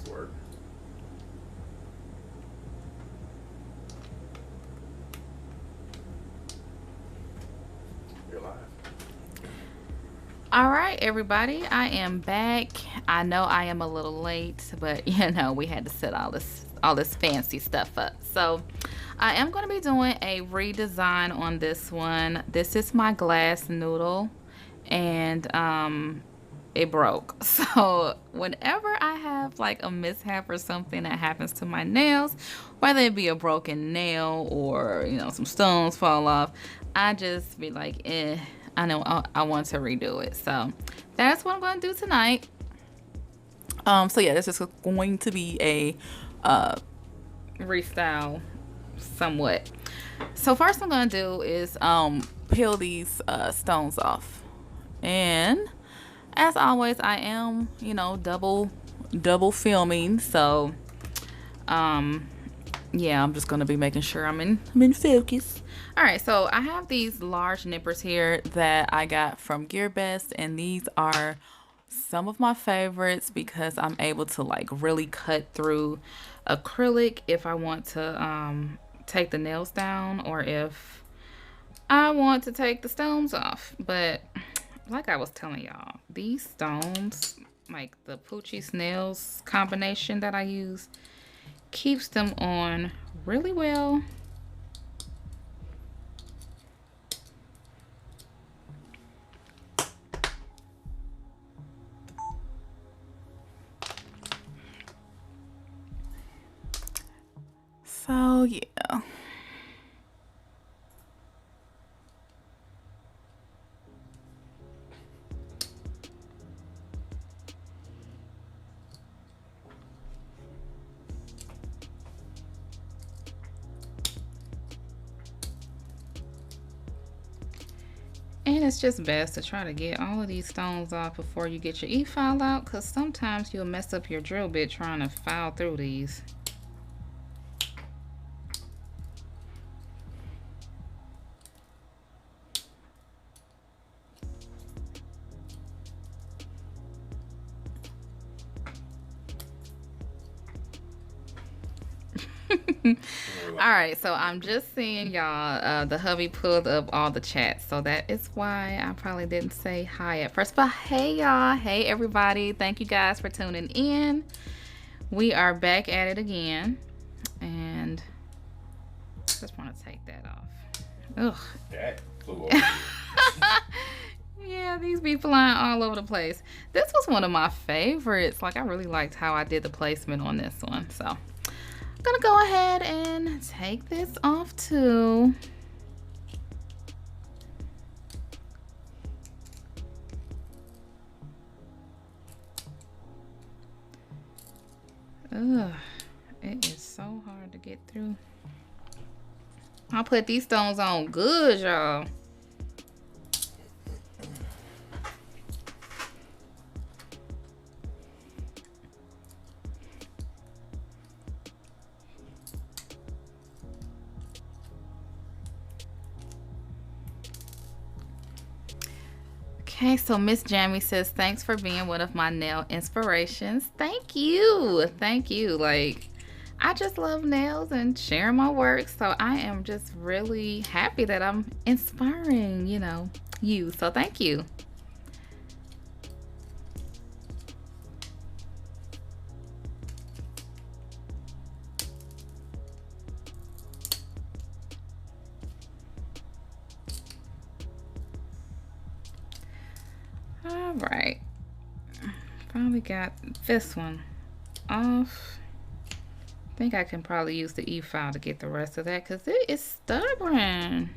these work. You're live. All right, everybody, I am back. I know I am a little late, but you know, we had to set all this fancy stuff up. So, I am going to be doing a redesign on this one. This is my glass noodle, and it broke. So, whenever I have like a mishap or something that happens to my nails, whether it be a broken nail or, you know, some stones fall off, I just be like, I know I want to redo it. So that's what I'm going to do tonight. So yeah, this is going to be a restyle somewhat. So first I'm going to do is peel these stones off. And as always, I am, you know, double filming. So yeah, I'm just gonna be making sure I'm in focus. All right, so I have these large nippers here that I got from GearBest, and these are some of my favorites because I'm able to like really cut through acrylic if I want to take the nails down, or if I want to take the stones off. But like I was telling y'all, these stones, like the Poochie Snails combination that I use, keeps them on really well. So yeah. And it's just best to try to get all of these stones off before you get your e-file out, because sometimes you'll mess up your drill bit trying to file through these. All right, so I'm just seeing y'all. The hubby pulled up all the chats, so that is why I probably didn't say hi at first. But hey, y'all, hey everybody, thank you guys for tuning in. We are back at it again, and just want to take that off. Ugh. That flew over. Yeah, these be flying all over the place. This was one of my favorites. Like, I really liked how I did the placement on this one, so gonna go ahead and take this off too. Ugh, it is so hard to get through. I'll put these stones on good, y'all. Okay, so Miss Jamie says, thanks for being one of my nail inspirations. Thank you. Thank you. Like, I just love nails and sharing my work. So I am just really happy that I'm inspiring, you know, you. So thank you. All right, finally got this one off. I think I can probably use the e-file to get the rest of that because it is stubborn.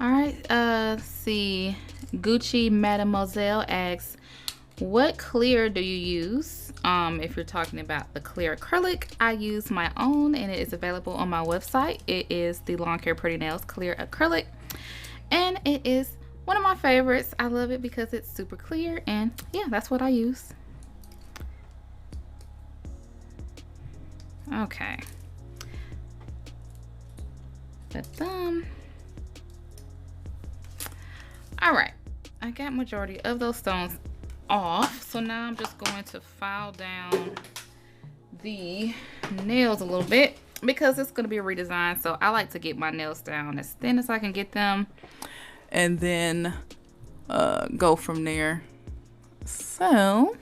All right, see, Gucci Mademoiselle asks, what clear do you use? If you're talking about the clear acrylic, I use my own and it is available on my website. It is the LongHairPrettyNails clear acrylic, and it is one of my favorites. I love it because it's super clear, and yeah, that's what I use. Okay. the thumb. All right, I got majority of those stones off. So now I'm just going to file down the nails a little bit because it's going to be a redesign. So I like to get my nails down as thin as I can get them and then go from there. So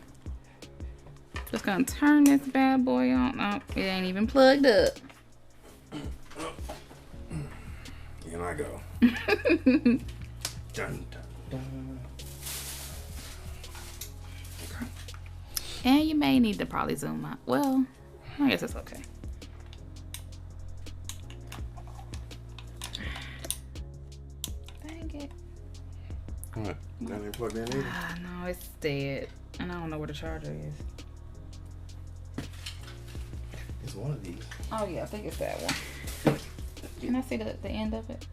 just going to turn this bad boy on. Oh, it ain't even plugged up. In I go. Dun, dun, dun. Okay. And you may need to probably zoom out. Well, I guess it's okay. Dang it. What? Not even plugged in either? No, it's dead. And I don't know where the charger is. It's one of these. Oh, yeah, I think it's that one. Can I see the end of it?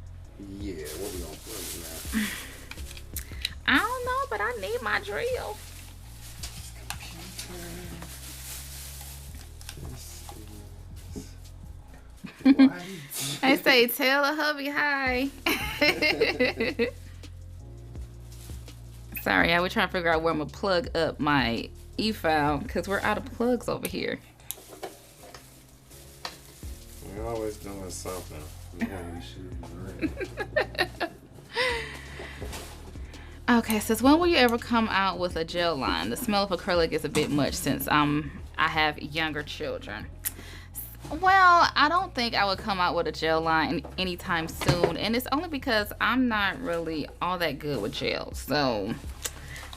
Yeah, what we gonna plug in now? I don't know, but I need my drill. I say, tell the hubby hi. Sorry, I was trying to figure out where I'm gonna plug up my e-file because we're out of plugs over here. We're always doing something. We should. Okay, says when will you ever come out with a gel line? The smell of acrylic is a bit much since I have younger children. Well, I don't think I would come out with a gel line anytime soon, and it's only because I'm not really all that good with gels. So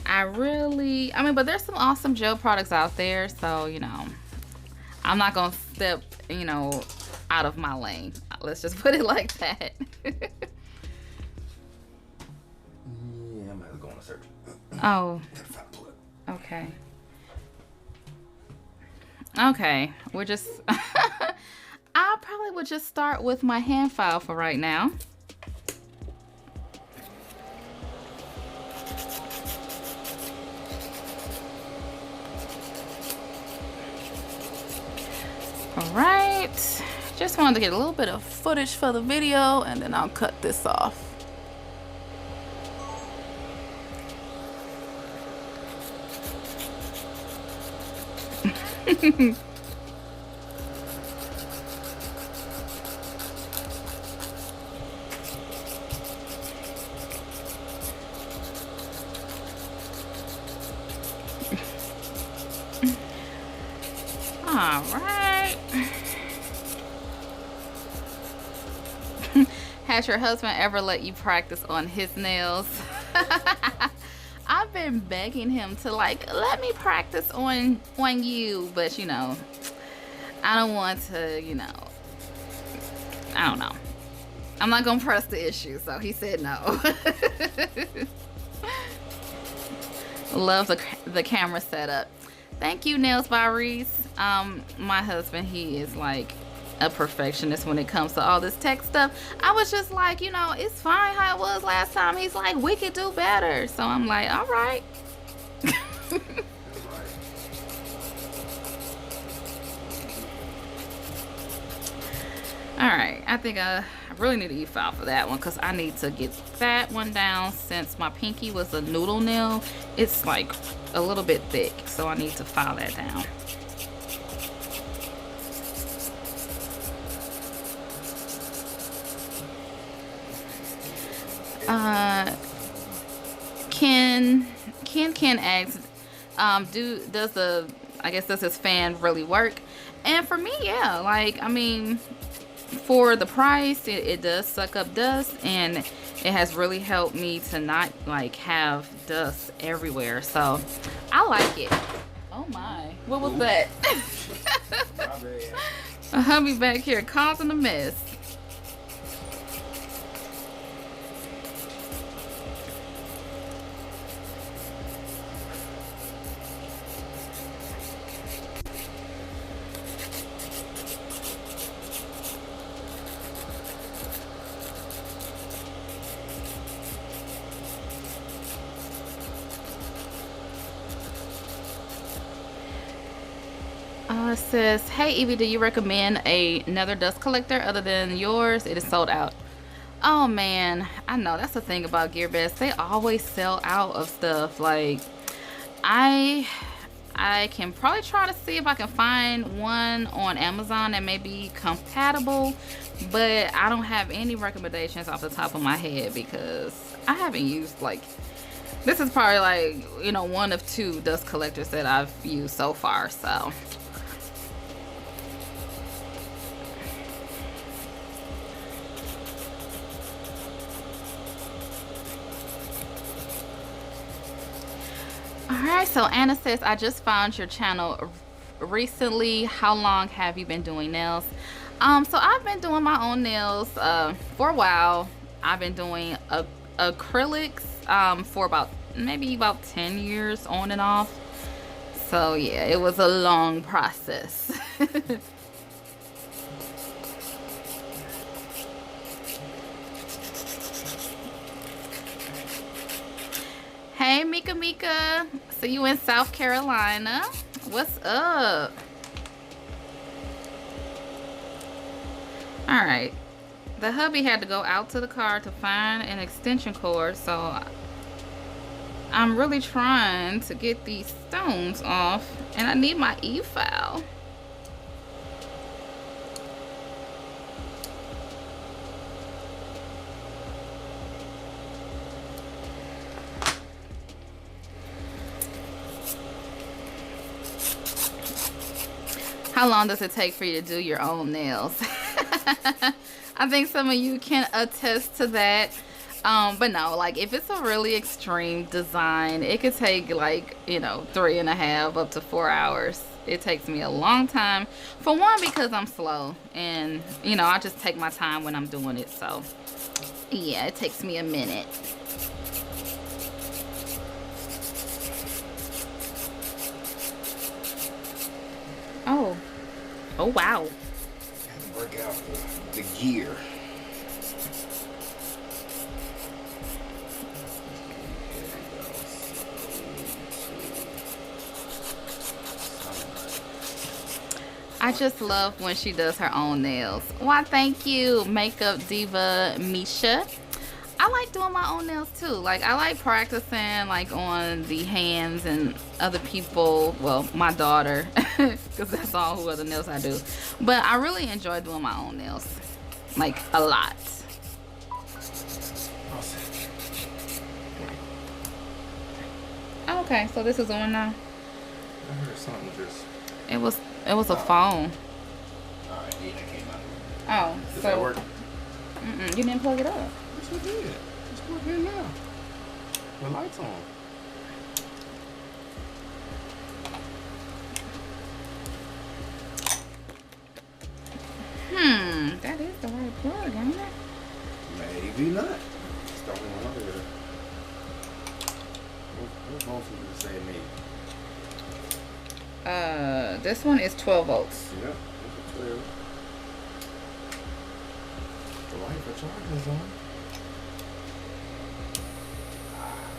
but there's some awesome gel products out there, so I'm not gonna step out of my lane. Let's just put it like that. Yeah, I might as well go on a search. Oh, okay. Okay, we're just I probably would just start with my hand file for right now. All right, just wanted to get a little bit of footage for the video and then I'll cut this off. All right. Has your husband ever let you practice on his nails? I've been begging him to let me practice on you, but I don't want to, I don't know. I'm not gonna press the issue, so he said no. Love the camera setup. Thank you, Nails by Reese. My husband, he is like a perfectionist when it comes to all this tech stuff. I was just like, it's fine how it was last time. He's like, we could do better. So I'm like, all right. All right, I think I really need an e-file for that one because I need to get that one down since my pinky was a noodle nail. It's like a little bit thick, so I need to file that down. Ken asks, does his fan really work? And for me, yeah, for the price, it does suck up dust, and it has really helped me to not have dust everywhere. So I like it. Oh my, what was that? A hubby back here causing a mess. Anna says, hey Evie, do you recommend another dust collector other than yours? It is sold out. Oh man, I know that's the thing about GearBest. They always sell out of stuff. Like I can probably try to see if I can find one on Amazon that may be compatible, but I don't have any recommendations off the top of my head because I haven't used, like, this is probably like, you know, one of 2 dust collectors that I've used so far, so. Alright, so Anna says, I just found your channel recently. How long have you been doing nails? So I've been doing my own nails for a while. I've been doing acrylics for maybe about 10 years on and off. So yeah, it was a long process. Hey Mika, see you in South Carolina. What's up? All right, the hubby had to go out to the car to find an extension cord, so I'm really trying to get these stones off, and I need my e-file. How long does it take for you to do your own nails? I think some of you can attest to that. But no, like if it's a really extreme design, it could take like, you know, 3.5 up to 4 hours. It takes me a long time. For one, because I'm slow and, you know, I just take my time when I'm doing it. So yeah, it takes me a minute. Oh wow. Have to work out the gear. I just love when she does her own nails. Why, thank you, Makeup Diva Misha. I like doing my own nails too. Like I like practicing like on the hands and other people, well, my daughter, because that's all who other nails I do. But I really enjoy doing my own nails, like a lot. Okay, so this is on now. I heard something just. It was a phone. Alright, yeah, that came out. Oh, Does so that work? you didn't plug it up. Yes, I did. It's working now. The light's on. That is the right plug, ain't it? Maybe not. It's the only one over there. What volts did it say it need? This one is 12 volts. Yep, it's a 12. The light for charging is on.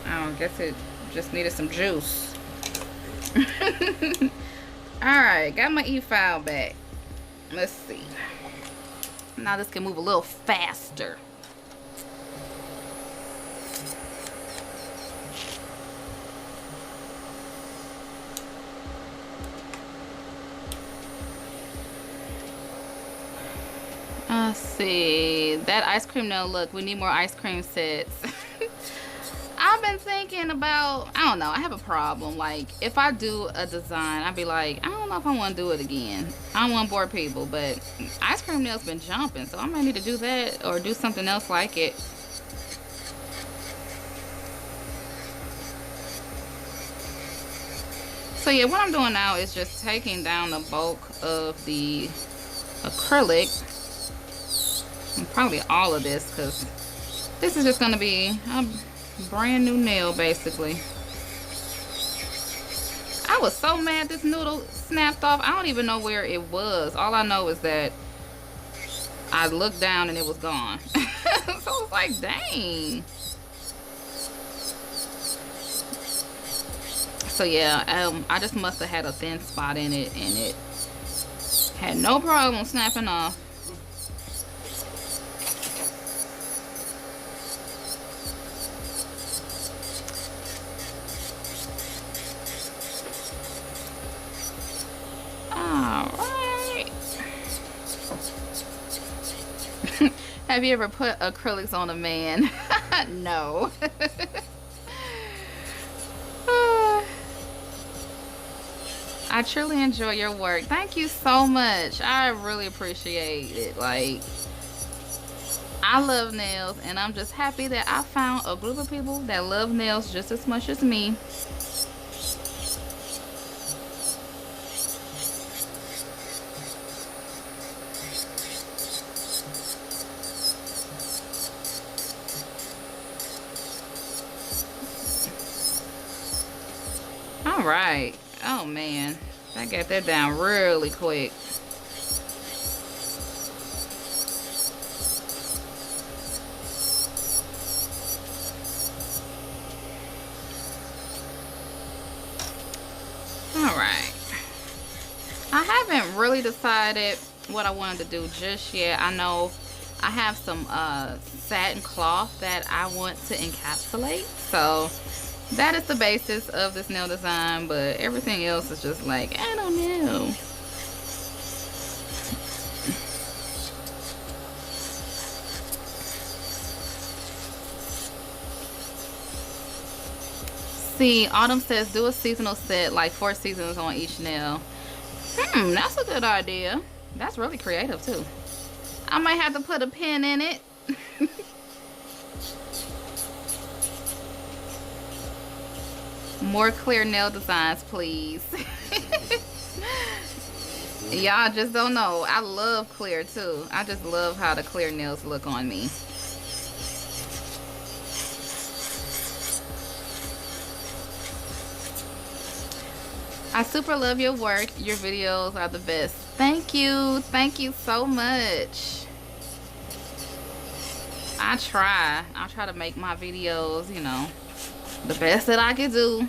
I guess it just needed some juice. Alright, got my e-file back. Let's see. Now this can move a little faster. Let's see. That ice cream nail look. We need more ice cream sets. I've been thinking about, I don't know, I have a problem. Like, if I do a design, I'd be like, I don't know if I want to do it again. I don't want to bore people, but ice cream nails been jumping, so I might need to do that or do something else like it. So yeah, what I'm doing now is just taking down the bulk of the acrylic. And probably all of this, because this is just going to be a brand new nail basically. I was so mad this noodle snapped off. I don't even know where it was. All I know is that I looked down and it was gone. So I was like, dang. So yeah, I just must have had a thin spot in it and it Had no problem snapping off. Alright. Have you ever put acrylics on a man? No. I truly enjoy your work. Thank you so much. I really appreciate it. Like, I love nails, and I'm just happy that I found a group of people that love nails just as much as me. All right. Oh man, I got that down really quick. All right. I haven't really decided what I wanted to do just yet. I know I have some satin cloth that I want to encapsulate, so that is the basis of this nail design, but everything else is just like, I don't know. See, Autumn says do a seasonal set, like 4 seasons on each nail. That's a good idea. That's really creative too. I might have to put a pin in it. More clear nail designs, please. Y'all just don't know. I love clear too. I just love how the clear nails look on me. I super love your work. Your videos are the best. Thank you. Thank you so much. I try to make my videos, you know, the best that I can do.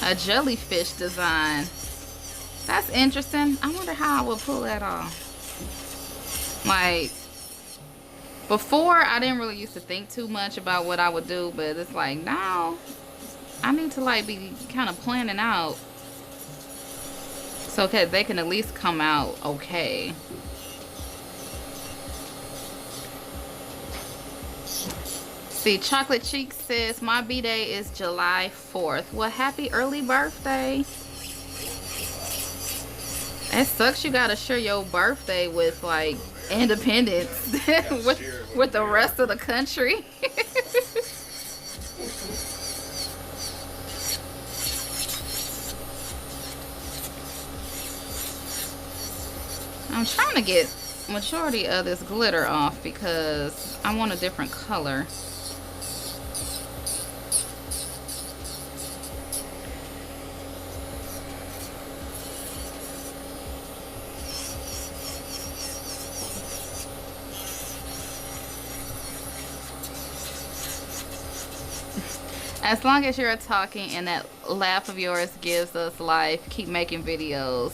A jellyfish design. That's interesting. I wonder how I would pull that off. Like, before, I didn't really used to think too much about what I would do, but it's like now I need to like be kind of planning out so that they can at least come out okay. See, Chocolate Cheeks says my B-Day is July 4th. Well, happy early birthday. It sucks you gotta share your birthday with like independence with the rest of the country. I'm trying to get majority of this glitter off because I want a different color. As long as you're talking and that laugh of yours gives us life, keep making videos.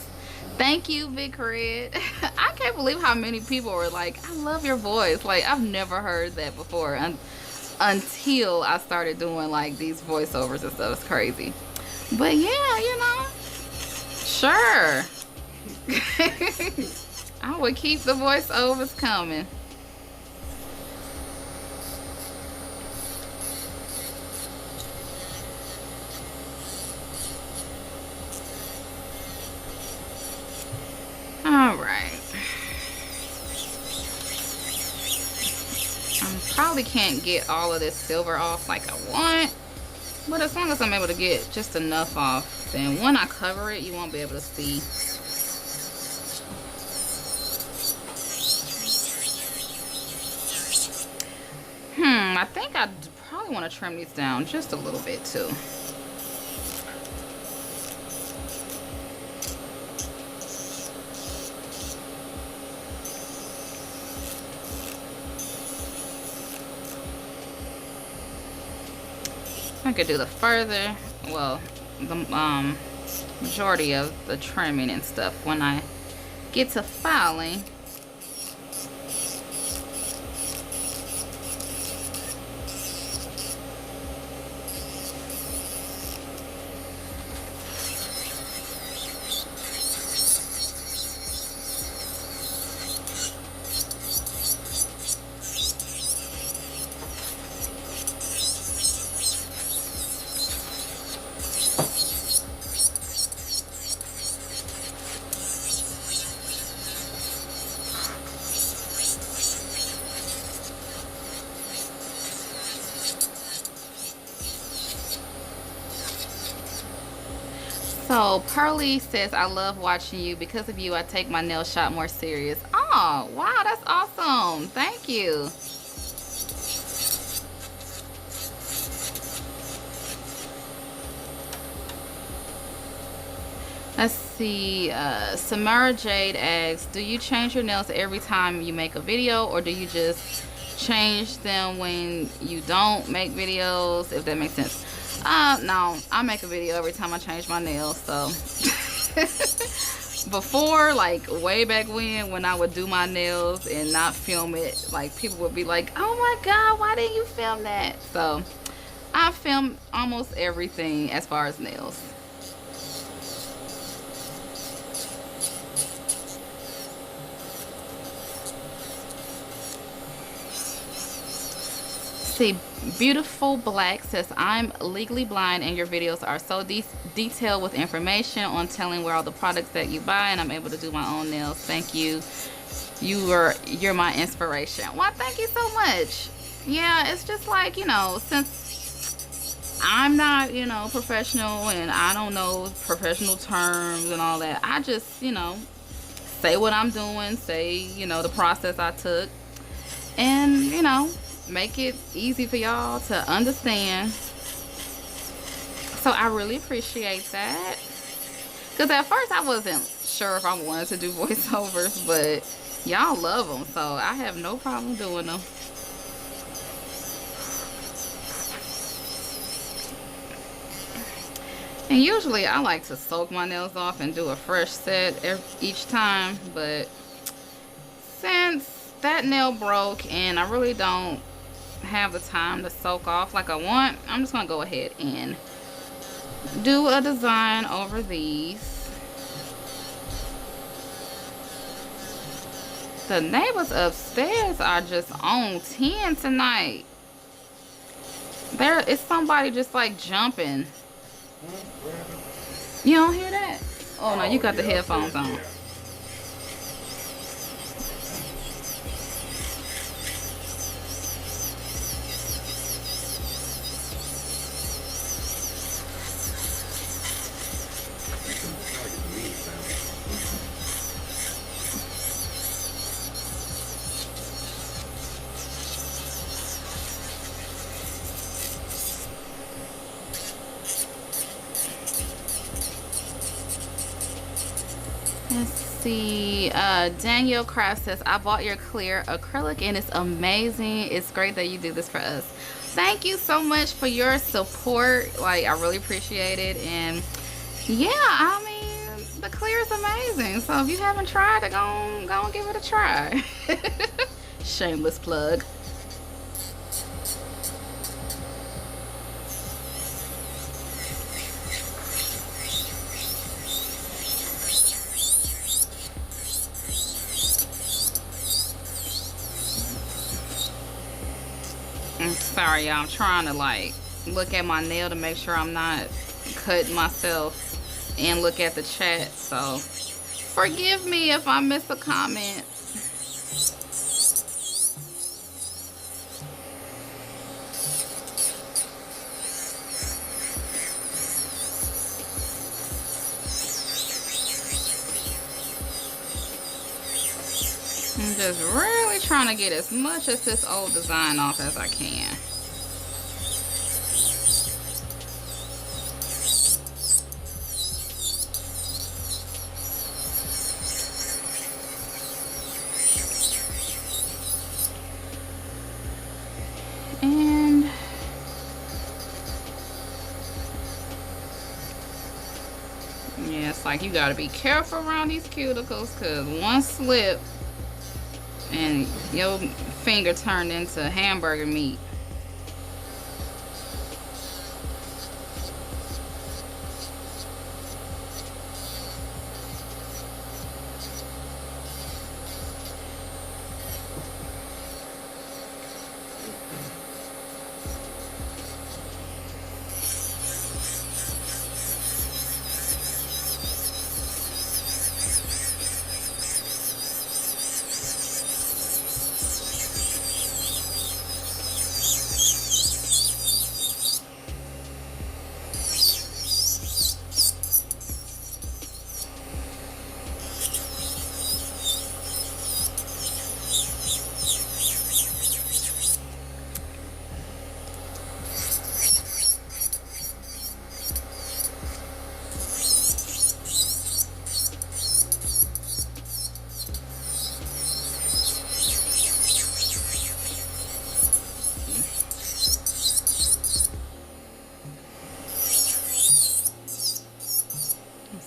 Thank you, Big Red. I can't believe how many people were like, I love your voice. Like, I've never heard that before until I started doing like these voiceovers and stuff. It's crazy. But yeah, you know, sure. I would keep the voiceovers coming. Alright. I probably can't get all of this silver off like I want, but as long as I'm able to get just enough off, then when I cover it, you won't be able to see. I think I probably want to trim these down just a little bit too. I could do the further, well, the majority of the trimming and stuff when I get to filing. So Pearly says, I love watching you. Because of you, I take my nail shop more serious. Oh, wow, that's awesome. Thank you. Let's see. Samara Jade asks, do you change your nails every time you make a video, or do you just change them when you don't make videos, if that makes sense? No, I make a video every time I change my nails. So before, like way back when I would do my nails and not film it, like people would be like, oh my god, why didn't you film that? So I film almost everything as far as nails. See, Beautiful Black says, I'm legally blind and your videos are so detailed with information on telling where all the products that you buy, and I'm able to do my own nails. Thank you. You're my inspiration. Well, thank you so much. Yeah, it's just like, you know, since I'm not, you know, professional and I don't know professional terms and all that, I just, you know, say what I'm doing, say, you know, the process I took, and, you know, make it easy for y'all to understand. So I really appreciate that, because at first I wasn't sure if I wanted to do voiceovers, but y'all love them, so I have no problem doing them. And usually I like to soak my nails off and do a fresh set each time, but since that nail broke and I really don't have the time to soak off like I want, I'm just gonna go ahead and do a design over these. The neighbors upstairs are just on 10 tonight. There is somebody just like jumping. You don't hear that? Oh no, you got the headphones on. Let's see. Danielle Craft says, I bought your clear acrylic and it's amazing. It's great that you do this for us. Thank you so much for your support. Like, I really appreciate it. And yeah, I mean, the clear is amazing. So if you haven't tried it, go and give it a try. Shameless plug. I'm sorry, y'all. I'm trying to like look at my nail to make sure I'm not cutting myself and look at the chat. So forgive me if I miss a comment. I'm just really trying to get as much of this old design off as I can. And like you gotta be careful around these cuticles, cause one slip and your finger turned into hamburger meat.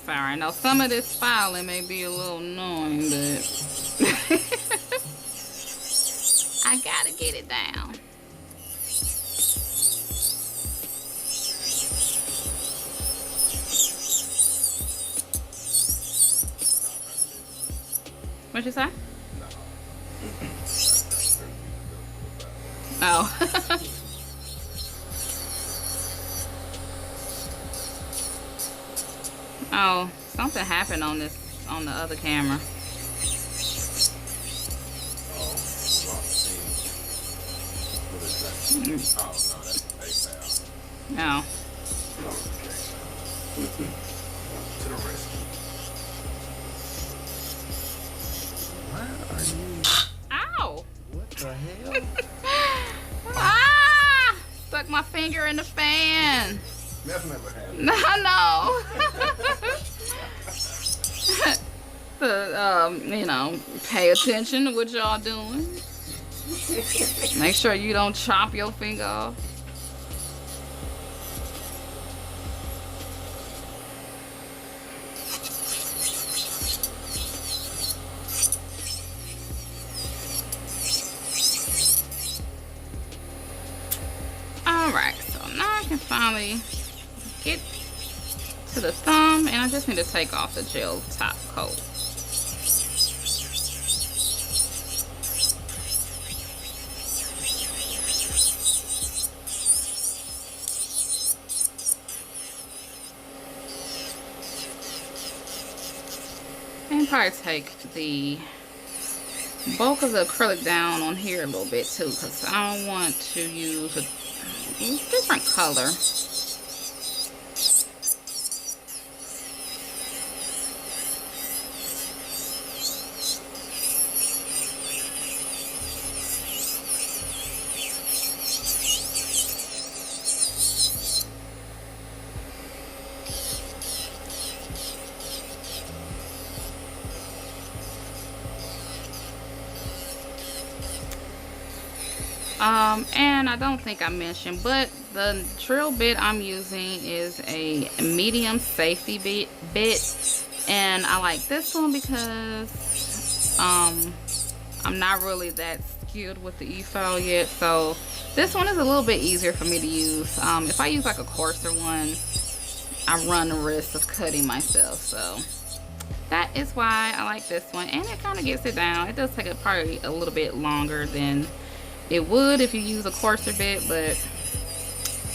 Sorry, I know some of this filing may be a little annoying, but I gotta get it down. What'd you say? Oh. Oh, something happened on the other camera. No. To the rescue. Why are you? Ow! What the hell? Ah! Stuck my finger in the fan. That's never happened. No. You know, pay attention to what y'all doing. Make sure you don't chop your finger off. Alright, so now I can finally get to the thumb, and I just need to take off the gel top coat. And probably take the bulk of the acrylic down on here a little bit too, because I don't want to use a different color. And I don't think I mentioned, but the drill bit I'm using is a medium safety bit, and I like this one because I'm not really that skilled with the e-file yet, so this one is a little bit easier for me to use. If I use like a coarser one, I run the risk of cutting myself, so that is why I like this one, and it kind of gets it down. It does take probably a little bit longer than it would if you use a coarser bit, but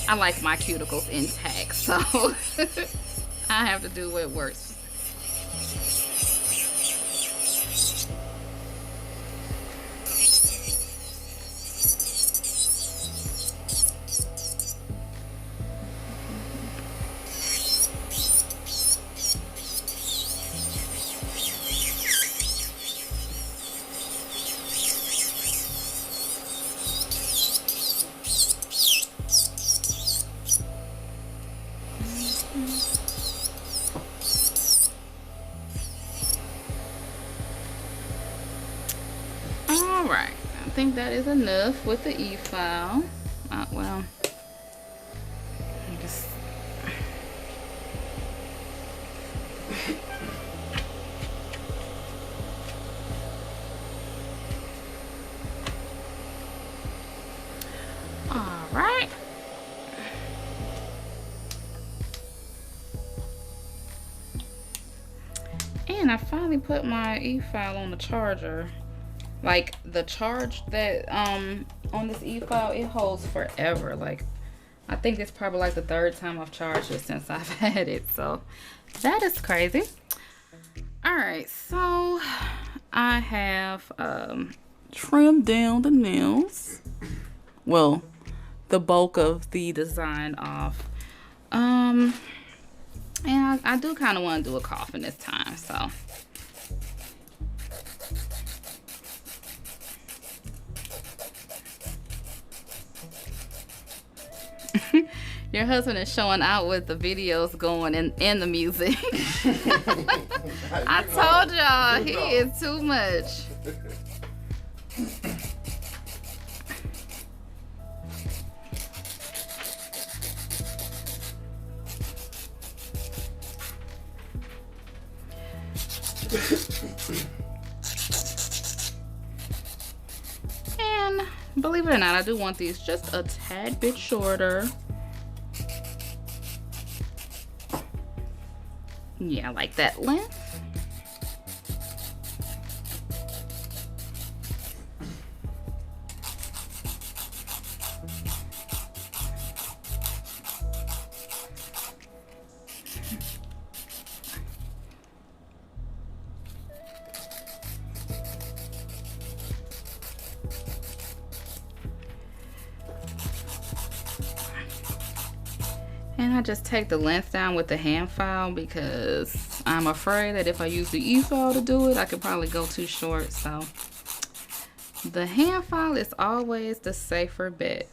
I like my cuticles intact, so I have to do what works. Alright, I think that is enough with the e-file. Well, just finally put my e-file on the charger. Like the charge that on this e-file, it holds forever. Like I think it's probably like the 3rd time I've charged it since I've had it. So that is crazy. All right, so I have trimmed down the nails. Well, the bulk of the design off. And I do kind of want to do a coffin this time, so. Your husband is showing out with the videos going in the music. I told y'all, he is too much. And believe it or not, I do want these just a tad bit shorter. Yeah, I like that length. And I just take the length down with the hand file because I'm afraid that if I use the e-file to do it, I could probably go too short. So the hand file is always the safer bet.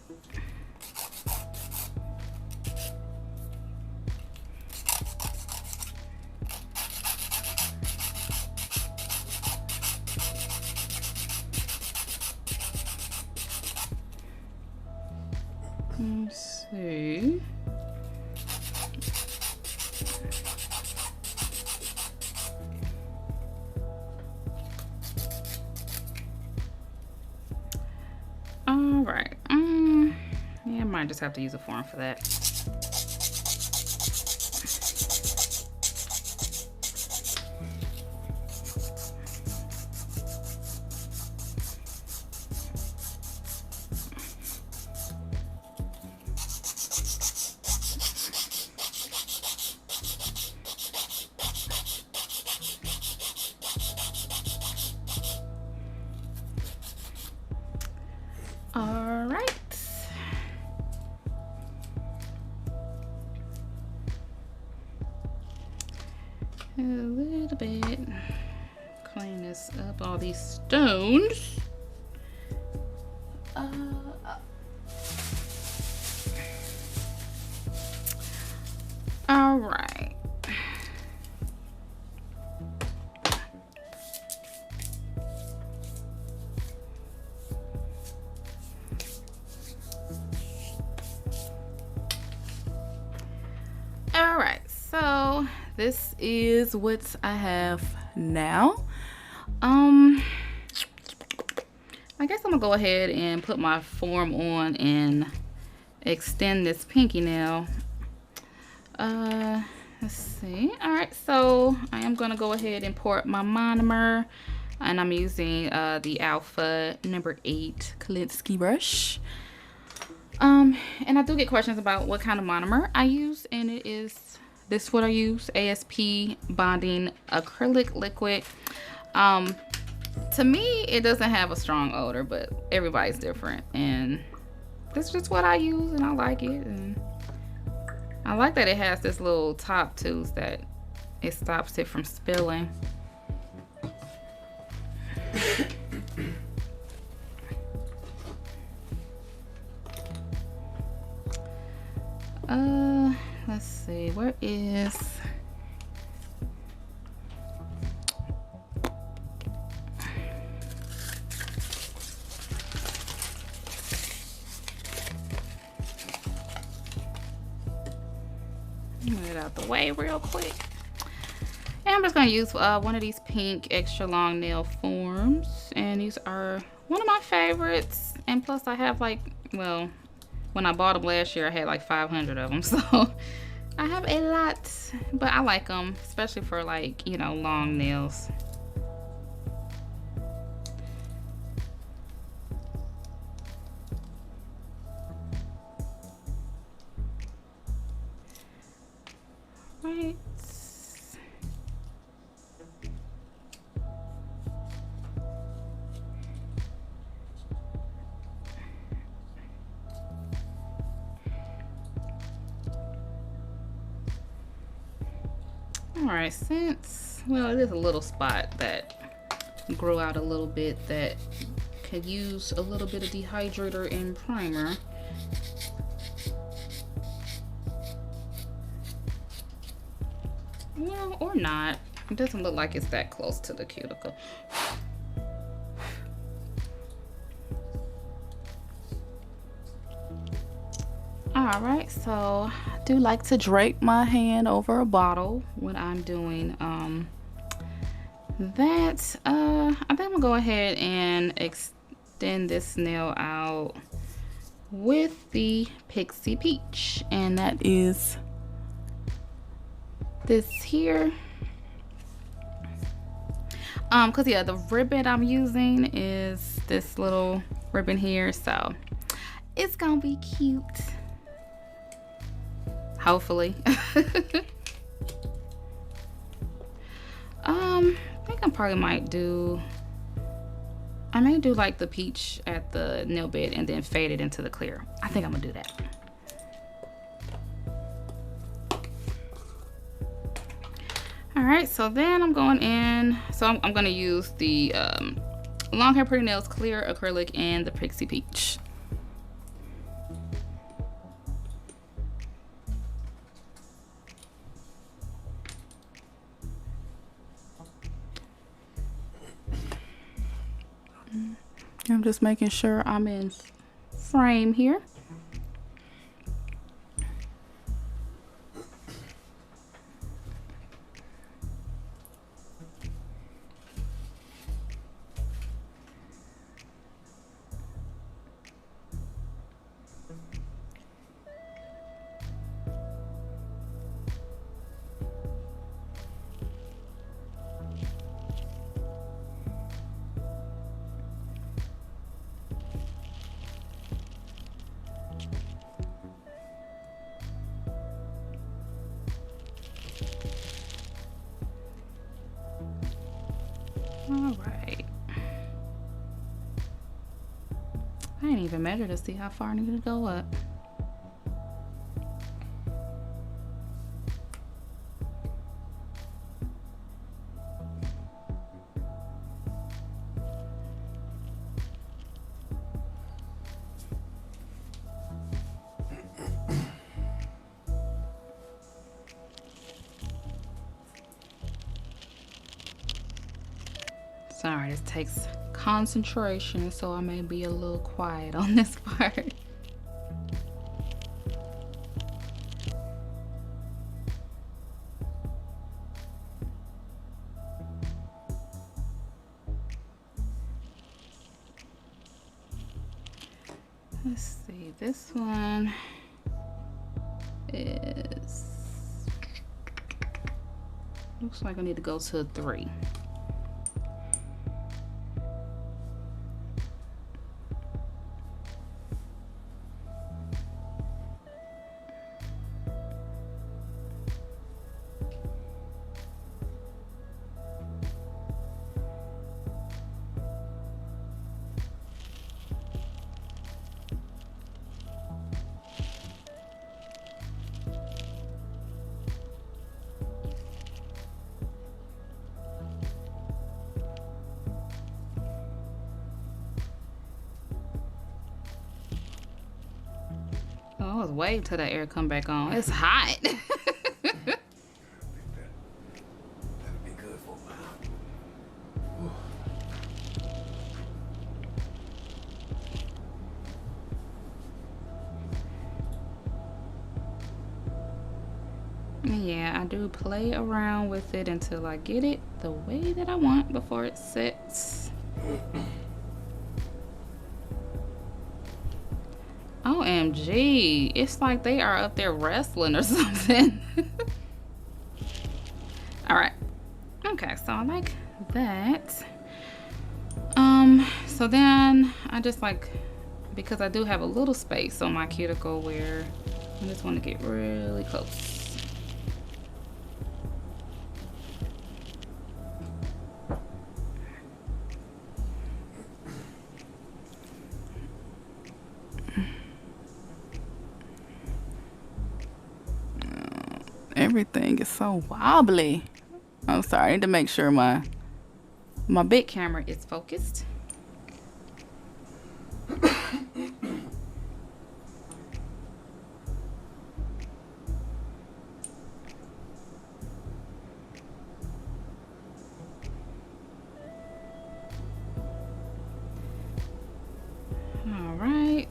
Let's see. All right. Yeah, I might just have to use a form for that. All right. A little bit. Clean this up, all these stones. All right. All right, so this is what I have now. I guess I'm gonna go ahead and put my form on and extend this pinky nail. Let's see. All right, so I am gonna go ahead and pour my monomer, and I'm using the Alpha number 8 Kalinsky brush. And I do get questions about what kind of monomer I use, and it is this what I use, ASP bonding acrylic liquid. To me, it doesn't have a strong odor, but everybody's different, and this is just what I use, and I like it. And I like that it has this little top too, so that it stops it from spilling. Let's see, where is get it out the way real quick. And I'm just gonna use one of these pink extra long nail forms, and these are one of my favorites. And plus I have like, well, when I bought them last year I had like 500 of them, so I have a lot, but I like them, especially for like, you know, long nails. right. All right, since, well, it is a little spot that grew out a little bit that could use a little bit of dehydrator and primer. Well, or not. It doesn't look like it's that close to the cuticle. All right, so I do like to drape my hand over a bottle when I'm doing that. I think I'm gonna go ahead and extend this nail out with the Pixie Peach, and that is this here. Cause yeah, the ribbon I'm using is this little ribbon here, so it's gonna be cute. Hopefully. I think I probably might do, I may do like the peach at the nail bed and then fade it into the clear. I think I'm gonna do that. All right, so then I'm going in, so I'm gonna use the LongHairPrettyNails clear acrylic and the Pixie Peach. I'm just making sure I'm in frame here. All right. I didn't even measure to see how far I needed to go up. Sorry, this takes concentration, so I may be a little quiet on this part. Let's see, this one is, looks like I need to go to 3. Oh, I was waiting till that air come back on. It's hot. That'd be good for a while. Yeah, I do play around with it until I get it the way that I want before it sets. OMG, it's like they are up there wrestling or something. All right, okay, so I like that. So then I just like, because I do have a little space on my cuticle where I just want to get really close. Everything is so wobbly. I'm sorry, I need to make sure my big camera is focused. All right.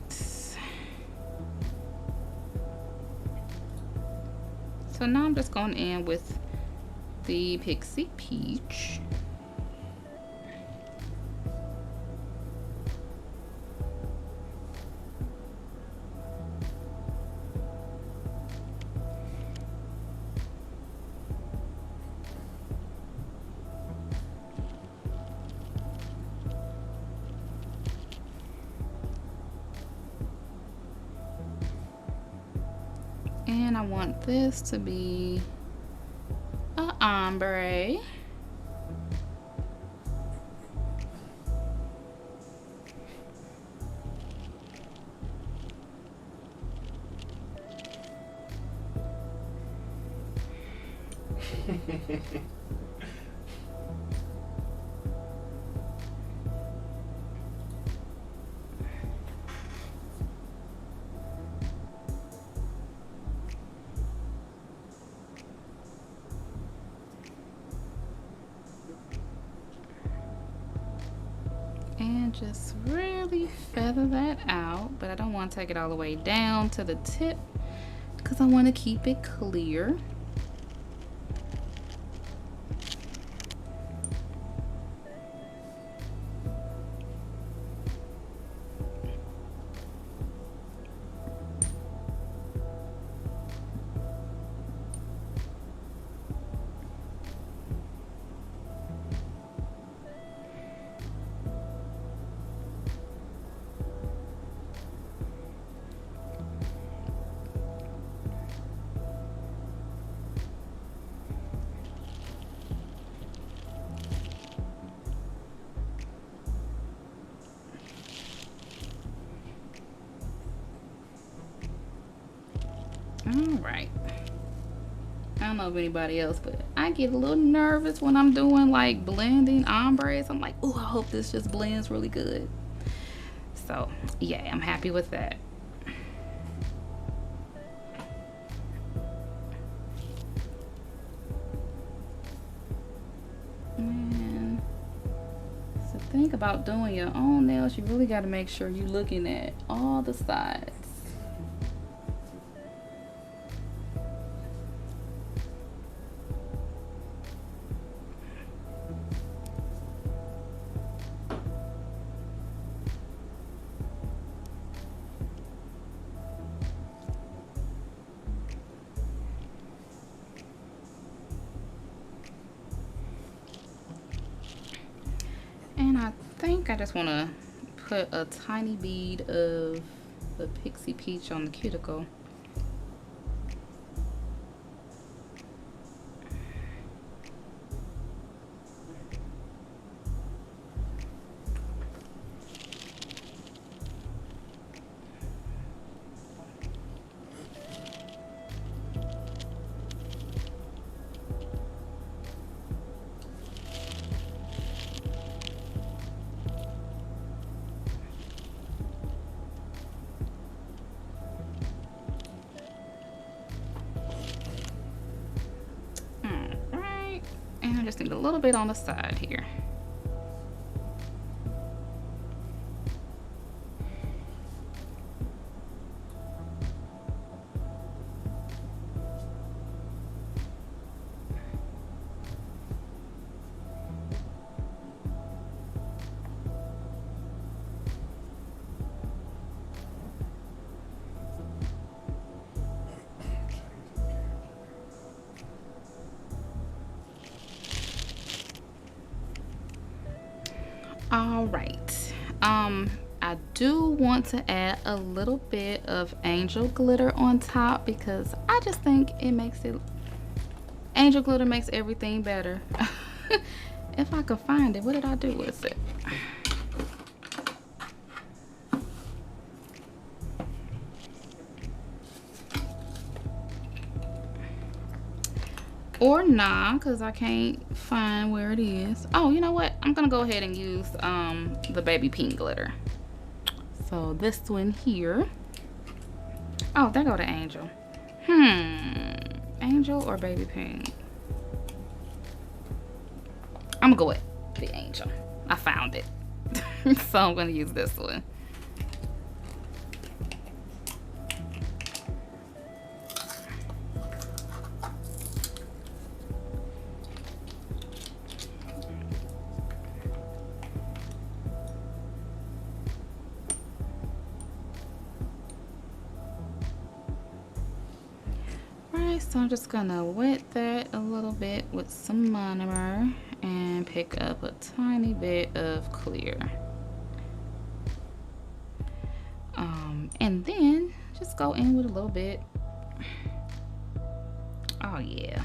So now I'm just going in with the Pixie Peach. And I want this to be an ombre. And just really feather that out, but I don't want to take it all the way down to the tip because I want to keep it clear. All right. I don't know if anybody else, but I get a little nervous when I'm doing like blending ombres. I'm like, oh, I hope this just blends really good. So yeah, I'm happy with that. And so think about doing your own nails. You really got to make sure you're looking at all the sides. And I think I just want to put a tiny bead of the Pixie Peach on the cuticle. And I just need a little bit on the side here. All right. I do want to add a little bit of angel glitter on top because I just think it makes it, angel glitter makes everything better. If I could find it, what did I do with it? Or nah, because I can't find where it is. Oh, you know what? I'm gonna go ahead and use the baby pink glitter. So this one here. Oh, there go the angel. Angel or baby pink? I'm gonna go with the angel. I found it. So I'm gonna use this one. So I'm just gonna wet that a little bit with some monomer and pick up a tiny bit of clear. And then just go in with a little bit. Oh yeah.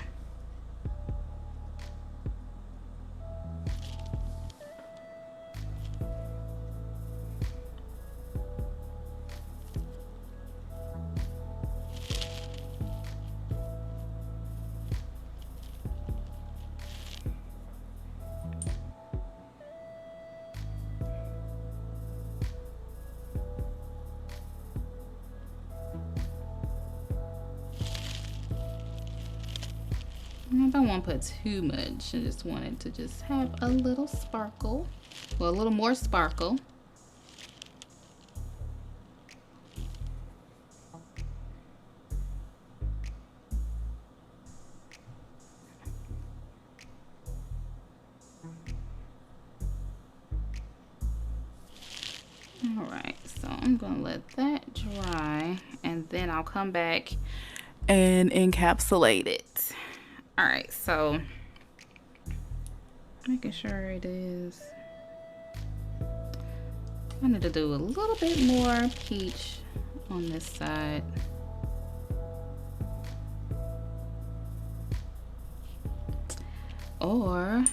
I don't want to put too much. I just want it to just have a little sparkle. Well, a little more sparkle. All right, so I'm gonna let that dry and then I'll come back and encapsulate it. All right, so making sure it is. I need to do a little bit more peach on this side. Or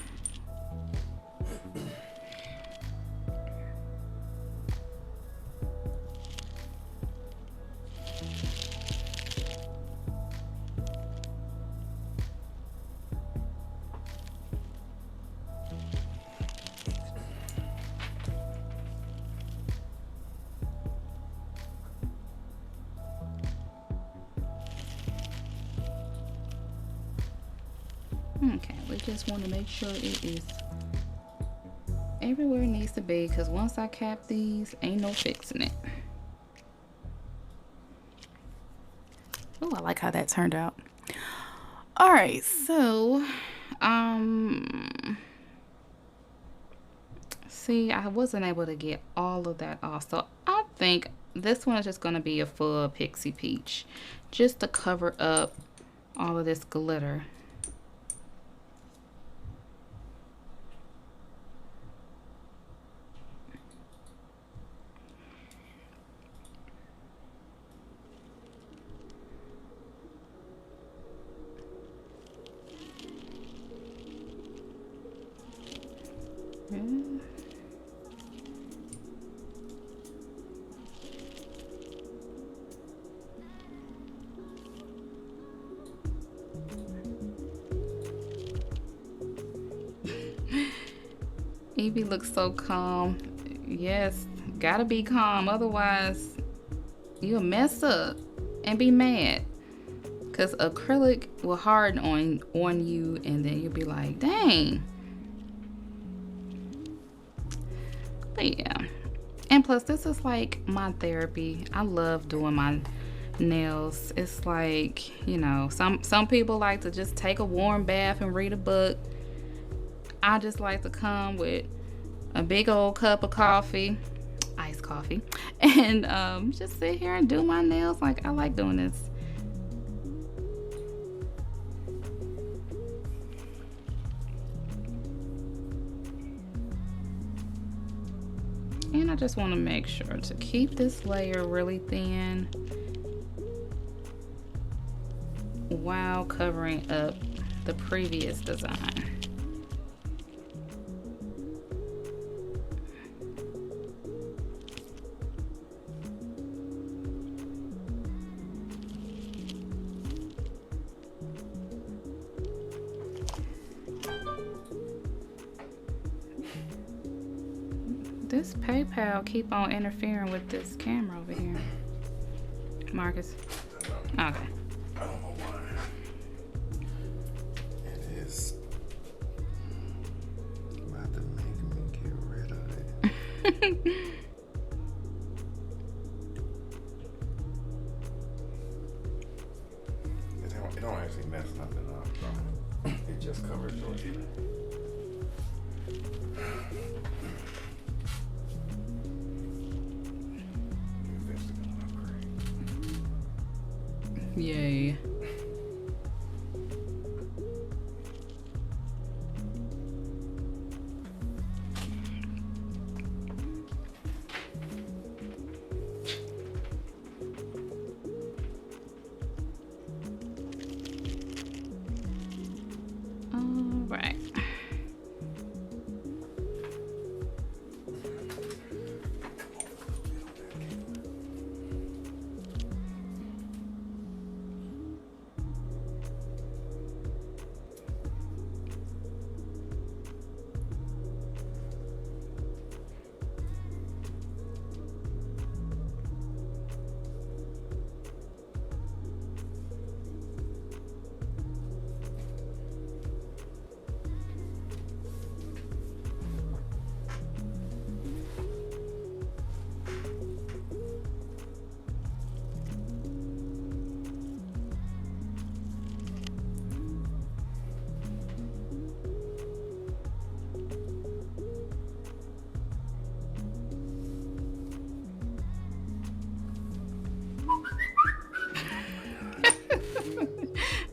okay, we just want to make sure it is everywhere it needs to be, because once I cap these, ain't no fixing it. Oh, I like how that turned out. All right, so see, I wasn't able to get all of that off, so I think this one is just going to be a full pixie peach, just to cover up all of this glitter. Evie looks so calm. Yes, gotta be calm, otherwise you'll mess up and be mad. Cause acrylic will harden on you, and then you'll be like, dang. But yeah, and plus this is like my therapy. I love doing my nails. It's like, you know, some people like to just take a warm bath and read a book. I just like to come with a big old cup of coffee, iced coffee, and just sit here and do my nails. Like, I like doing this. And I just want to make sure to keep this layer really thin while covering up the previous design. This PayPal keep on interfering with this camera over here. Marcus. Okay. I don't know why. It is about to make me get rid of it. It don't actually mess nothing up, bro. It just covers your ear. Yay. All right.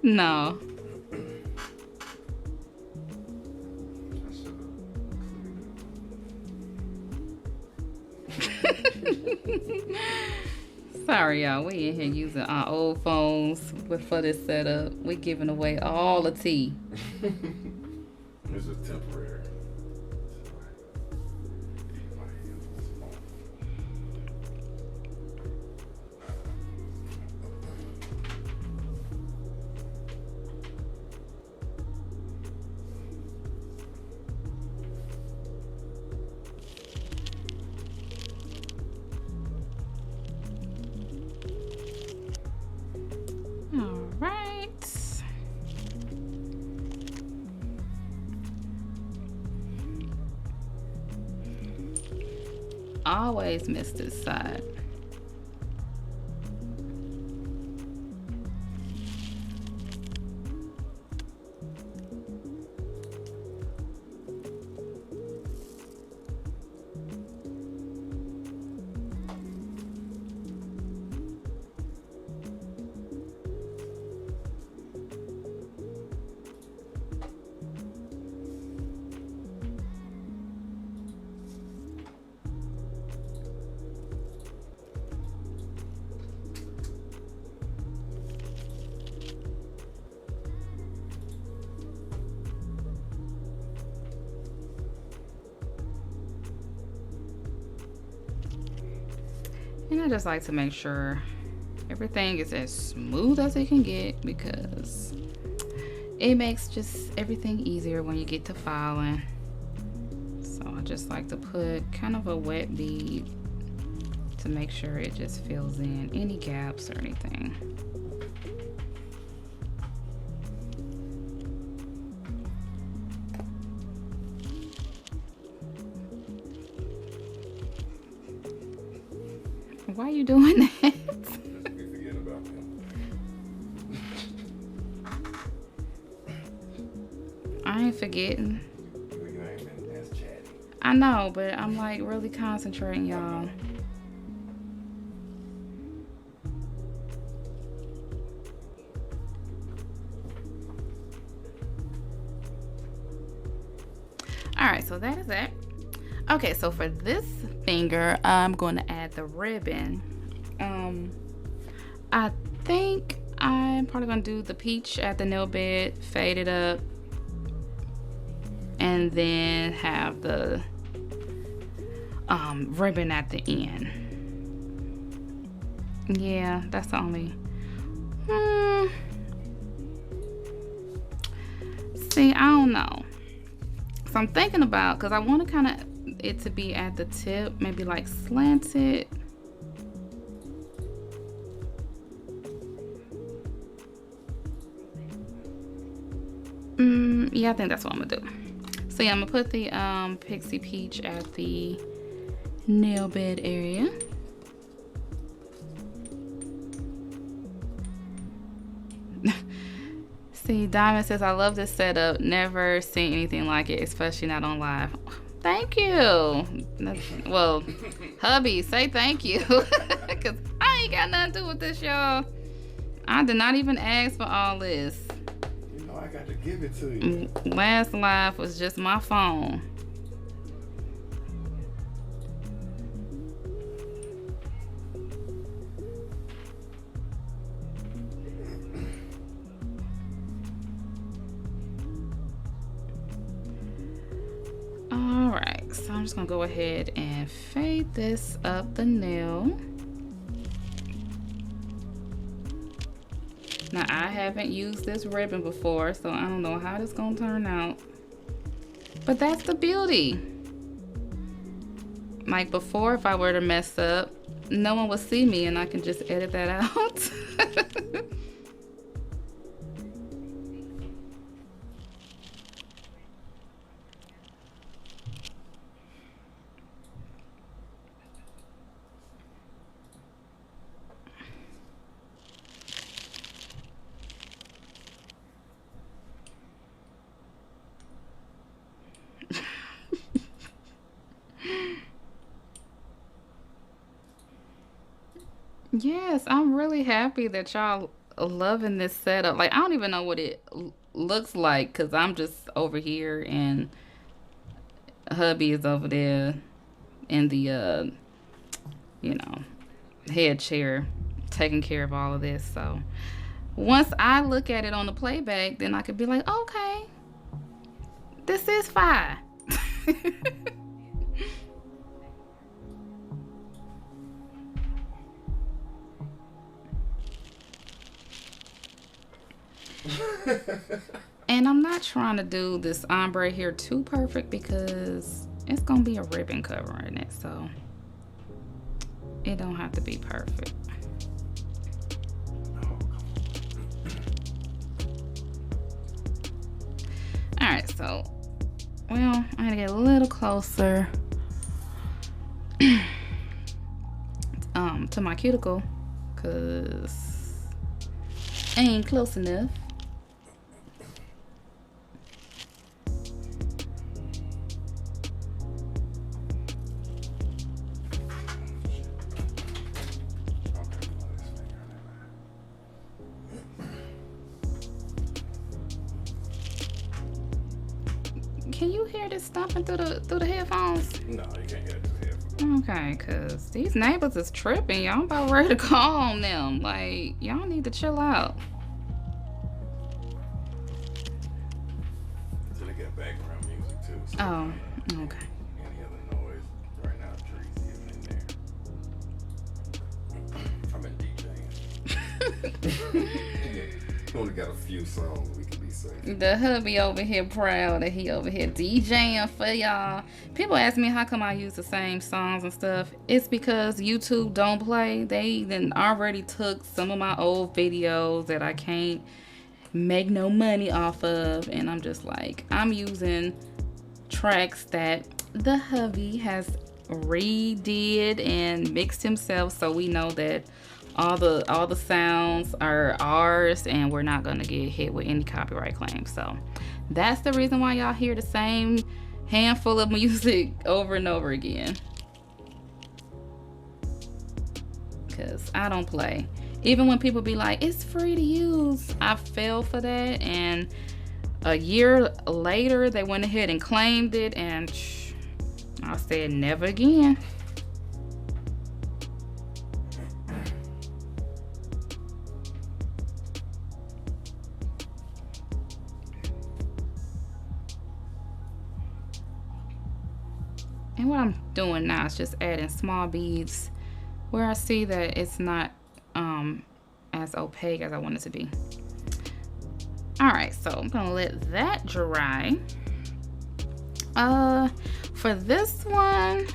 No. Sorry, y'all. We in here using our old phones for this setup. We giving away all the tea. This is temporary. All right. Always miss this side. And I just like to make sure everything is as smooth as it can get, because it makes just everything easier when you get to filing. So I just like to put kind of a wet bead to make sure it just fills in any gaps or anything. Why are you doing that? We forget about them. I ain't forgetting. You ain't been as chatty. I know, but I'm like really concentrating, y'all. All right, so that is it. Okay, so for this finger, I'm going to add the ribbon. I think I'm probably going to do the peach at the nail bed, fade it up, and then have the ribbon at the end. Yeah, that's the only. See, I don't know. So I'm thinking about, because I want to kind of, it to be at the tip, maybe like slanted. Yeah, I think that's what I'm gonna do. So yeah, I'm gonna put the Pixie Peach at the nail bed area. See, Diamond says, I love this setup. Never seen anything like it, especially not on live. Thank you. Well, hubby, say thank you. Because I ain't got nothing to do with this, y'all. I did not even ask for all this. You know I got to give it to you. Last live was just my phone. Alright, so I'm just gonna go ahead and fade this up the nail. Now, I haven't used this ribbon before, so I don't know how this is gonna turn out. But that's the beauty. Like before, if I were to mess up, no one would see me and I can just edit that out. Yes, I'm really happy that y'all loving this setup. Like, I don't even know what it looks like because I'm just over here and hubby is over there in the, you know, head chair taking care of all of this. So once I look at it on the playback, then I could be like, okay, this is fine. And I'm not trying to do this ombre here too perfect because it's gonna be a ribbon covering it, so it don't have to be perfect. All right, so well, I'm gonna get a little closer to my cuticle because I ain't close enough. Can you hear this stomping through the headphones? No, you can't hear it through the headphones. Okay, cause these neighbors is tripping. Y'all about ready to call on them. Like, y'all need to chill out. So they got background music too. So Oh, okay. any other noise right now, Tracy is in there. I've been DJing. Only got a few songs we can be singing. The hubby over here proud that he over here DJing for y'all. People ask me how come I use the same songs and stuff. It's because YouTube don't play. They then already took some of my old videos that I can't make no money off of, and I'm just like, I'm using tracks that the hubby has redid and mixed himself, so we know that all the sounds are ours and we're not gonna get hit with any copyright claims. So that's the reason why y'all hear the same handful of music over and over again, because I don't play. Even when people be like, it's free to use, I fell for that, and a year later they went ahead and claimed it, and I said never again. And what I'm doing now is just adding small beads where I see that it's not as opaque as I want it to be. All right, so I'm gonna let that dry. For this one,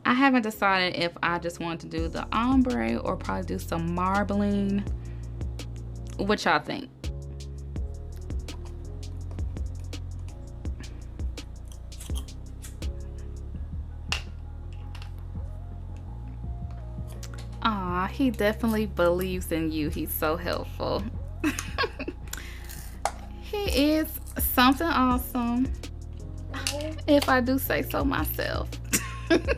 I haven't decided if I just want to do the ombre or probably do some marbling. What y'all think? Aw, he definitely believes in you. He's so helpful. He is something awesome, if I do say so myself. Okay,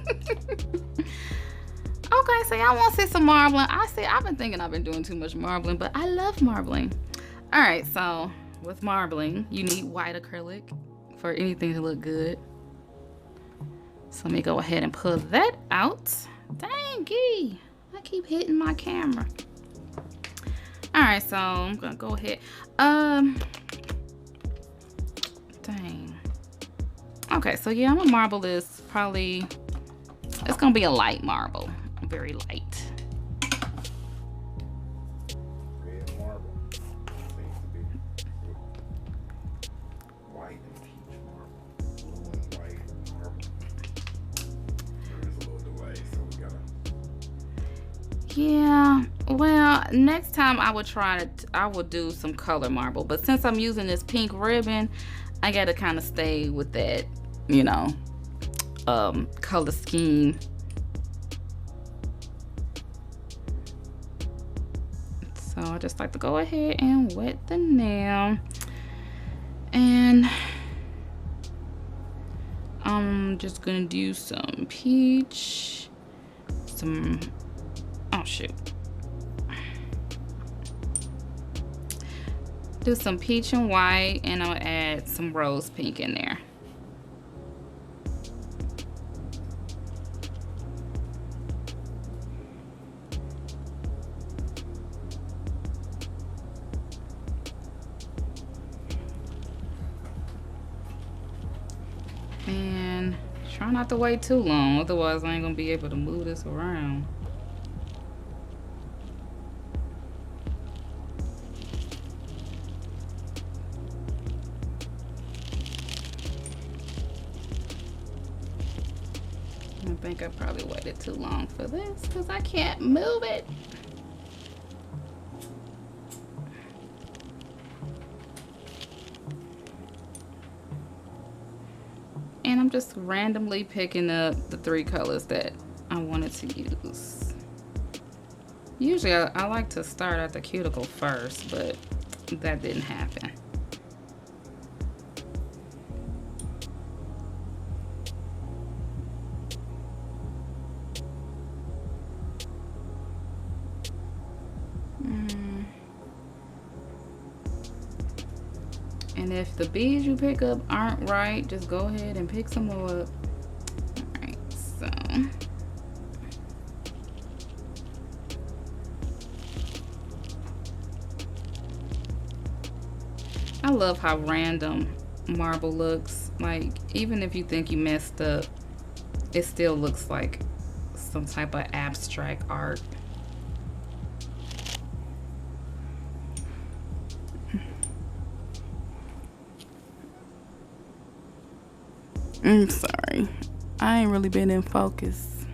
so y'all want to see some marbling? I've been thinking I've been doing too much marbling, but I love marbling. All right, so with marbling, you need white acrylic for anything to look good. So let me go ahead and pull that out. Dang, I keep hitting my camera. All right, so I'm gonna go ahead. Dang. Okay, so yeah, I'm gonna marble this probably. It's gonna be a light marble, very light. Red marble seems to be white and peach marble. Blue and white marble. There is a little delay, so we gotta. Yeah, well, next time I would I will do some color marble, but since I'm using this pink ribbon, I gotta kind of stay with that, you know, color scheme. So I just like to go ahead and wet the nail, and I'm just gonna do some peach, oh shoot, do some peach and white, and I'll add some rose pink in there. And try not to wait too long, otherwise I ain't gonna be able to move this around. I think I probably waited too long for this because I can't move it. And I'm just randomly picking up the 3 colors that I wanted to use. Usually I like to start at the cuticle first, but that didn't happen. And if the beads you pick up aren't right, just go ahead and pick some more up. Alright, so. I love how random marble looks. Like, even if you think you messed up, it still looks like some type of abstract art. I'm sorry, I ain't really been in focus.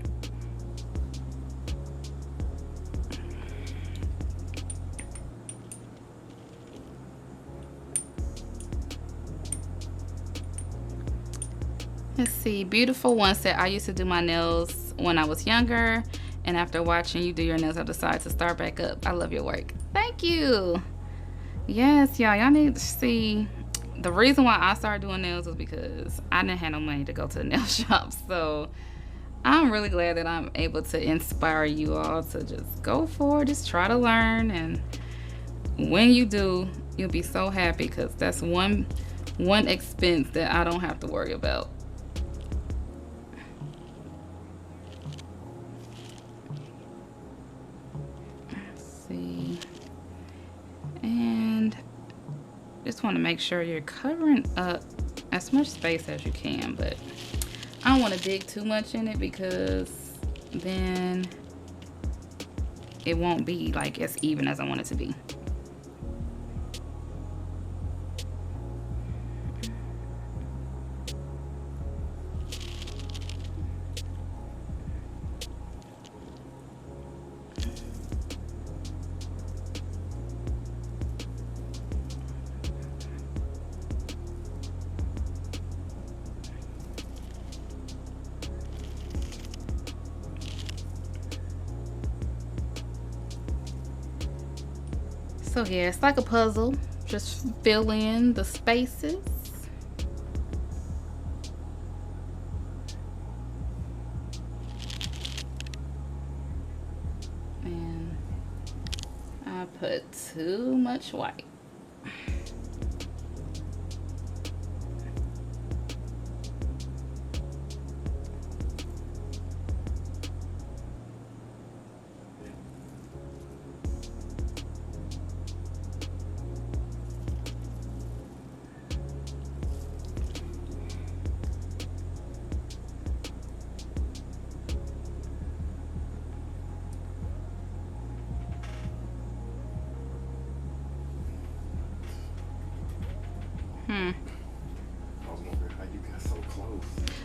Let's see, Beautiful One said, I used to do my nails when I was younger, and after watching you do your nails, I decided to start back up. I love your work. Thank you. Yes, y'all need to see. The reason why I started doing nails was because I didn't have no money to go to the nail shop. So I'm really glad that I'm able to inspire you all to just go for it, just try to learn. And when you do, you'll be so happy because that's one expense that I don't have to worry about. Let's see. And just want to make sure you're covering up as much space as you can, but I don't want to dig too much in it because then it won't be like as even as I want it to be. So yeah, it's like a puzzle. Just fill in the spaces. And I put too much white. I was wondering how you got so close.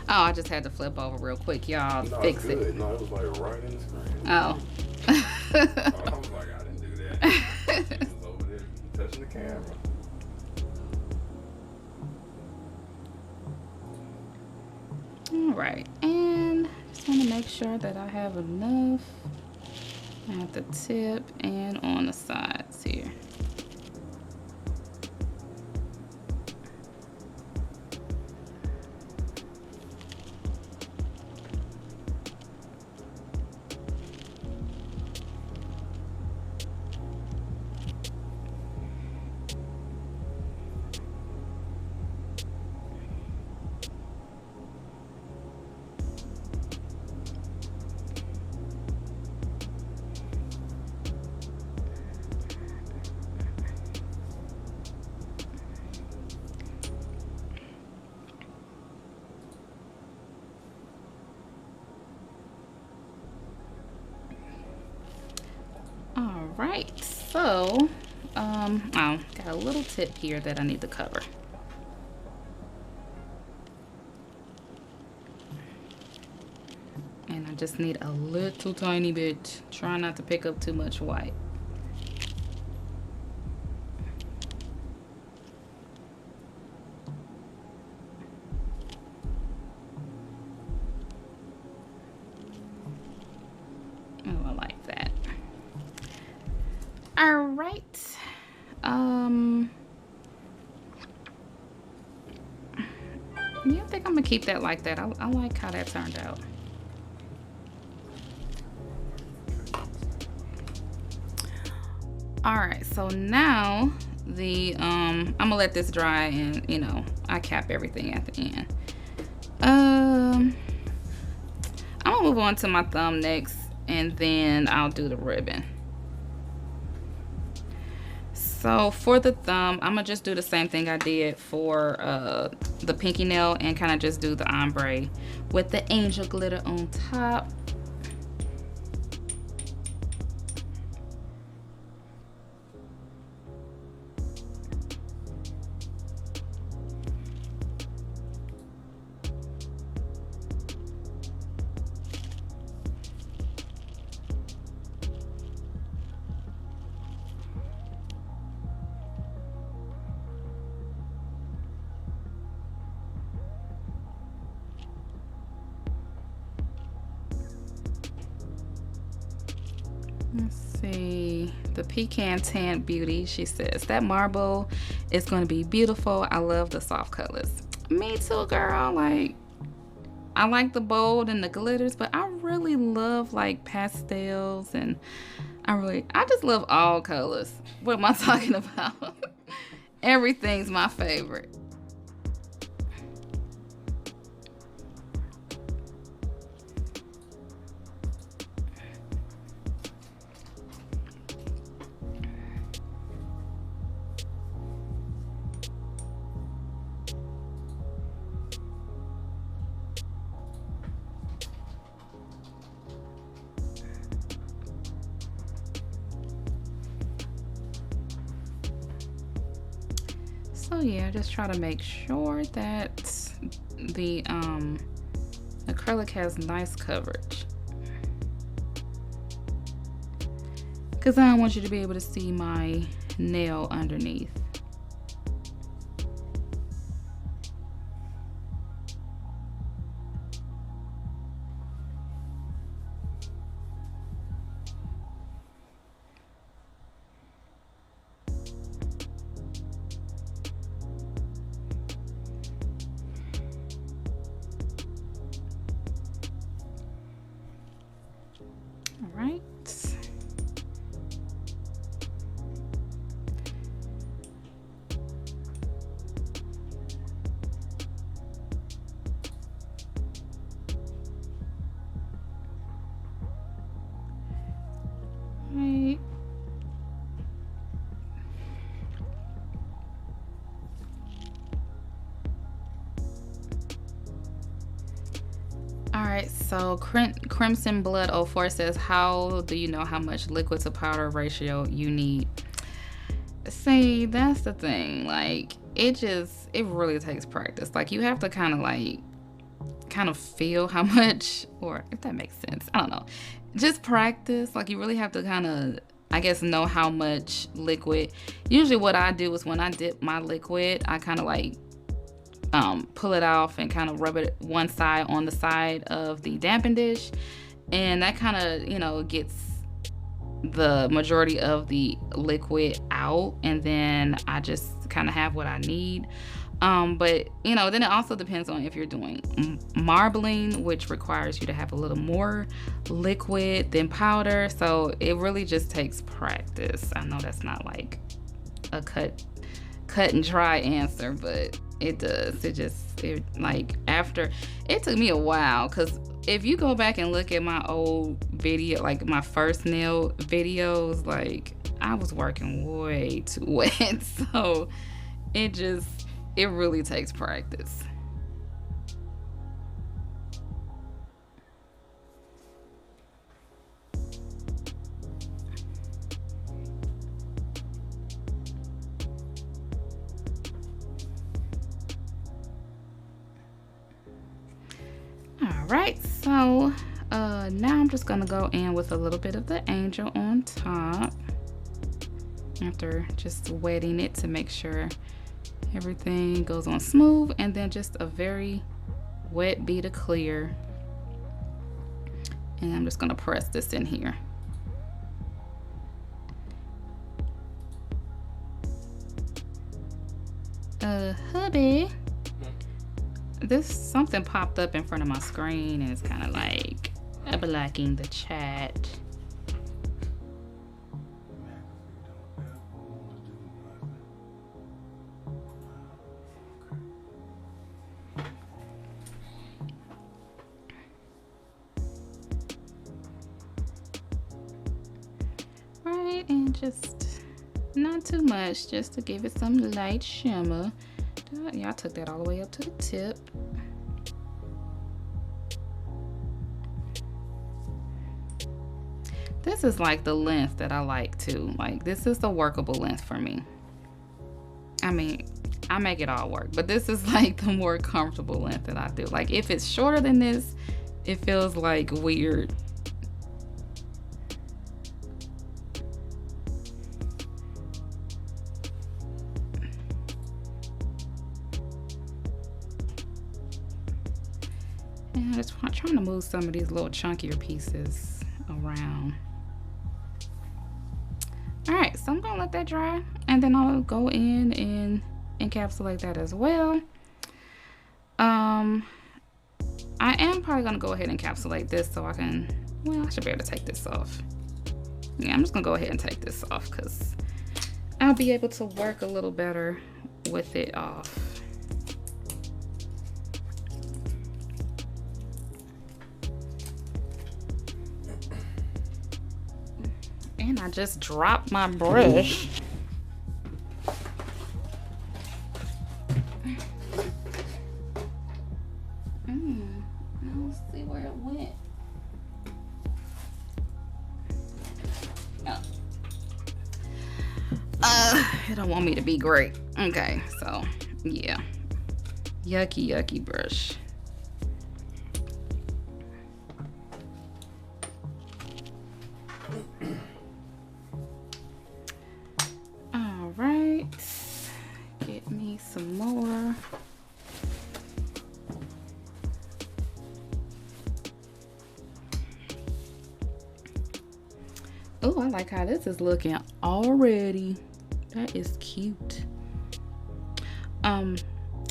Oh, I just had to flip over real quick, y'all. No, Fix good. it. No, it was like right in the screen. Oh. I was like, I didn't do that. She was over there touching the camera. All right, and just want to make sure that I have enough at the tip and on the sides here. All right, so oh, got a little tip here that I need to cover. And I just need a little tiny bit. Try not to pick up too much white. Oh, I like that. All right. Yeah, I think I'm gonna keep that like that. I like how that turned out. All right, so now I'm gonna let this dry, and you know, I cap everything at the end. I'm gonna move on to my thumb next, and then I'll do the ribbon. So for the thumb, I'm gonna just do the same thing I did for the pinky nail, and kind of just do the ombre with the angel glitter on top. Let's see, the Pecan Tan Beauty, she says, that marble is going to be beautiful. I love the soft colors. Me too, girl. Like, I like the bold and the glitters, but I really love like pastels, and I just love all colors. What am I talking about? Everything's my favorite. So yeah, just try to make sure that the acrylic has nice coverage, because I don't want you to be able to see my nail underneath. right. Right. All right, so Crimson Blood 04 says, how do you know how much liquid to powder ratio you need? See, that's the thing. Like, it really takes practice. Like, you have to kind of feel how much, or if that makes sense, I don't know. Just practice. Like, you really have to kind of, I guess, know how much liquid. Usually what I do is when I dip my liquid, I kind of like pull it off and kind of rub it one side on the side of the damping dish, and that kind of, you know, gets the majority of the liquid out, and then I just kind of have what I need. But you know, then it also depends on if you're doing marbling, which requires you to have a little more liquid than powder. So it really just takes practice. I know that's not like a cut and dry answer, but it does. It took me a while, because if you go back and look at my old video, like my first nail videos, like I was working way too wet. So it really takes practice. All right, so now I'm just gonna go in with a little bit of the angel on top after just wetting it to make sure everything goes on smooth, and then just a very wet bead of clear, and I'm just gonna press this in here. Hubby, this something popped up in front of my screen and it's kind of like blocking the chat. Right, and just not too much, just to give it some light shimmer. Yeah, I took that all the way up to the tip. This is like the length that I like too. Like, this is the workable length for me. I mean, I make it all work, but this is like the more comfortable length that I do. Like, if it's shorter than this, it feels like weird. And I just trying to move some of these little chunkier pieces around. All right, so I'm gonna let that dry, and then I'll go in and encapsulate that as well. I am probably gonna go ahead and encapsulate this so I can, well, I should be able to take this off. Yeah, I'm just gonna go ahead and take this off because I'll be able to work a little better with it off. And I just dropped my brush. Let's see where it went. It don't want me to be great. Okay, so yeah. Yucky brush. Get me some more. Oh, I like how this is looking already. That is cute. All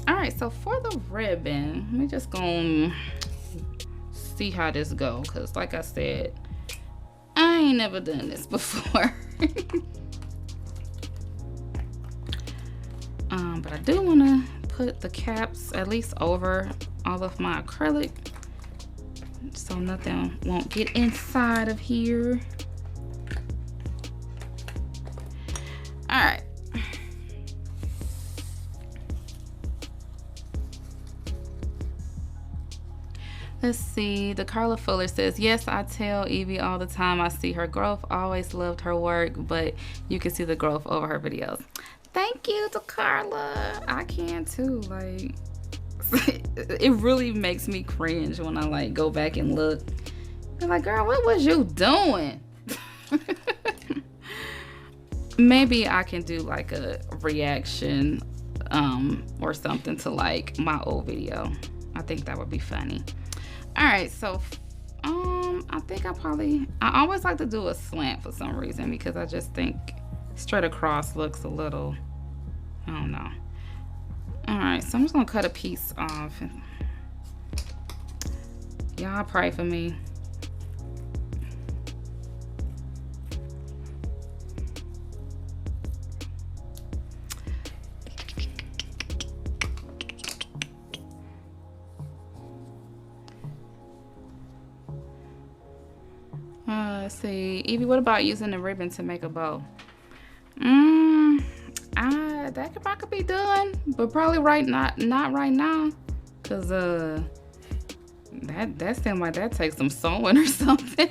right, so for the ribbon, let me just go see how this go, because like I said, ain't never done this before. But I do want to put the caps at least over all of my acrylic so nothing won't get inside of here. All right. Let's see. The Carla Fuller says, yes, I tell Evie all the time I see her growth. Always loved her work, but you can see the growth over her videos. Thank you to Carla. I can too. Like, it really makes me cringe when I like go back and look. I'm like, girl, what was you doing? Maybe I can do like a reaction or something to like my old video. I think that would be funny. All right, so I think I always like to do a slant for some reason because I just think straight across looks a little, I don't know. All right, so I'm just gonna cut a piece off. Y'all pray for me. Let's see. Evie, what about using the ribbon to make a bow? That could be done, but probably not right now. Cause that seems like that takes some sewing or something.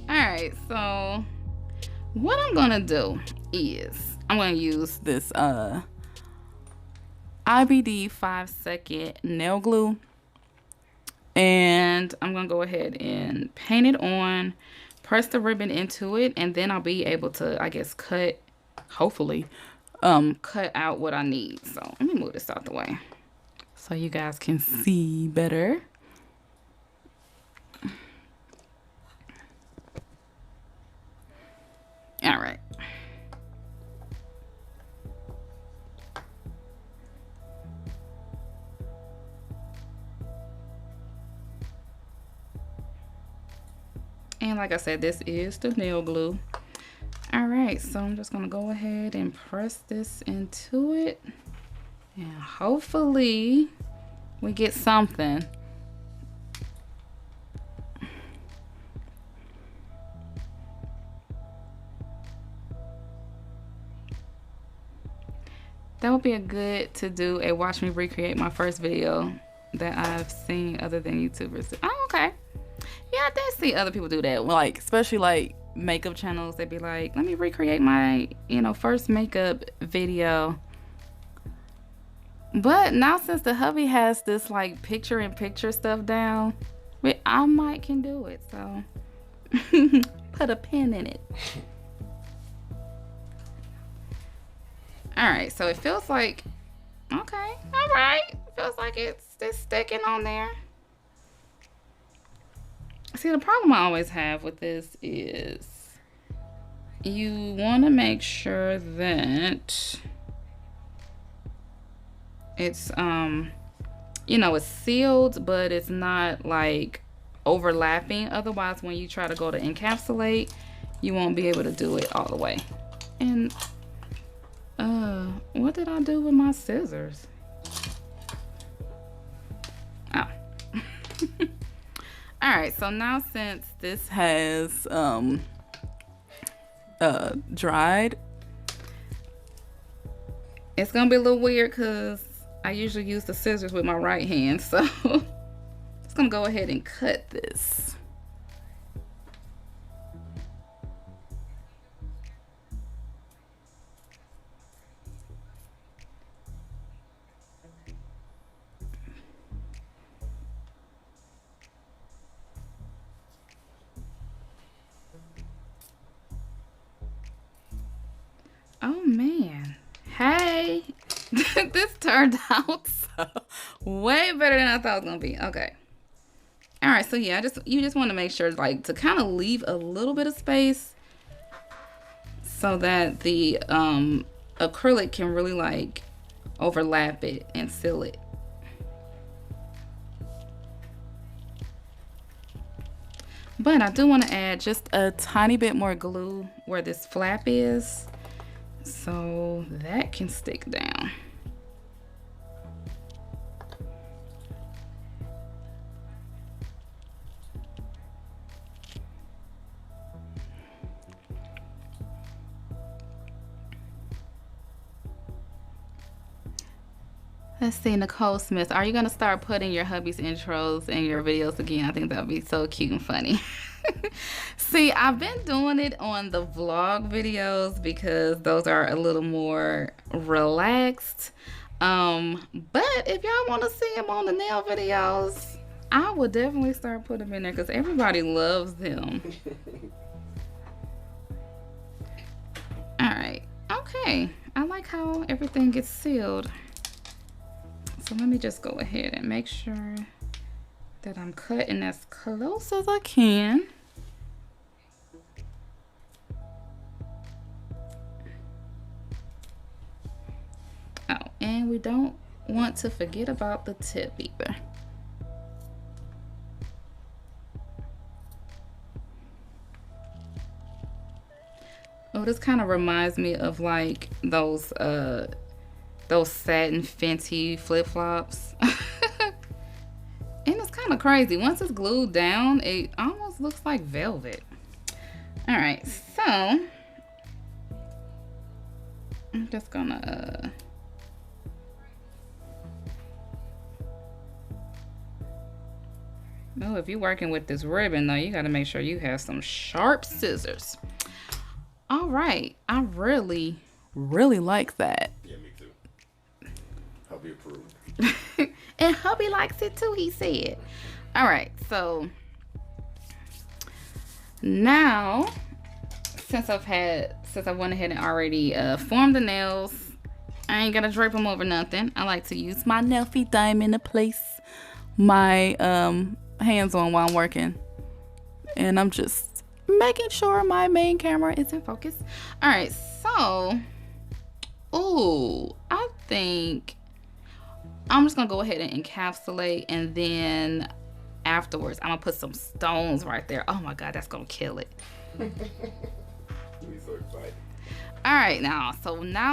Alright, so what I'm gonna do is I'm gonna use this IBD 5-second nail glue. And I'm gonna go ahead and paint it on, press the ribbon into it, and then I'll be able to, I guess, hopefully cut out what I need. So let me move this out the way so you guys can see better. All right. And like I said, this is the nail glue. All right, so I'm just gonna go ahead and press this into it. And hopefully we get something. That would be a good to do a watch me recreate my first video that I've seen other than YouTubers. Oh, okay. Yeah, I did see other people do that. Like, especially like makeup channels. They'd be like, let me recreate my, first makeup video. But now since the hubby has this like picture-in-picture stuff down, I might can do it. So put a pin in it. All right, so it feels like, okay, all right. Feels like it's sticking on there. See, the problem I always have with this is you want to make sure that it's, it's sealed, but it's not like overlapping. Otherwise, when you try to go to encapsulate, you won't be able to do it all the way. And, what did I do with my scissors? Oh. All right, so now since this has dried, it's gonna be a little weird because I usually use the scissors with my right hand, so it's gonna go ahead and cut this. Oh man, hey, this turned out so way better than I thought it was gonna be. Okay, all right, so yeah, you just want to make sure like to kind of leave a little bit of space so that the acrylic can really like overlap it and seal it. But I do want to add just a tiny bit more glue where this flap is, so that can stick down. Let's see, Nicole Smith, are you going to start putting your hubby's intros in your videos again? I think that would be so cute and funny. See, I've been doing it on the vlog videos because those are a little more relaxed. But if y'all want to see him on the nail videos, I would definitely start putting them in there because everybody loves them. All right. Okay. I like how everything gets sealed. So let me just go ahead and make sure that I'm cutting as close as I can. Oh, and we don't want to forget about the tip either. Oh, this kind of reminds me of like those satin Fenty flip-flops. And it's kind of crazy. Once it's glued down, it almost looks like velvet. All right, so I'm just gonna oh, if you're working with this ribbon though, you got to make sure you have some sharp scissors. All right, I really like that. Yeah, me too. Hubby approved. And hubby likes it too, he said. All right, so now since I went ahead and already formed the nails, I ain't gonna drape them over nothing. I like to use my nail feed diamond to place my hands on while I'm working, and I'm just making sure my main camera is in focus. All right, so I think I'm just gonna go ahead and encapsulate, and then afterwards I'm gonna put some stones right there. Oh my god, that's gonna kill it. Me so excited. All right, now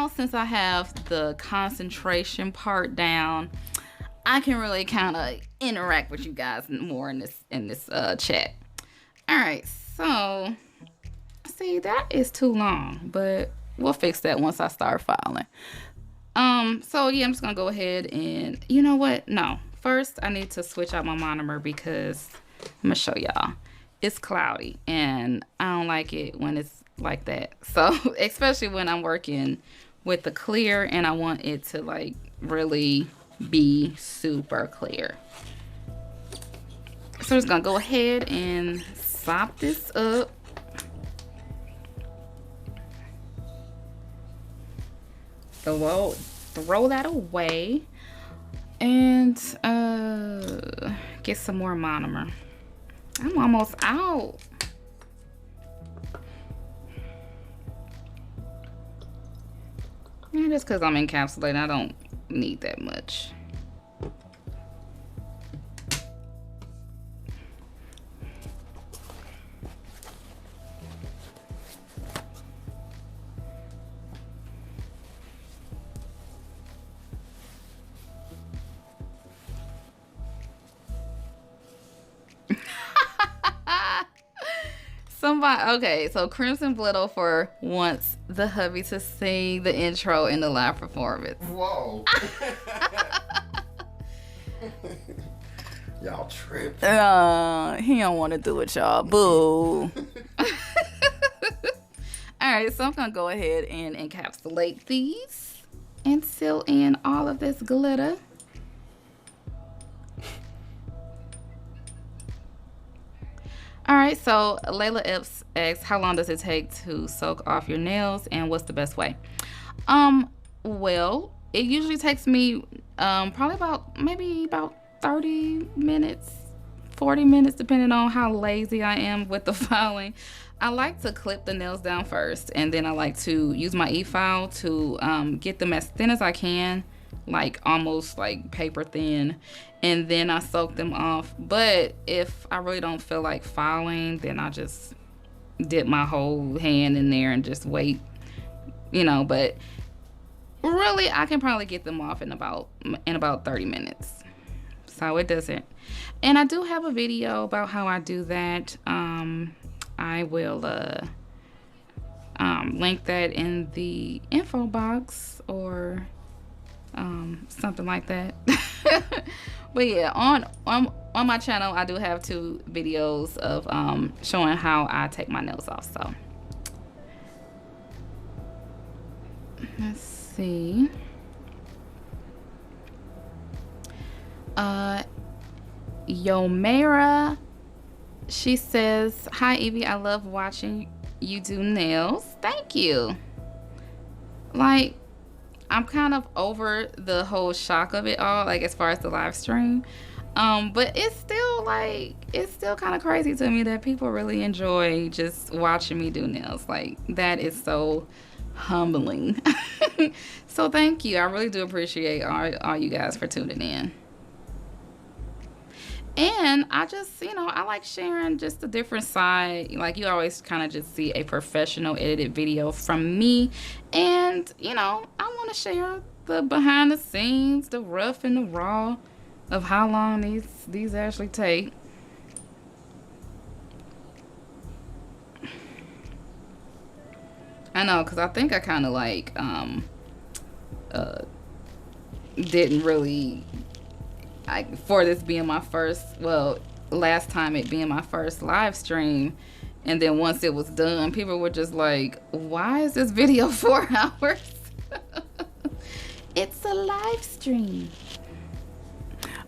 since I have the concentration part down, I can really kind of interact with you guys more in this chat. All right, so see, that is too long, but we'll fix that once I start filing. So yeah, I'm just gonna go ahead and, you know what? No, first I need to switch out my monomer because I'm gonna show y'all. It's cloudy and I don't like it when it's like that. So especially when I'm working with the clear and I want it to like really be super clear. So I'm just gonna go ahead and sop this up. Throw that away and get some more monomer. I'm almost out. And just because I'm encapsulating, I don't need that much. Okay, so Crimson Blittle wants the hubby to sing the intro in the live performance. Whoa. Y'all tripping. He don't want to do it, y'all. Boo. Alright, so I'm gonna go ahead and encapsulate these and seal in all of this glitter. Alright, so Layla Epps asks, how long does it take to soak off your nails and what's the best way? Well, it usually takes me probably about 30 minutes, 40 minutes, depending on how lazy I am with the filing. I like to clip the nails down first, and then I like to use my e-file to get them as thin as I can like almost like paper thin, and then I soak them off. But if I really don't feel like filing, then I just dip my whole hand in there and just wait, but really I can probably get them off in about 30 minutes. So it doesn't. And I do have a video about how I do that. I will link that in the info box or something like that. But yeah, on my channel I do have 2 videos of showing how I take my nails off. So let's see. Yomera, she says, "Hi Evie, I love watching you do nails." Thank you. Like, I'm kind of over the whole shock of it all, like as far as the live stream. But it's still kind of crazy to me that people really enjoy just watching me do nails. Like, that is so humbling. So thank you. I really do appreciate all you guys for tuning in. And I just, I like sharing just a different side. Like, you always kind of just see a professional edited video from me. And, I want to share the behind the scenes, the rough and the raw of how long these actually take. I know, because I think I kind of like, didn't really... for this being my last time it being my first live stream, and then once it was done, people were just like, why is this video 4 hours? It's a live stream.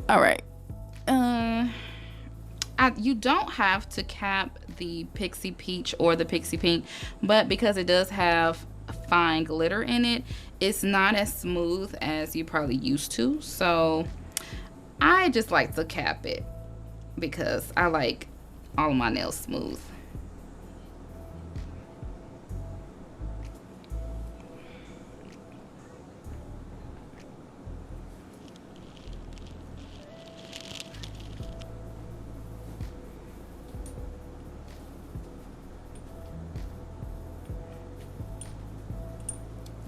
All right. You don't have to cap the Pixie Peach or the Pixie Pink, but because it does have fine glitter in it, it's not as smooth as you probably used to. So I just like to cap it because I like all of my nails smooth.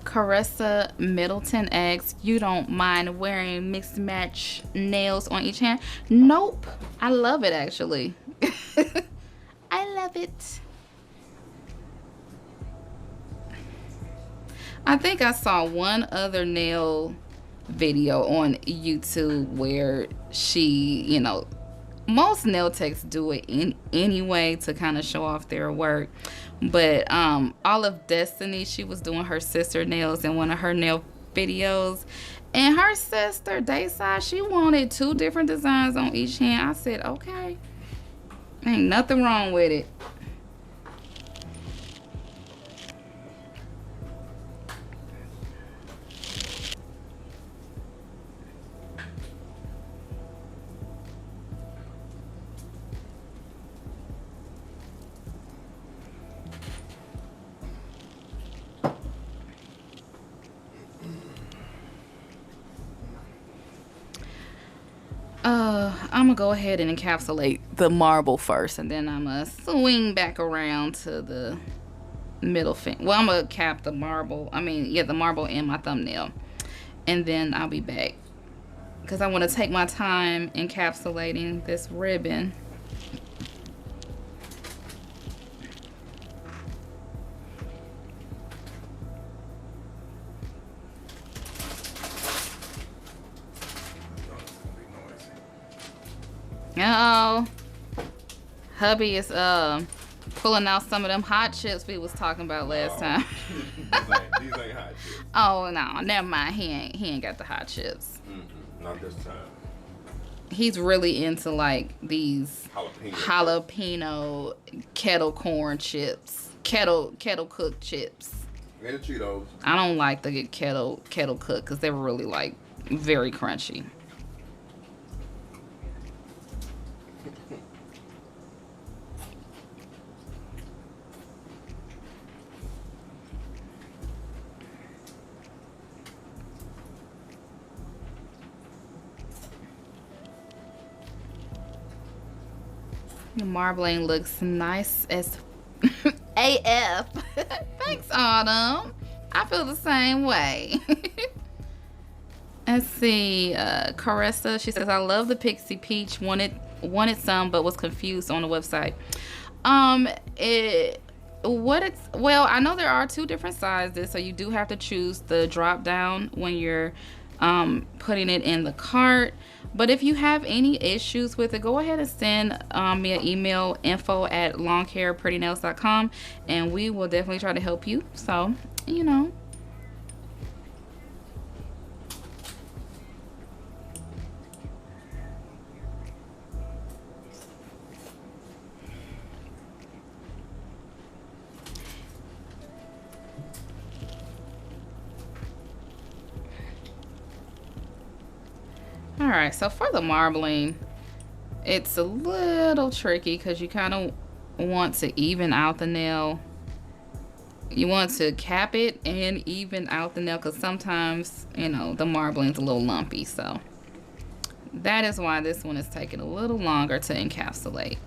Caressa Middleton asks, you don't mind wearing mixed match nails on each hand? Nope. I love it, actually. I love it. I think I saw one other nail video on YouTube where she, most nail techs do it anyway to kind of show off their work. But Olive Destiny, she was doing her sister nails in one of her nail videos. And her sister, Dayside, she wanted 2 different designs on each hand. I said, okay. Ain't nothing wrong with it. I'm gonna go ahead and encapsulate the marble first, and then I'm gonna swing back around to the middle finger. Well, I'm gonna cap the marble. The marble in my thumbnail, and then I'll be back because I want to take my time encapsulating this ribbon. Uh-oh. Hubby is pulling out some of them hot chips we was talking about last time. These ain't hot chips. Oh no, never mind. He ain't got the hot chips. Not this time. He's really into like these jalapeno kettle corn chips, kettle cooked chips. And the Cheetos. I don't like the kettle cooked because they're really like very crunchy. The marbling looks nice as AF. Thanks, Autumn. I feel the same way. Let's see. Caressa, she says, I love the Pixie Peach. Wanted some, but was confused on the website. Well, I know there are 2 different sizes, so you do have to choose the drop down when you're putting it in the cart. But if you have any issues with it, go ahead and send me an email, info@longhairprettynails.com, and we will definitely try to help you. So, you know. All right, so for the marbling, it's a little tricky because you kind of want to even out the nail. You want to cap it and even out the nail because sometimes, you know, the marbling's a little lumpy. So that is why this one is taking a little longer to encapsulate.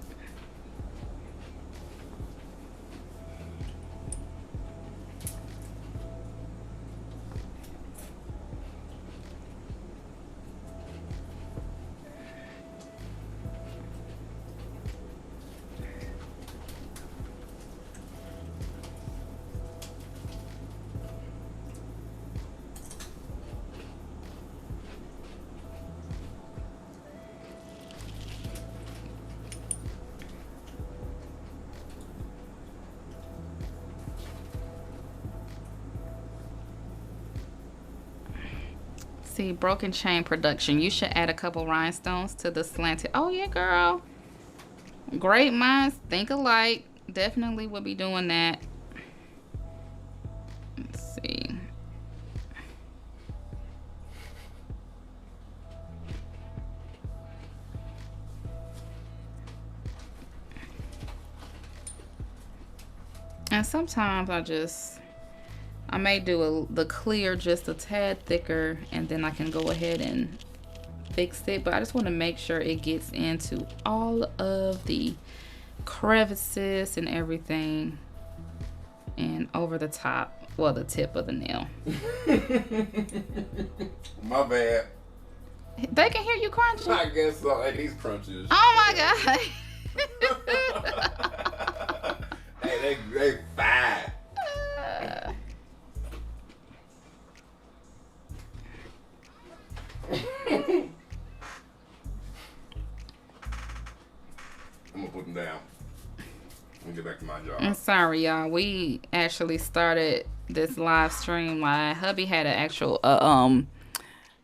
See, Broken Chain Production. You should add a couple rhinestones to the slanted. Oh yeah, girl. Great minds think alike. Definitely will be doing that. Let's see. And sometimes I may do the clear just a tad thicker, and then I can go ahead and fix it. But I just want to make sure it gets into all of the crevices and everything, and over the top, well, the tip of the nail. My bad. They can hear you crunching. I guess so. Hey, these crunches. Oh my god. Hey, they fine. I'm gonna put them down and get back to my job. I'm sorry, y'all. We actually started this live stream. My hubby had an actual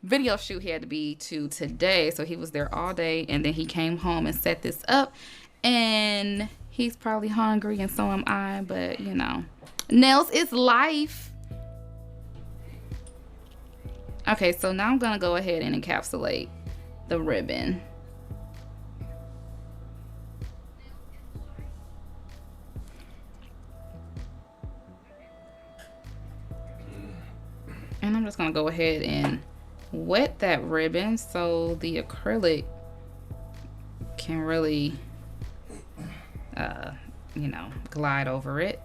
video shoot he had to be to today, so he was there all day, and then he came home and set this up. And he's probably hungry, and so am I. But you know, nails is life. Okay, so now I'm gonna go ahead and encapsulate the ribbon. And I'm just gonna go ahead and wet that ribbon so the acrylic can really, you know, glide over it.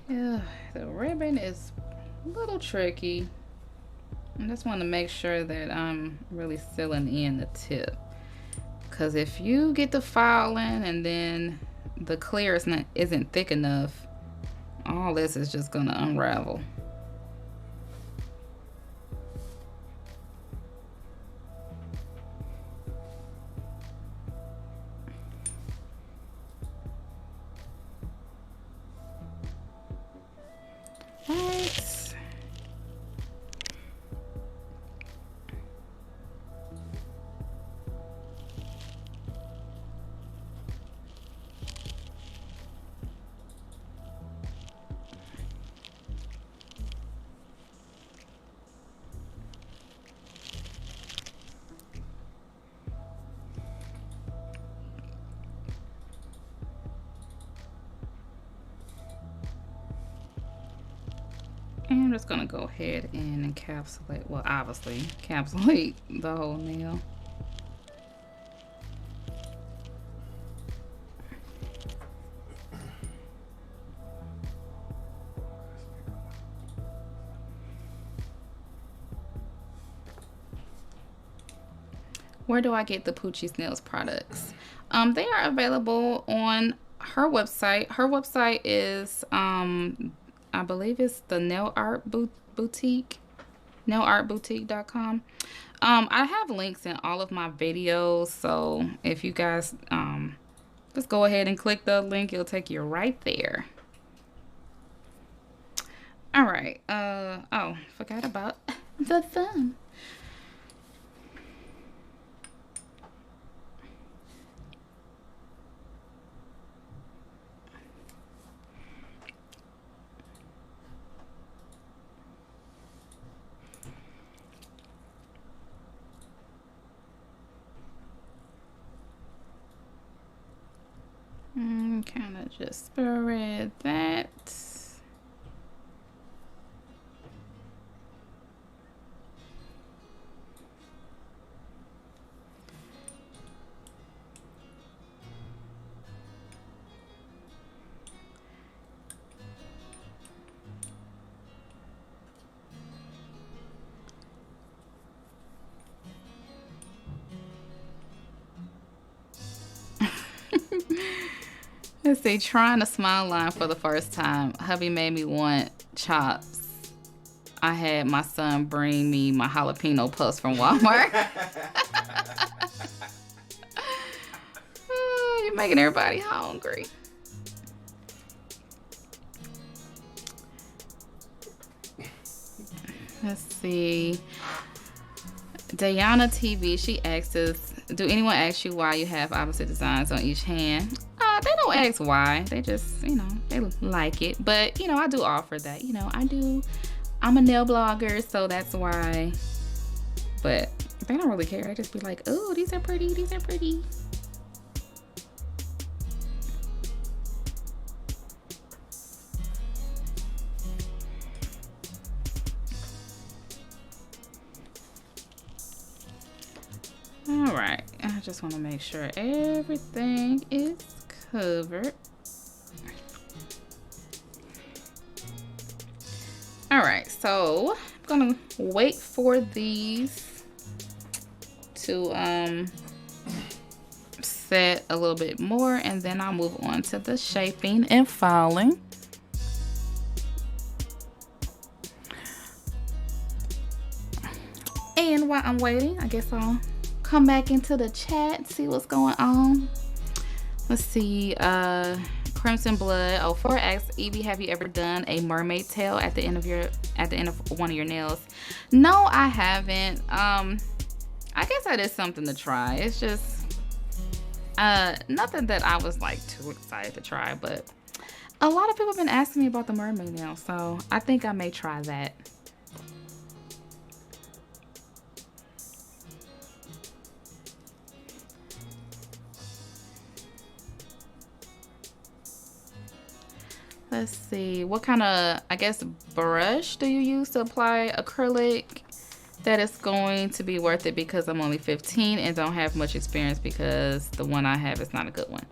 Yeah, the ribbon is a little tricky. I just want to make sure that I'm really sealing in the tip. Because if you get the filing and then the clear isn't thick enough, all this is just going to unravel. I'm just gonna go ahead and encapsulate, well, obviously encapsulate the whole nail. Where do I get the Poochie's Nails products? They are available on her website. Her website is, I believe it's the Nail Art Boutique, nailartboutique.com. I have links in all of my videos, so if you guys just go ahead and click the link, it'll take you right there. All right. Oh, forgot about the thumb. Kind of just spread that. Let's see, trying a smile line for the first time. Hubby made me want chops. I had my son bring me my jalapeno puffs from Walmart. Oh, you're making everybody hungry. Let's see. Diana TV, she asks us, do anyone ask you why you have opposite designs on each hand? They don't ask why. They just, you know, they like it. But, you know, I do offer that. You know, I'm a nail blogger, so that's why. But they don't really care. They just be like, oh, these are pretty. These are pretty. All right. I just want to make sure everything is covered. All right, so I'm gonna wait for these to set a little bit more, and then I'll move on to the shaping and filing. And while I'm waiting, I guess I'll come back into the chat, see what's going on. Let's see, Crimson Blood. Oh, 4X, Evie, have you ever done a mermaid tail at the end of one of your nails? No, I haven't. I guess that is something to try. It's just nothing that I was like too excited to try, but a lot of people have been asking me about the mermaid nail, so I think I may try that. Let's see, what kind of, I guess, brush do you use to apply acrylic? That is going to be worth it because I'm only 15 and don't have much experience because the one I have is not a good one.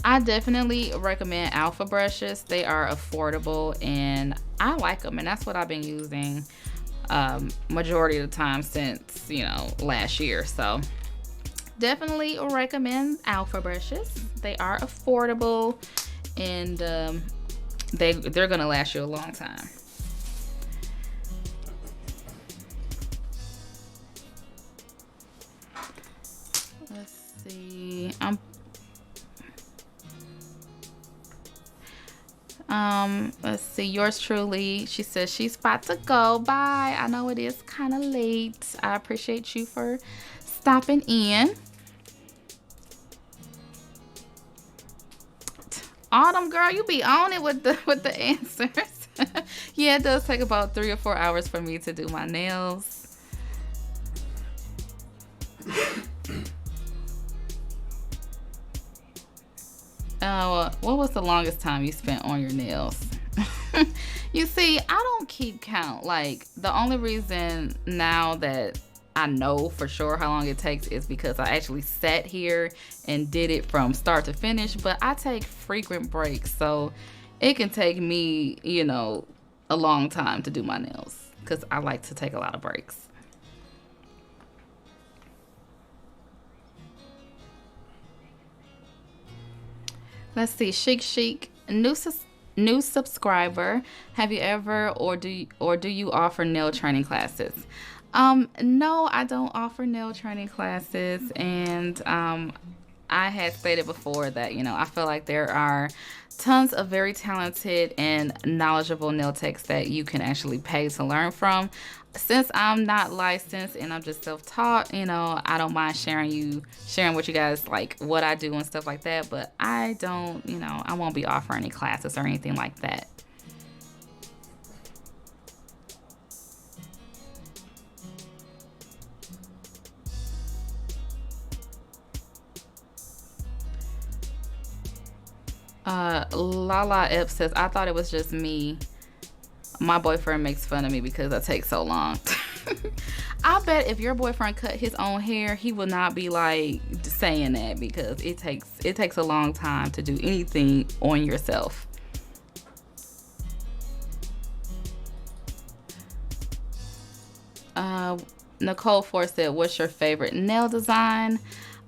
I definitely recommend Alpha brushes. They are affordable and I like them, and that's what I've been using majority of the time since, you know, last year. So definitely recommend Alpha brushes. They are affordable and they're gonna last you a long time. Let's see. Let's see. Yours truly. She says she's about to go. Bye. I know it is kind of late. I appreciate you for stopping in. Autumn, girl, you be on it with the answers. Yeah, it does take about 3 or 4 hours for me to do my nails. What was the longest time you spent on your nails? You see, I don't keep count. Like, the only reason now that I know for sure how long it takes is because I actually sat here and did it from start to finish. But I take frequent breaks, so it can take me, a long time to do my nails because I like to take a lot of breaks. Let's see, Chic, new subscriber. Have you ever or do you offer nail training classes? No, I don't offer nail training classes, and I had stated before that I feel like there are tons of very talented and knowledgeable nail techs that you can actually pay to learn from. Since I'm not licensed and I'm just self-taught, I don't mind sharing with you guys like what I do and stuff like that, but I don't, I won't be offering any classes or anything like that. Lala Ep says, I thought it was just me. My boyfriend makes fun of me because I take so long. I bet if your boyfriend cut his own hair, he will not be like saying that because it takes a long time to do anything on yourself. Nicole Ford said, what's your favorite nail design?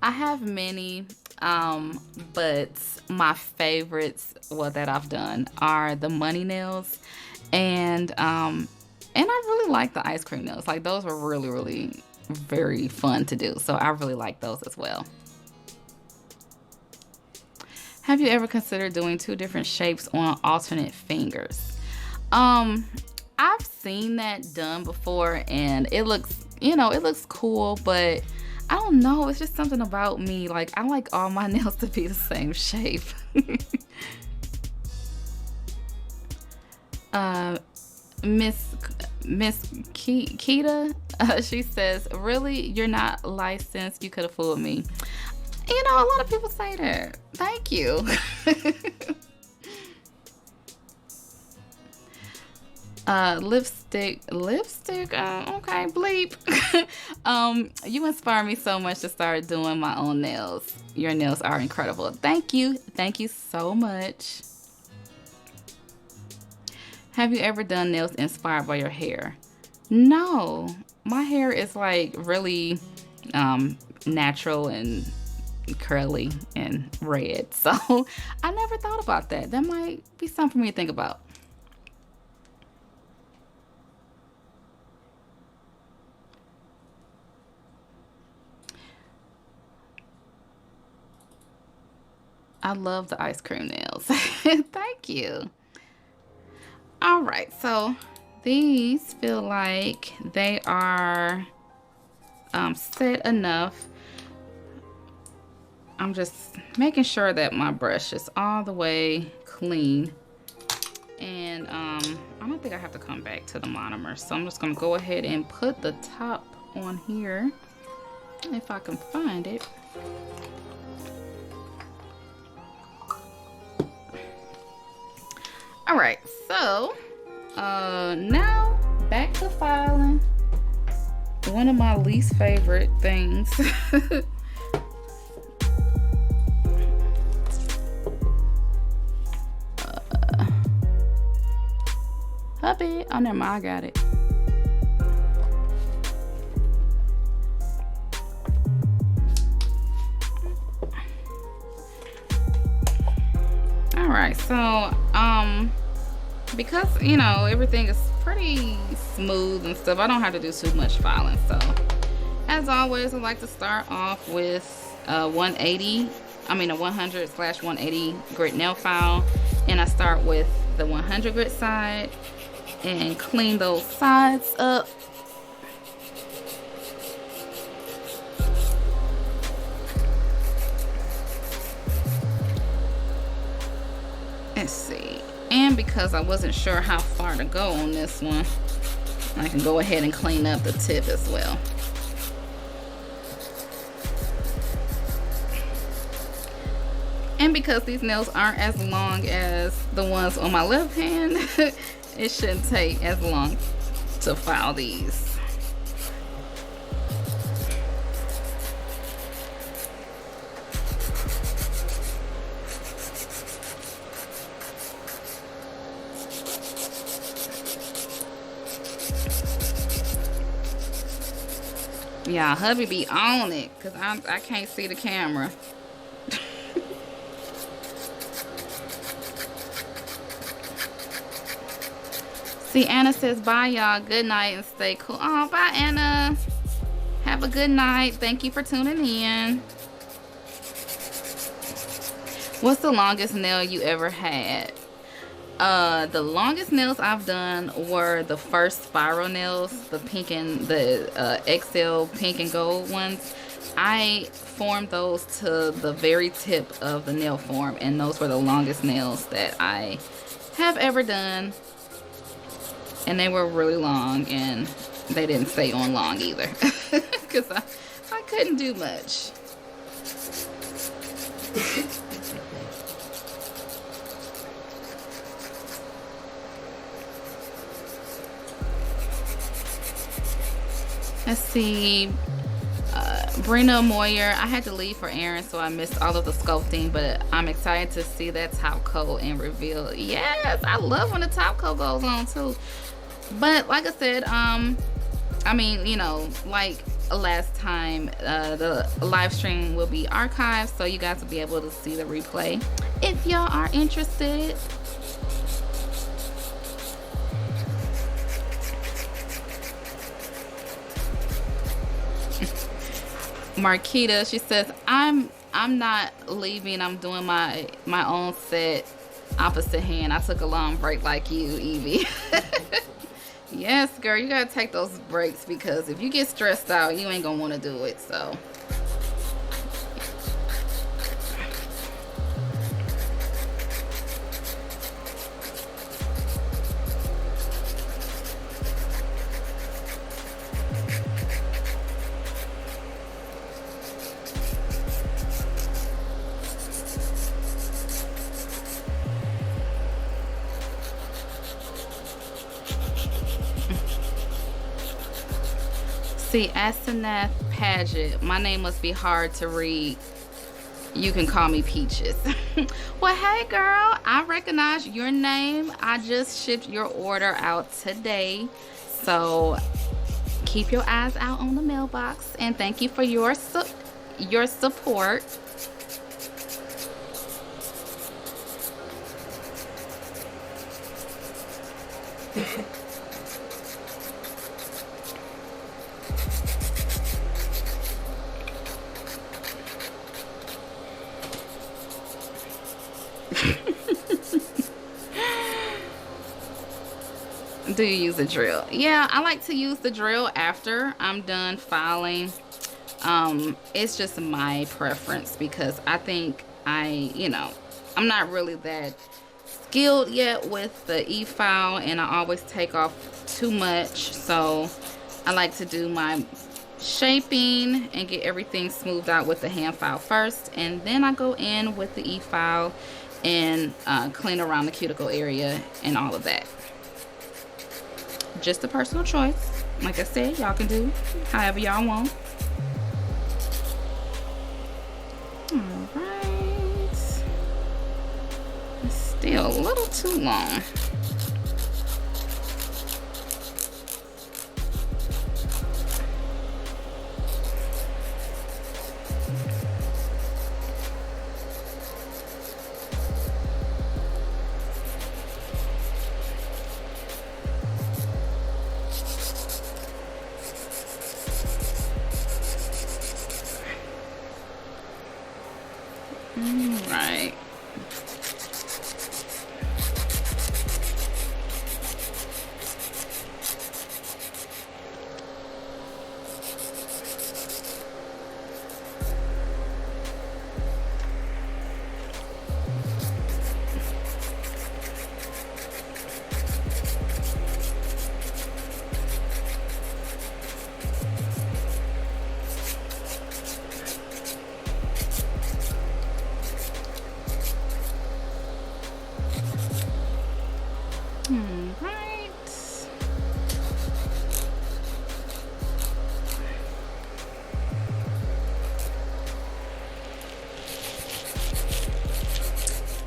I have many, but my favorites, that I've done are the money nails, and I really like the ice cream nails. Like, those were really, really very fun to do, so I really like those as well. Have you ever considered doing 2 different shapes on alternate fingers? I've seen that done before, and it looks cool, but I don't know. It's just something about me. Like, I like all my nails to be the same shape. Miss Kita, she says, really? You're not licensed? You could have fooled me. A lot of people say that. Thank you. Lipstick, okay, bleep. You inspire me so much to start doing my own nails. Your nails are incredible. Thank you so much. Have you ever done nails inspired by your hair? No, my hair is like really natural and curly and red, so I never thought about that. That might be something for me to think about. I love the ice cream nails. Thank you. All right, so these feel like they are set enough. I'm just making sure that my brush is all the way clean. And I don't think I have to come back to the monomer. So I'm just gonna go ahead and put the top on here, if I can find it. All right, so now back to filing. One of my least favorite things. Hubby, oh never mind, I got it. All right, so because everything is pretty smooth and stuff, I don't have to do too much filing. So as always, I like to start off with a 100/180 grit nail file, and I start with the 100 grit side and clean those sides up. Let's see. And because I wasn't sure how far to go on this one, I can go ahead and clean up the tip as well. And because these nails aren't as long as the ones on my left hand, It shouldn't take as long to file these. Yeah, hubby be on it because I can't see the camera. See, Anna says, bye, y'all. Good night and stay cool. Oh, bye, Anna. Have a good night. Thank you for tuning in. What's the longest nail you ever had? The longest nails I've done were the first spiral nails, the pink and the XL pink and gold ones. I formed those to the very tip of the nail form, and those were the longest nails that I have ever done. And they were really long, and they didn't stay on long either because I couldn't do much. Let's see. Brina Moyer, I had to leave for Aaron, so I missed all of the sculpting, but I'm excited to see that top coat and reveal. Yes, I love when the top coat goes on too. But like I said, I mean, you know, like last time, the live stream will be archived, so you guys will be able to see the replay if y'all are interested. Marquita, she says, I'm not leaving. I'm doing my own set opposite hand. I took a long break like you, Evie. Yes, girl, you gotta take those breaks because if you get stressed out, you ain't gonna want to do it. So see, Asenath Paget. My name must be hard to read. You can call me Peaches. Well, hey, girl. I recognize your name. I just shipped your order out today. So keep your eyes out on the mailbox. And thank you for your support. Do you use a drill? Yeah, I like to use the drill after I'm done filing. It's just my preference because I think I'm not really that skilled yet with the e-file, and I always take off too much. So I like to do my shaping and get everything smoothed out with the hand file first, and then I go in with the e-file and clean around the cuticle area and all of that. Just a personal choice. Like I said, y'all can do however y'all want. Alright. It's still a little too long. Right.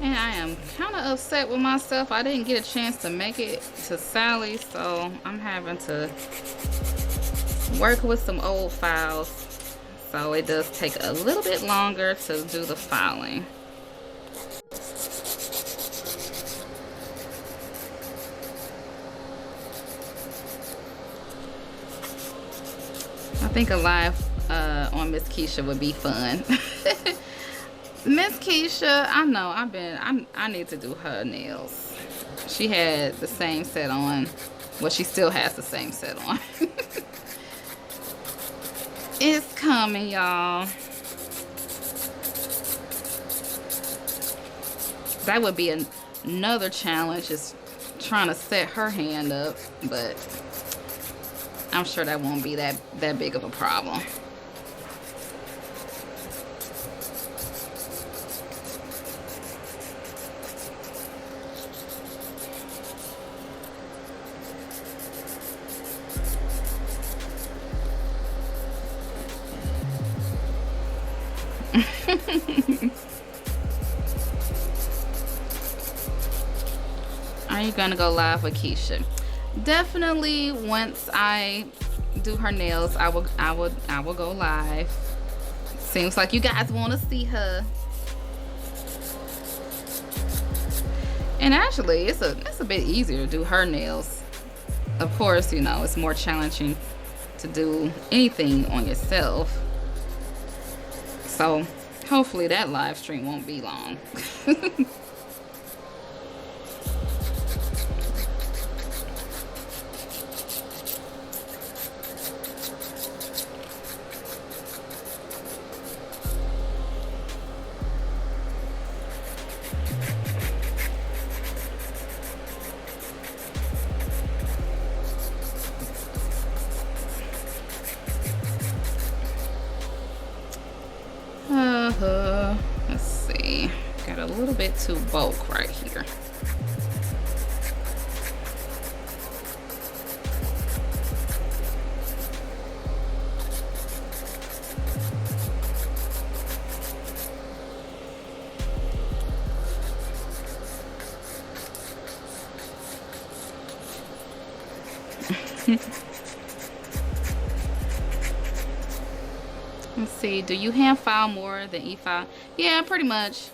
And I am kind of upset with myself. I didn't get a chance to make it to Sally's, so I'm having to work with some old files. So it does take a little bit longer to do the filing. I think a live on Miss Keisha would be fun. Miss Keisha, I know I need to do her nails. She had the same set on. Well, she still has the same set on. It's coming, y'all. That would be another challenge, is trying to set her hand up, but I'm sure that won't be that big of a problem. Are you gonna go live with Keisha? Definitely. Once I do her nails, I will go live. Seems like you guys want to see her. And actually, it's a bit easier to do her nails. Of course, you know, it's more challenging to do anything on yourself. So hopefully that live stream won't be long. Let's see. Got a little bit too bulk right here. Let's see, do you hand file more than e-file? Yeah, pretty much.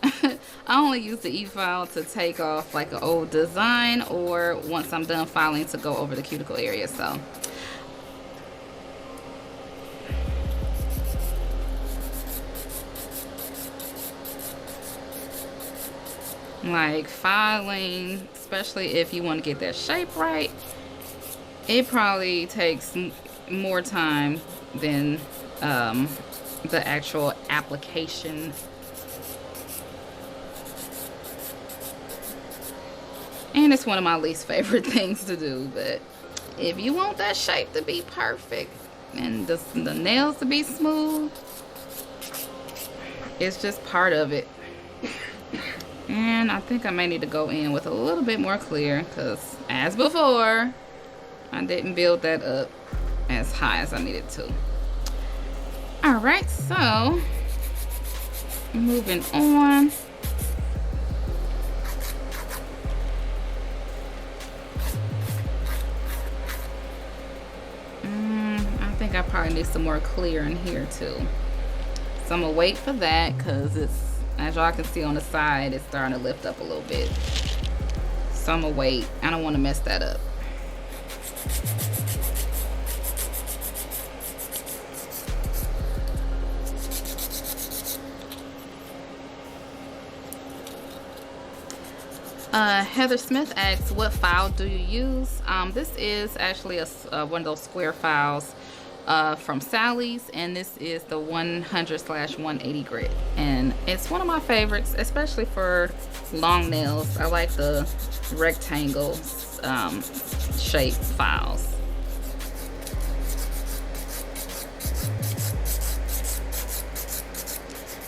I only use the e-file to take off like an old design, or once I'm done filing to go over the cuticle area. So like filing, especially if you want to get that shape right, it probably takes more time than the actual application. And it's one of my least favorite things to do, but if you want that shape to be perfect and the nails to be smooth, it's just part of it. And I think I may need to go in with a little bit more clear, because as before, I didn't build that up as high as I needed to. Alright, so moving on. I think I probably need some more clear in here too. So I'm gonna wait for that, because it's, as y'all can see on the side, it's starting to lift up a little bit. So I'm gonna wait. I don't want to mess that up. Heather Smith asks, what file do you use? This is actually one of those square files from Sally's, and this is the 100/180 grit, and it's one of my favorites, especially for long nails. I like the rectangle shape files.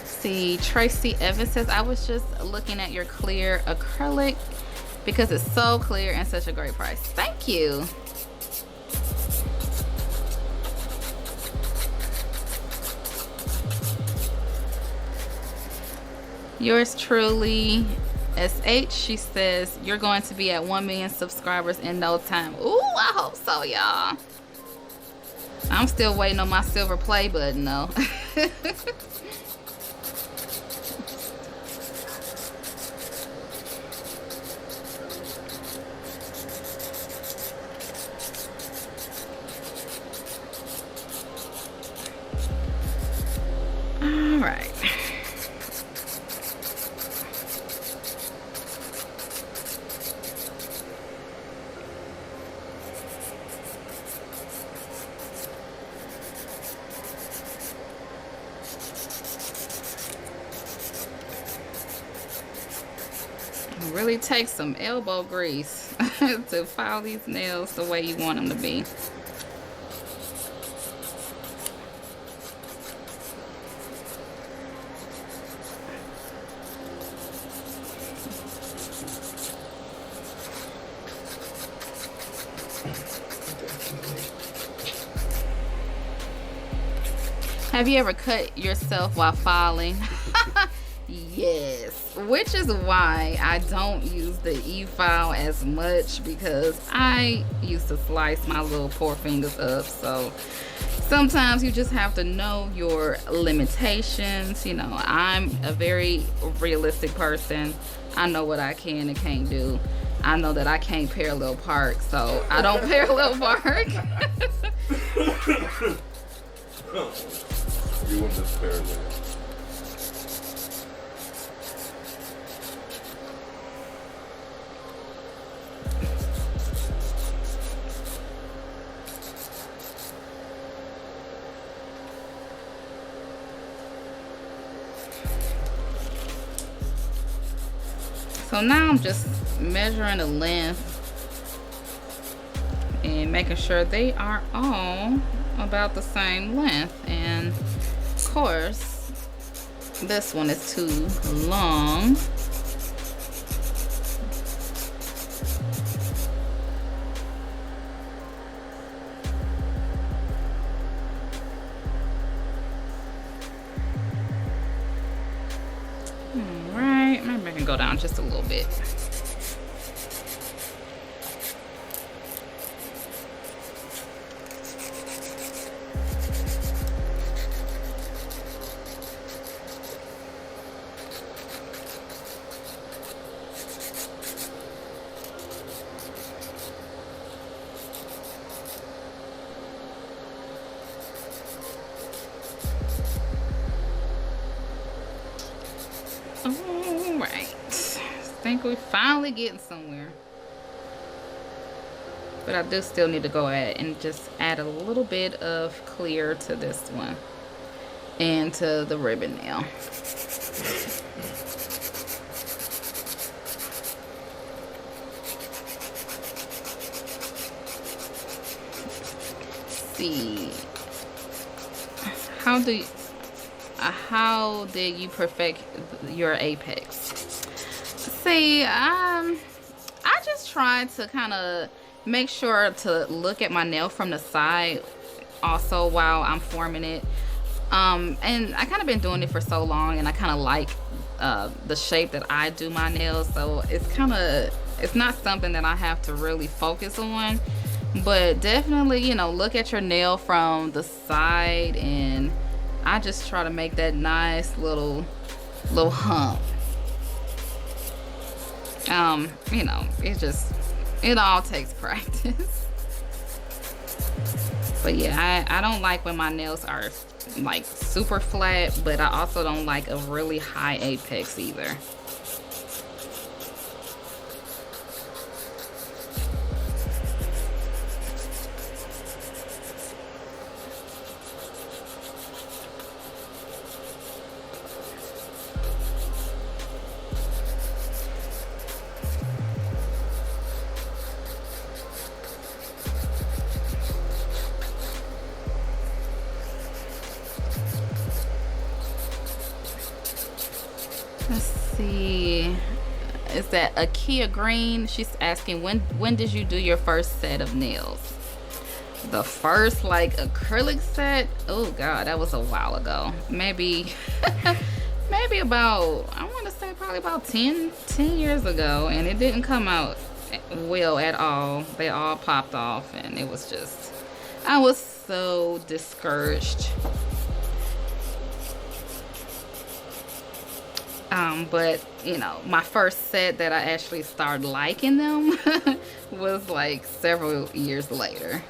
See, Tracy Evans says, I was just looking at your clear acrylic because it's so clear and such a great price. Thank you. Yours truly, SH, she says, you're going to be at 1 million subscribers in no time. Ooh, I hope so, y'all. I'm still waiting on my silver play button, though. All right. It really takes some elbow grease to file these nails the way you want them to be. Have you ever cut yourself while filing? Yes, which is why I don't use the e-file as much, because I used to slice my little poor fingers up. So sometimes you just have to know your limitations. You know, I'm a very realistic person. I know what I can and can't do. I know that I can't parallel park, so I don't parallel park. You wouldn't just parallel. So now I'm just measuring the length and making sure they are all about the same length. And of course, this one is too long. Alright, maybe I can go down just a little bit. Alright, I think we're finally getting somewhere. But I do still need to go ahead and just add a little bit of clear to this one and to the ribbon nail. See, how did you perfect your apex? See, I just tried to kind of make sure to look at my nail from the side also while I'm forming it. And I kind of been doing it for so long, and I kind of like the shape that I do my nails, so it's not something that I have to really focus on. But definitely, you know, look at your nail from the side, and I just try to make that nice little hump. You know, it all takes practice. But yeah, I don't like when my nails are like super flat, but I also don't like a really high apex either. Let's see. Is that Akia Green? She's asking, when did you do your first set of nails? The first like acrylic set? Oh god, that was a while ago. Maybe maybe about, I want to say probably about 10 years ago, and it didn't come out well at all. They all popped off, and it was just, I was so discouraged. But you know, my first set that I actually started liking them was like several years later.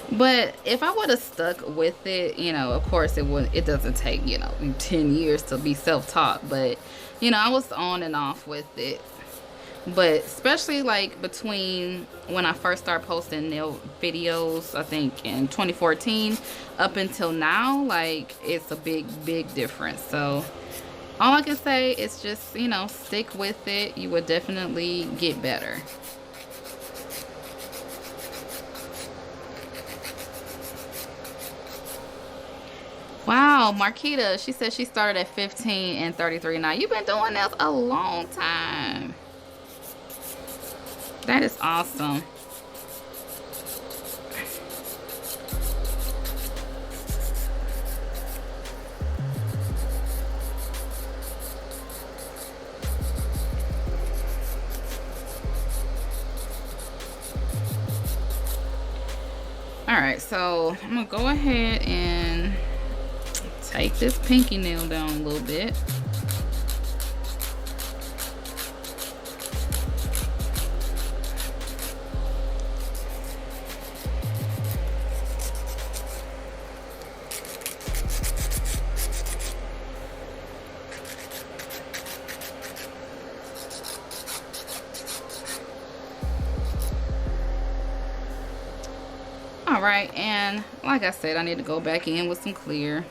But if I would have stuck with it, you know, of course it doesn't take, you know, 10 years to be self-taught, but you know, I was on and off with it. But especially like between when I first started posting nail videos, I think in 2014 up until now, like it's a big difference. So all I can say is just, you know, stick with it. You will definitely get better. Wow, Marquita, she said she started at 15 and 33 now. You've been doing this a long time. That is awesome. Alright, so I'm going to go ahead and take this pinky nail down a little bit. Alright, and like I said, I need to go back in with some clear.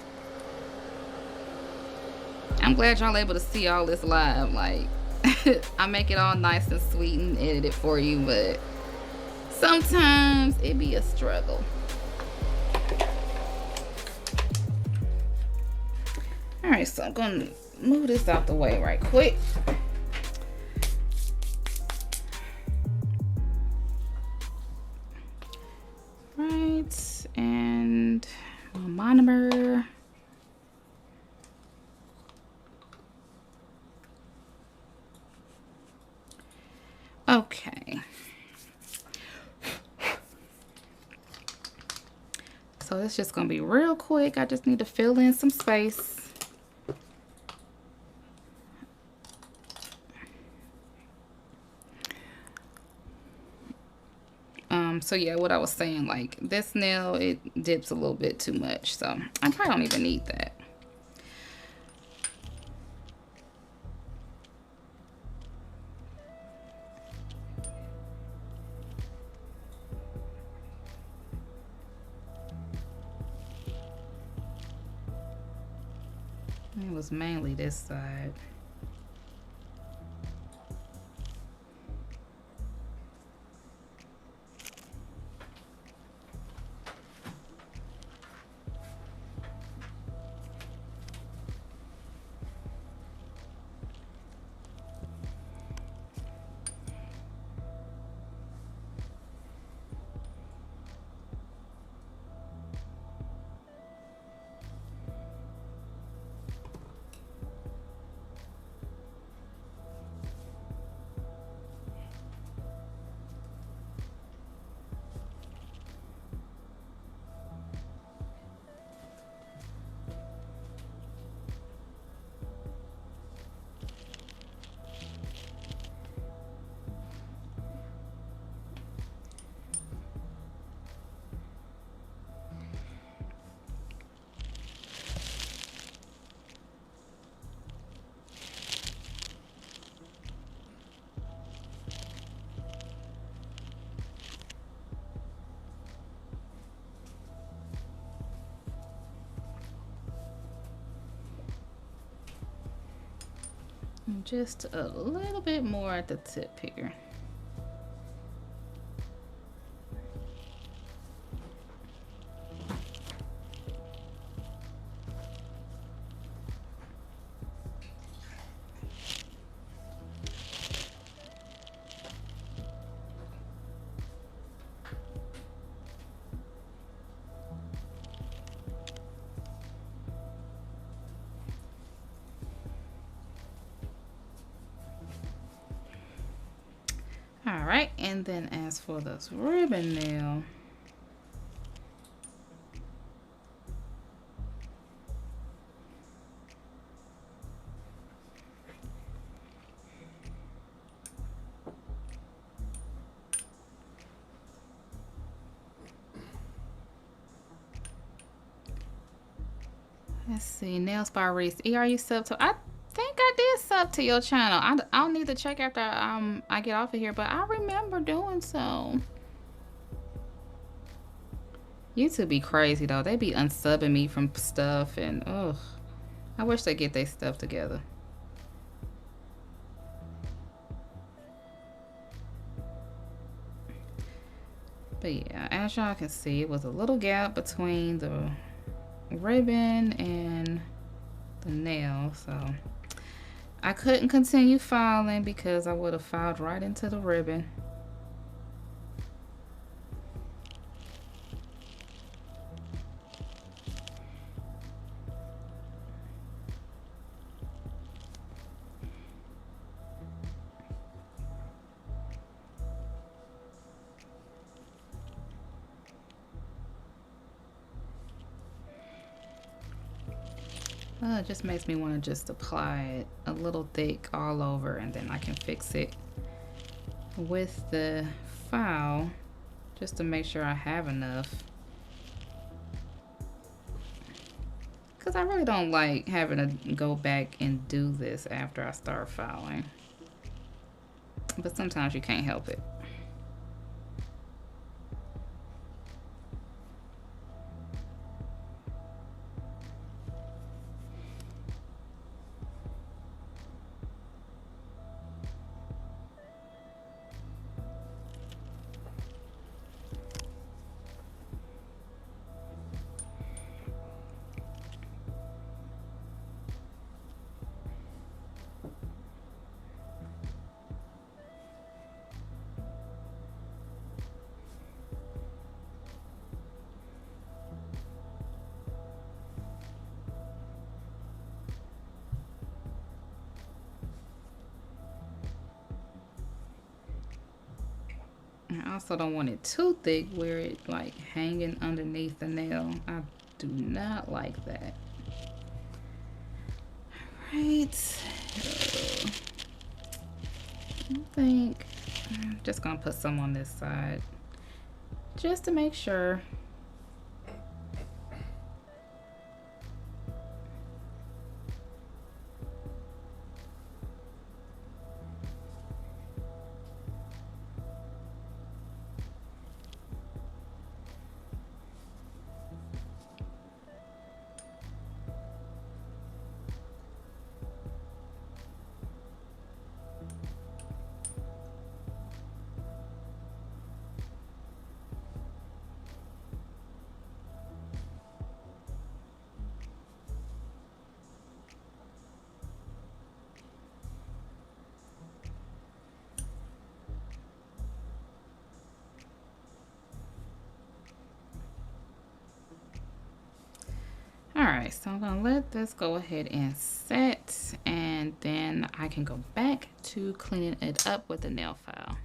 I'm glad y'all able to see all this live. Like, I make it all nice and sweet and edit it for you, but sometimes it be a struggle. Alright, so I'm gonna move this out the way right quick. Right, and my monomer. Okay. So it's just gonna be real quick. I just need to fill in some space. So yeah, what I was saying, like this nail, it dips a little bit too much. So I probably don't even need that. It was mainly this side. And just a little bit more at the tip here. All right, and then as for this ribbon nail, let's see, Nails by Reese. Are you sub to? I think I did sub to your channel. I'll need to check after I get off of here, but I remember doing so. YouTube be crazy though. They be unsubbing me from stuff, and ugh, I wish they get their stuff together. But yeah, as y'all can see, it was a little gap between the ribbon and the nail, so I couldn't continue filing because I would have filed right into the ribbon. It just makes me want to just apply it a little thick all over, and then I can fix it with the file just to make sure I have enough. Because I really don't like having to go back and do this after I start filing. But sometimes you can't help it. I also don't want it too thick where it like hanging underneath the nail. I do not like that. All right. I think I'm just gonna put some on this side just to make sure. Alright, so I'm gonna let this go ahead and set, and then I can go back to cleaning it up with the nail file.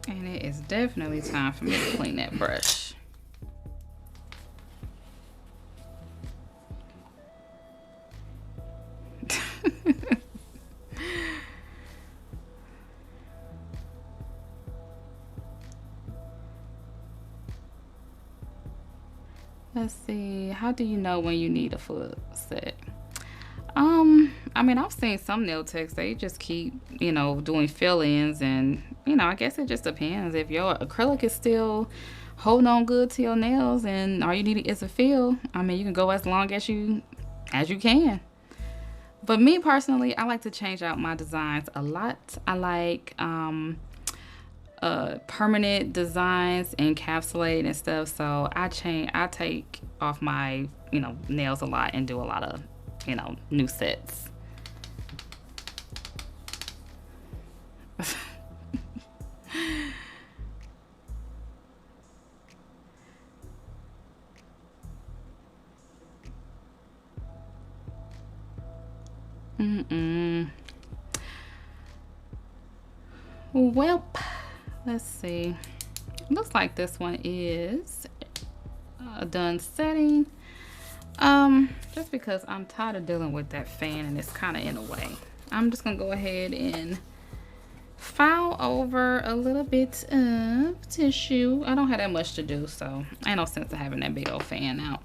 And it is definitely time for me to clean that brush. Let's see, how do you know when you need a full set? I mean, I've seen some nail techs, they just keep, you know, doing fill-ins, and, you know, I guess it just depends. If your acrylic is still holding on good to your nails and all you need is a fill, I mean, you can go as long as you can. But me personally, I like to change out my designs a lot. I like permanent designs, encapsulate and stuff, so I take off my, you know, nails a lot and do a lot of, you know, new sets. Well, let's see. Looks like this one is done setting. Just because I'm tired of dealing with that fan and it's kind of in the way, I'm just gonna go ahead and file over a little bit of tissue. I don't have that much to do, so ain't no sense of having that big old fan out.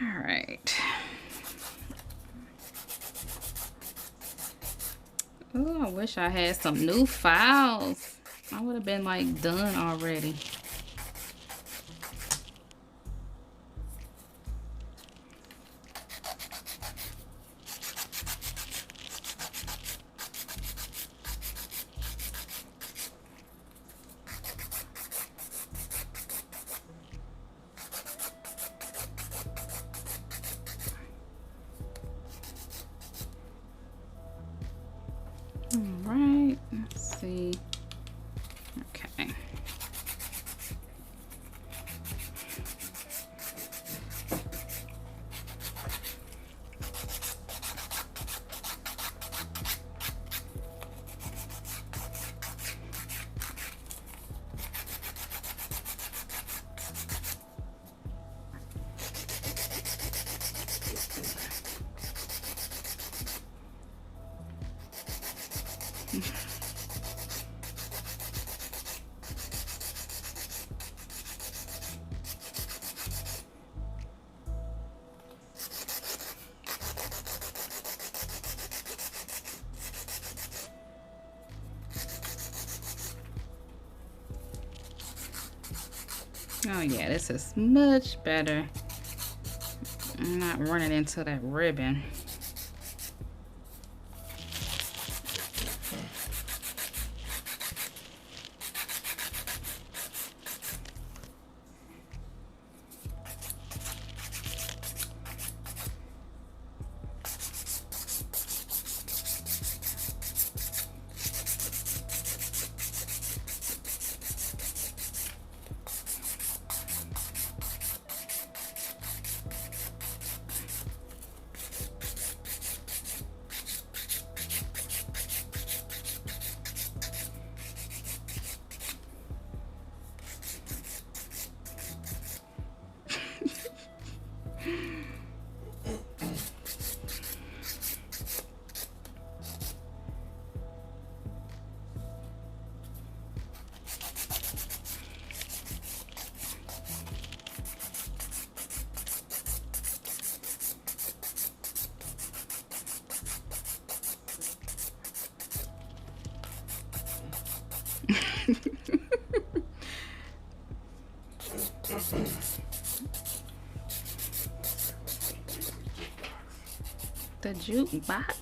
All right. Oh, I wish I had some new files. I would have been like done already. All right, let's see. Okay. Oh yeah, this is much better. I'm not running into that ribbon. The jukebox.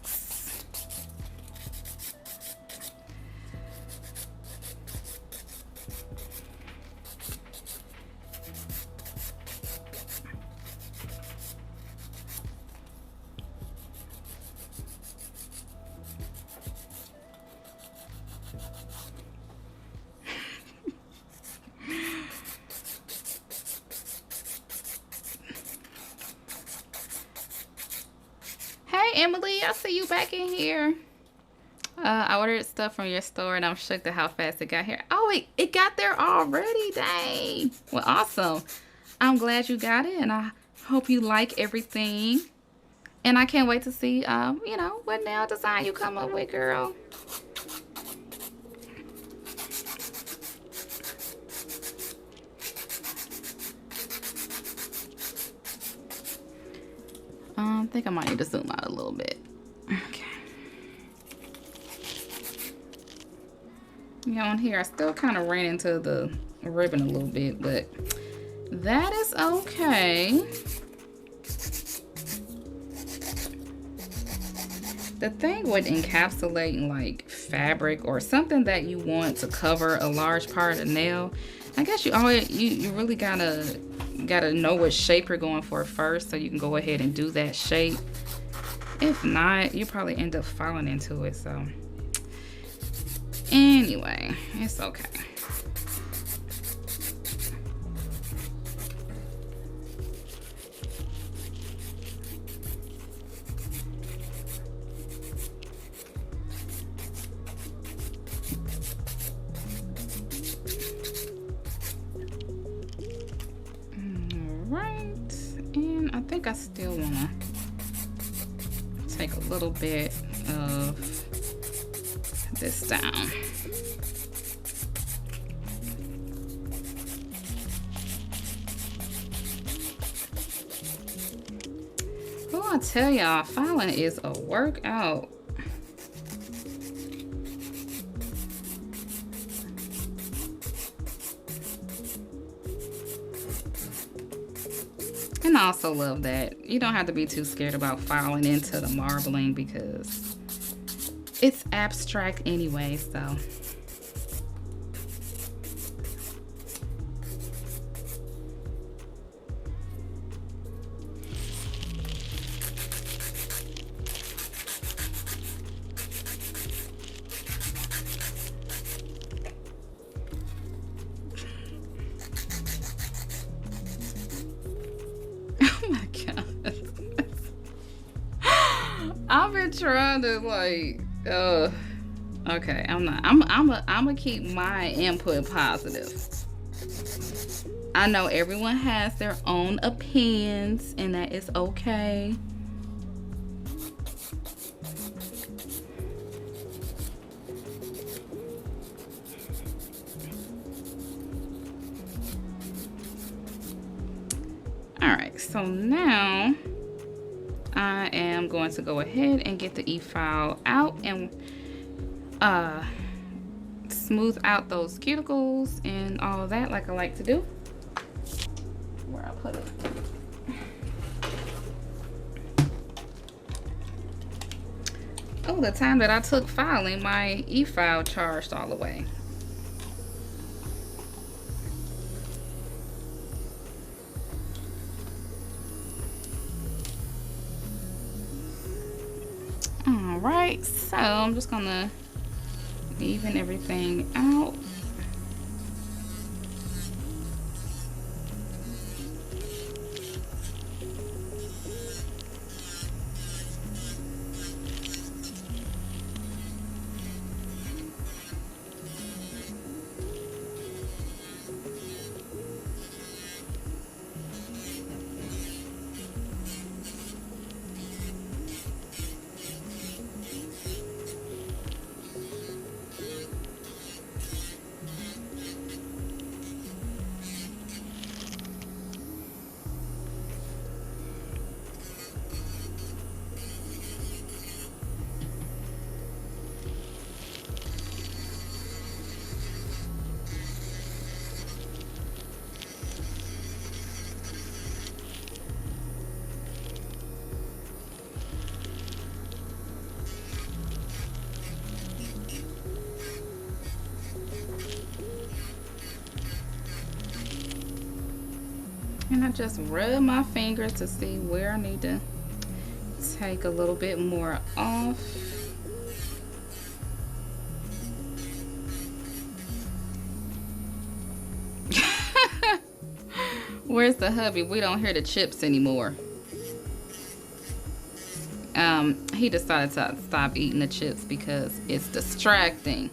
Hey, Emily, I see you back in here. I ordered stuff from your store and I'm shook at how fast it got here. Oh, it got there already. Dang. Well, awesome. I'm glad you got it and I hope you like everything. And I can't wait to see, you know, what nail design you come up with, girl. I think I might need to zoom out a little bit. Okay. Yeah, on here, I still kind of ran into the ribbon a little bit, but that is okay. The thing with encapsulating like fabric or something that you want to cover a large part of the nail, I guess you really gotta know what shape you're going for first so you can go ahead and do that shape. If not, you probably end up falling into it. So anyway, it's okay. I think I still want to take a little bit of this down. Oh, I tell y'all, filing is a workout. And I also love that you don't have to be too scared about filing into the marbling because it's abstract anyway, so. I've been trying to like, okay, I'm gonna keep my input positive. I know everyone has their own opinions and that is okay. All right, so now I am going to go ahead and get the e-file out and smooth out those cuticles and all of that like I like to do. Where I put it. Oh, the time that I took filing, my e-file charged all the way. Alright, so I'm just gonna even everything out. And I just rub my fingers to see where I need to take a little bit more off. Where's the hubby? We don't hear the chips anymore. he decided to stop eating the chips because it's distracting.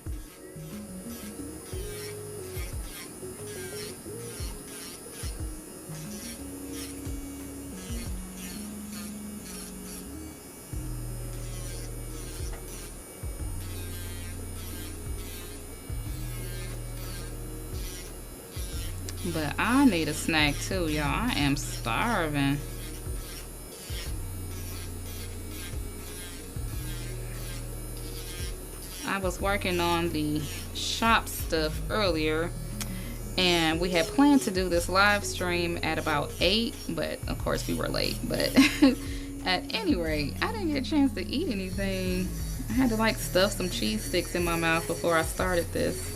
But I need a snack too, y'all. I am starving. I was working on the shop stuff earlier, and we had planned to do this live stream at about 8, but of course we were late. But at any rate, I didn't get a chance to eat anything. I had to like stuff some cheese sticks in my mouth before I started this.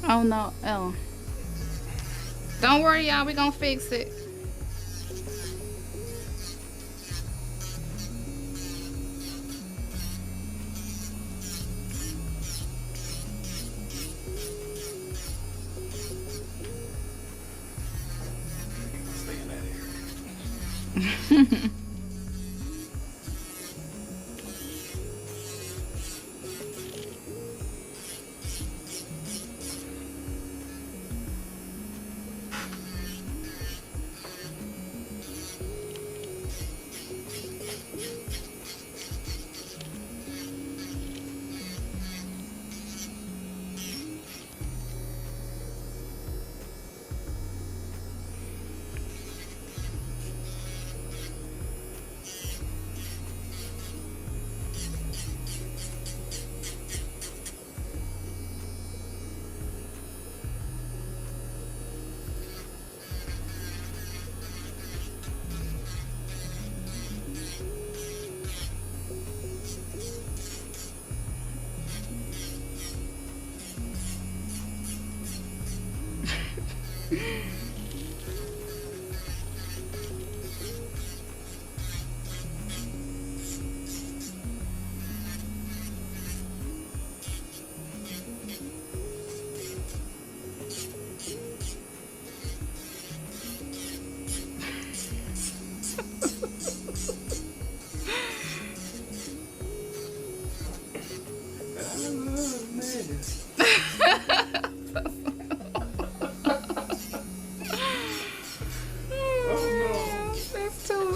Oh no, oh. Don't worry, y'all, we gonna fix it. Stay in that area.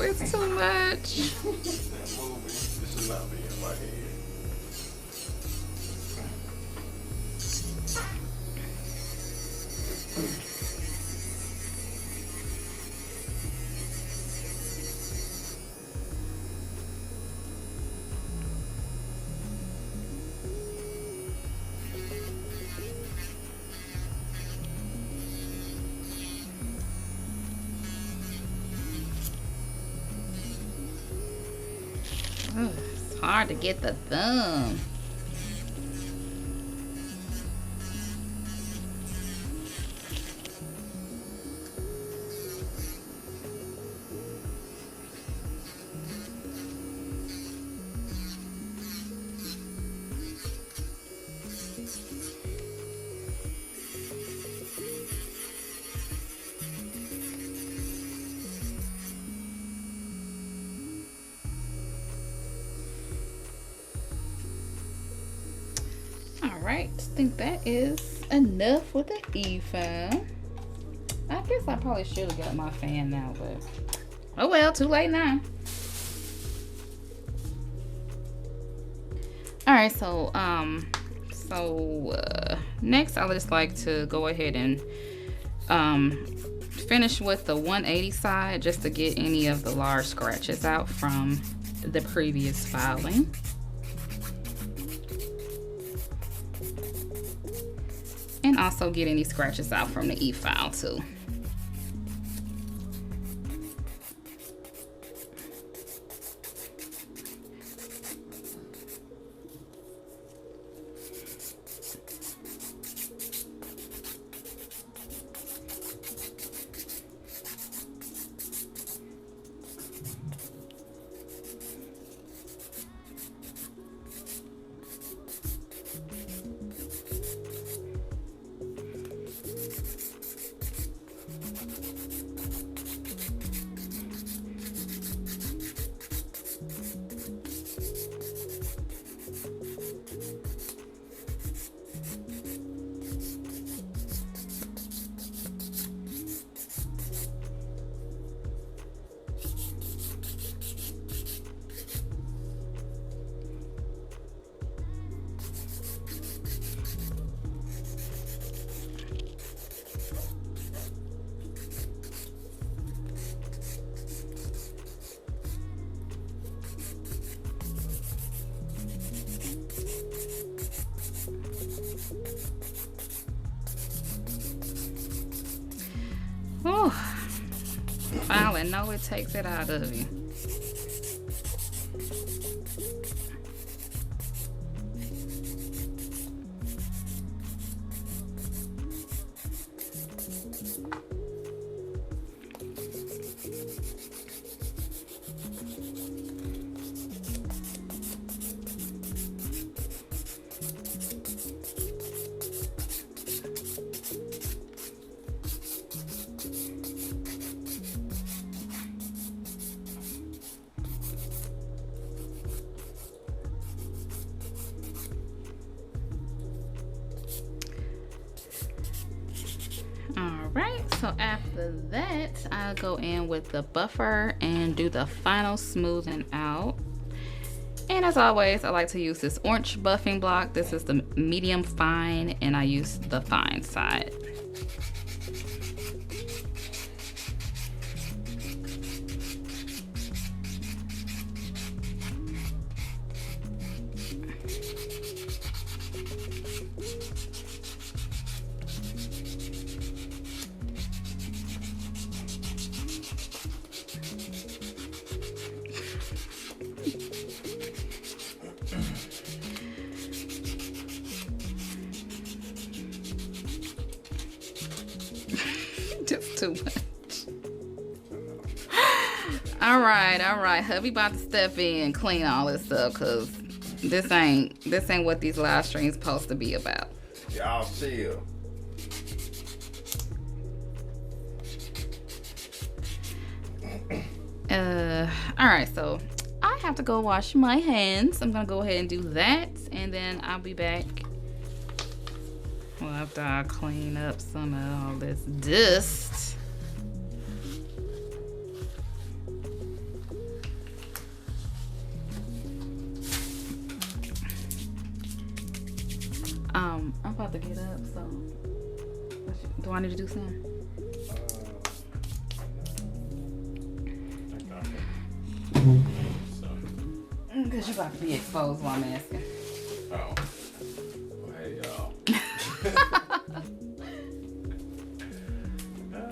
It's too much. That movie, this should not be in my head. Ugh, it's hard to get the thumb. Alright, I think that is enough with the e-file. I guess I probably should have got my fan now, but oh well, too late now. Alright, so next I would just like to go ahead and finish with the 180 side just to get any of the large scratches out from the previous filing. And also get any scratches out from the E-file too. Whew. Filing, no, it takes it out of you. Alright, so after that, I'll go in with the buffer and do the final smoothing out. And as always, I like to use this orange buffing block. This is the medium fine, and I use the fine side. Just too much. All right. Hubby about to step in, clean all this up, cause this ain't what these live streams supposed to be about. Y'all chill. All right, so I have to go wash my hands. I'm gonna go ahead and do that, and then I'll be back. Well, after I clean up some of all this dust. I'm about to get up, so do I need to do something? Because you're about to be exposed while I'm asking. Oh. Well, hey, y'all. No,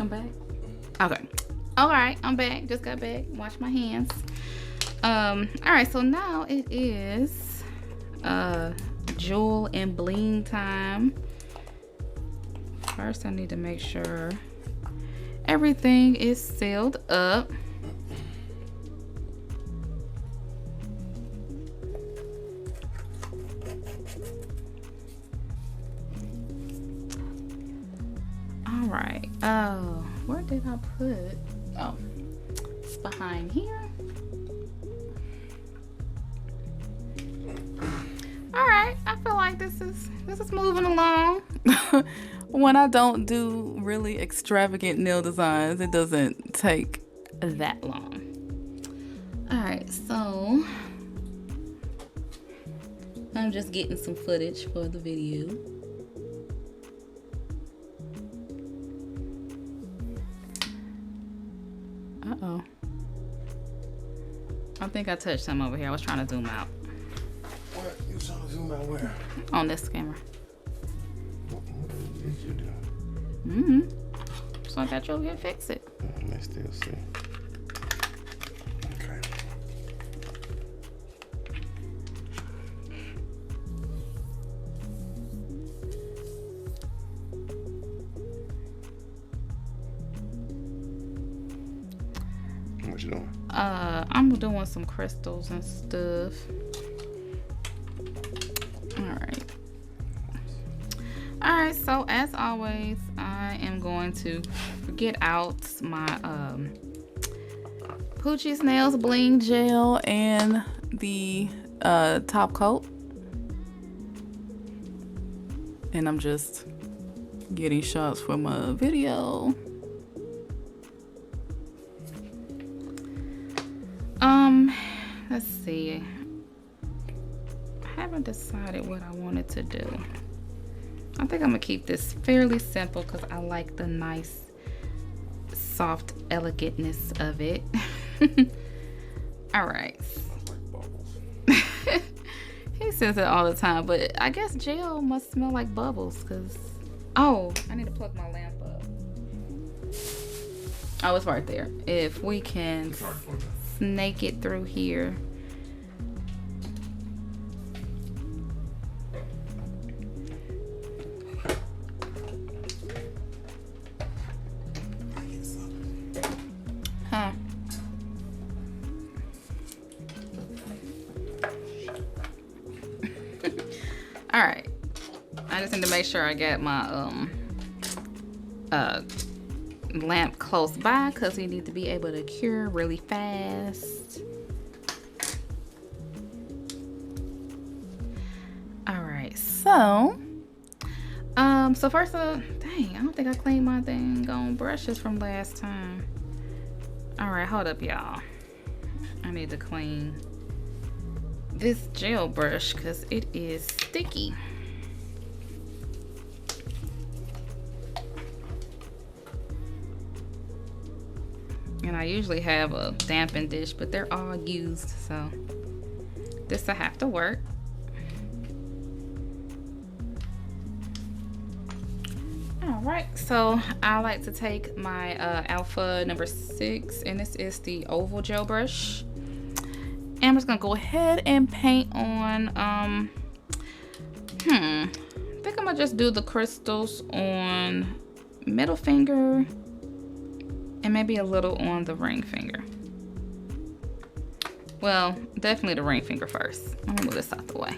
I'm back. Okay. All right, I'm back. Just got back. Wash my hands. All right, so now it is jewel and bling time. First, I need to make sure everything is sealed up. All right. Oh, where did I put? Oh, it's behind here. All right. I feel like this is moving along. When I don't do really extravagant nail designs, it doesn't take that long. All right, so I'm just getting some footage for the video. Uh-oh. I think I touched some over here. I was trying to zoom out. What? You trying to zoom out where? On this camera. What did you do? So I got you over here to fix it. Let's still see. Okay. What you doing? I'm doing some crystals and stuff. All right, so as always, I am going to get out my Poochie's Nails Bling Gel and the top coat. And I'm just getting shots for my video. Let's see. I haven't decided what I wanted to do. I think I'm gonna keep this fairly simple because I like the nice, soft elegantness of it. All right. Like bubbles. He says it all the time, but I guess gel must smell like bubbles because, oh, I need to plug my lamp up. Oh, it's right there. If we can snake it through here. Huh. All right. I just need to make sure I get my lamp close by because we need to be able to cure really fast. All right, so first dang, I don't think I cleaned my thing on brushes from last time. All right, hold up, y'all. I need to clean this gel brush because it is sticky. And I usually have a dampened dish, but they're all used, so this will have to work. All right, so I like to take my Alpha number 6, and this is the oval gel brush. And I'm just gonna go ahead and paint on, I think I'm gonna just do the crystals on middle finger and maybe a little on the ring finger. Well, definitely the ring finger first. Let me move this out the way.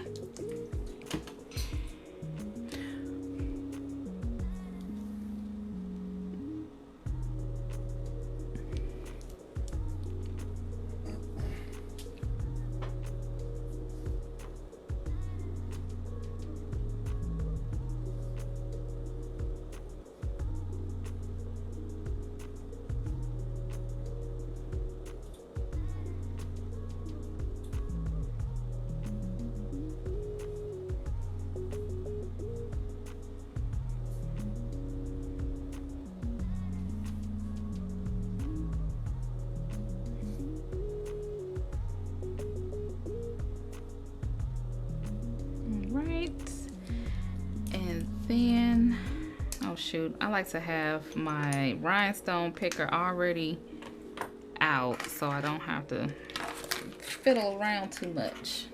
Right, and then, oh shoot, I like to have my rhinestone picker already out so I don't have to fiddle around too much.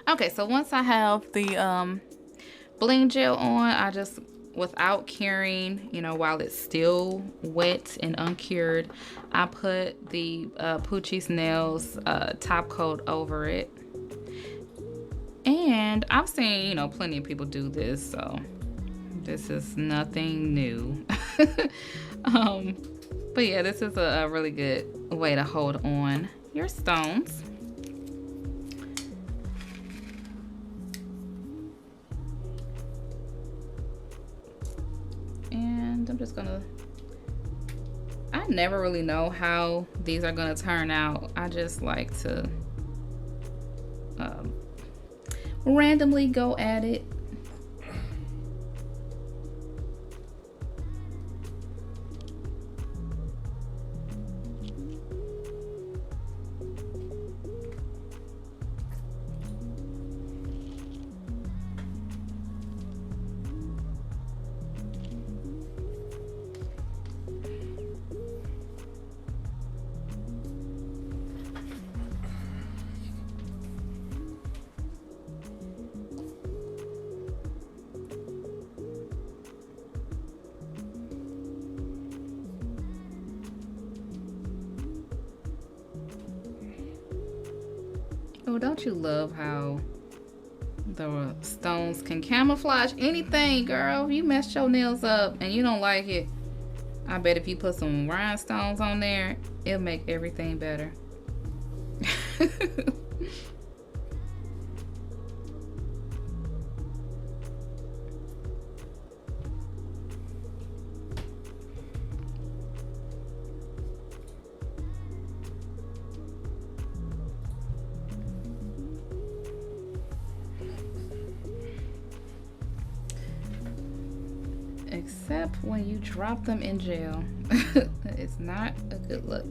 Okay, so once I have the bling gel on, I just, without curing, you know, while it's still wet and uncured, I put the Poochie's Nails top coat over it. And I've seen, you know, plenty of people do this, so this is nothing new. But yeah, this is a really good way to hold on your stones. And I'm just gonna, I never really know how these are gonna turn out. I just like to randomly go at it. Oh, don't you love how the stones can camouflage anything, girl? You messed your nails up and you don't like it. I bet if you put some rhinestones on there, it'll make everything better. Except when you drop them in gel. It's not a good look.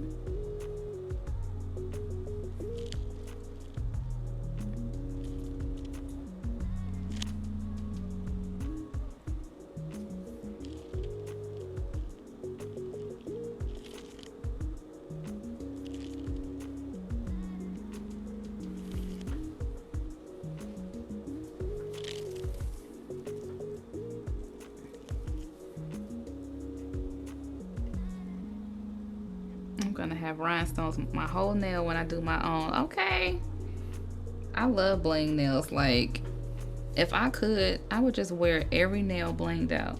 I'm gonna have rhinestones my whole nail when I do my own. Okay. I love bling nails. Like, if I could, I would just wear every nail blinged out.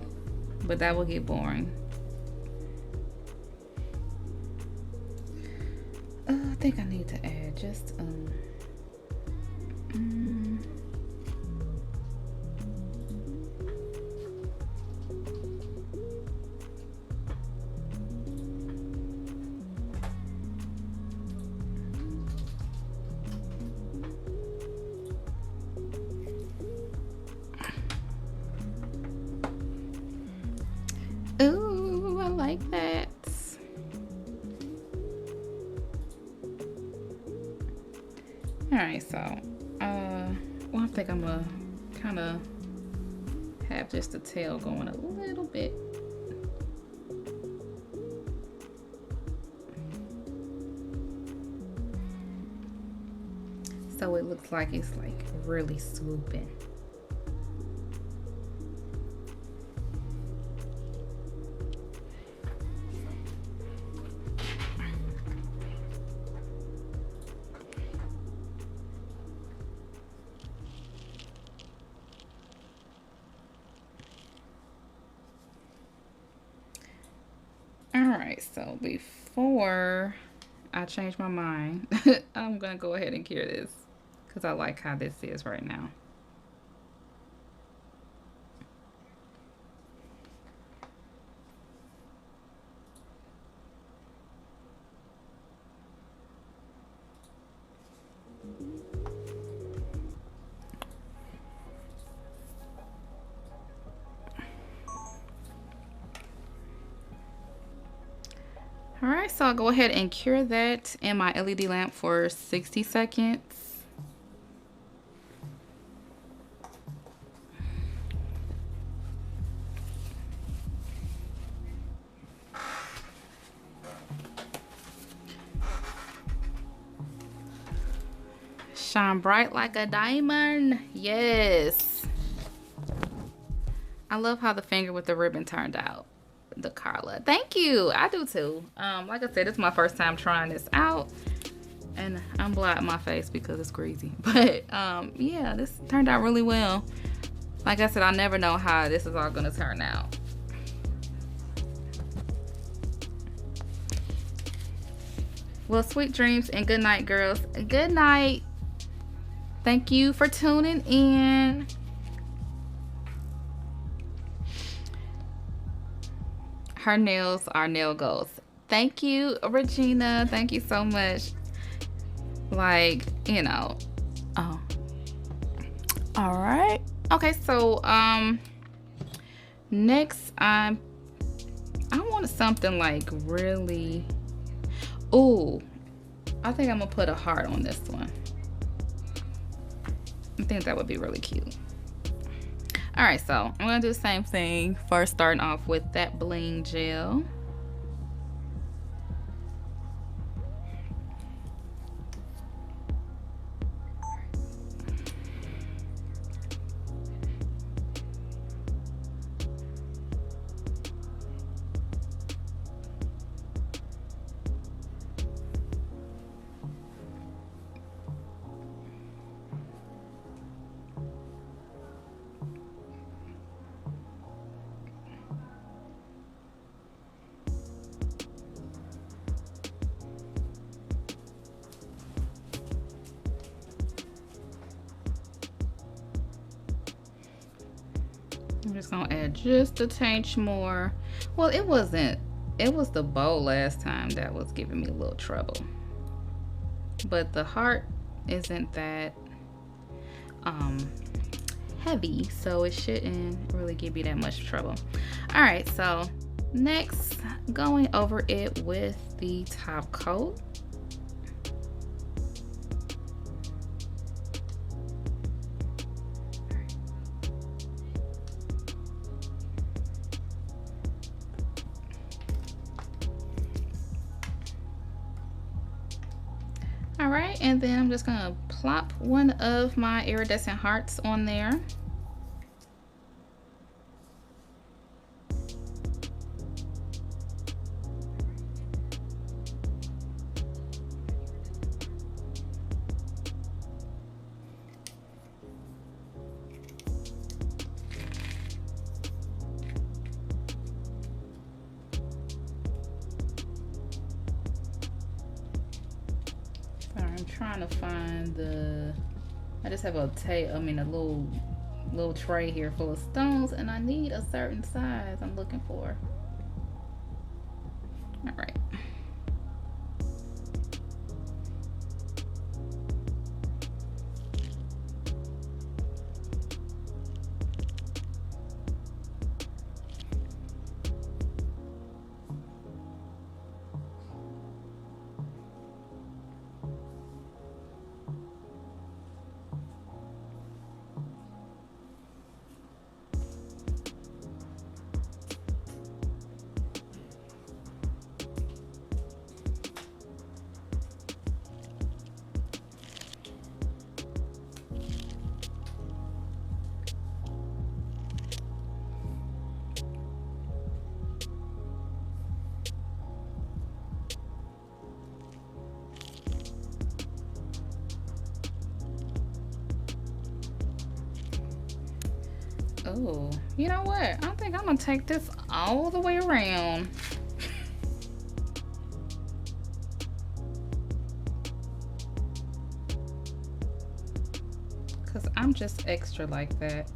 But that would get boring. I think I need to add just ooh, I like that. All right, so well, I think I'm gonna kind of have just the tail going a little bit. So it looks like it's like really swooping. Alright, so before I change my mind, I'm gonna go ahead and cure this because I like how this is right now. All right, so I'll go ahead and cure that in my LED lamp for 60 seconds. shine bright like a diamond. Yes. I love how the finger with the ribbon turned out. The Carla. Thank you. I do too. Like I said, it's my first time trying this out. And I'm blotting my face because it's greasy. But yeah, this turned out really well. Like I said, I never know how this is all gonna turn out. Well, sweet dreams and good night, girls. Good night. Thank you for tuning in. Her nails are nail goals. Thank you, Regina. Thank you so much. Like, you know. Oh. All right. Okay, so next I wanted something like really. Ooh, I think I'm gonna put a heart on this one. I think that would be really cute. All right, so I'm gonna do the same thing. First, starting off with that bling gel. I'm just gonna add just a tinge more. Well, it wasn't. It was the bow last time that was giving me a little trouble. But the heart isn't that heavy, so it shouldn't really give you that much trouble. All right, so next, going over it with the top coat. All right, and then I'm just gonna plop one of my iridescent hearts on there. I'm trying to find the. I just have a little tray here full of stones, and I need a certain size I'm looking for. All right. Oh, you know what? I think I'm gonna take this all the way around. Cause I'm just extra like that.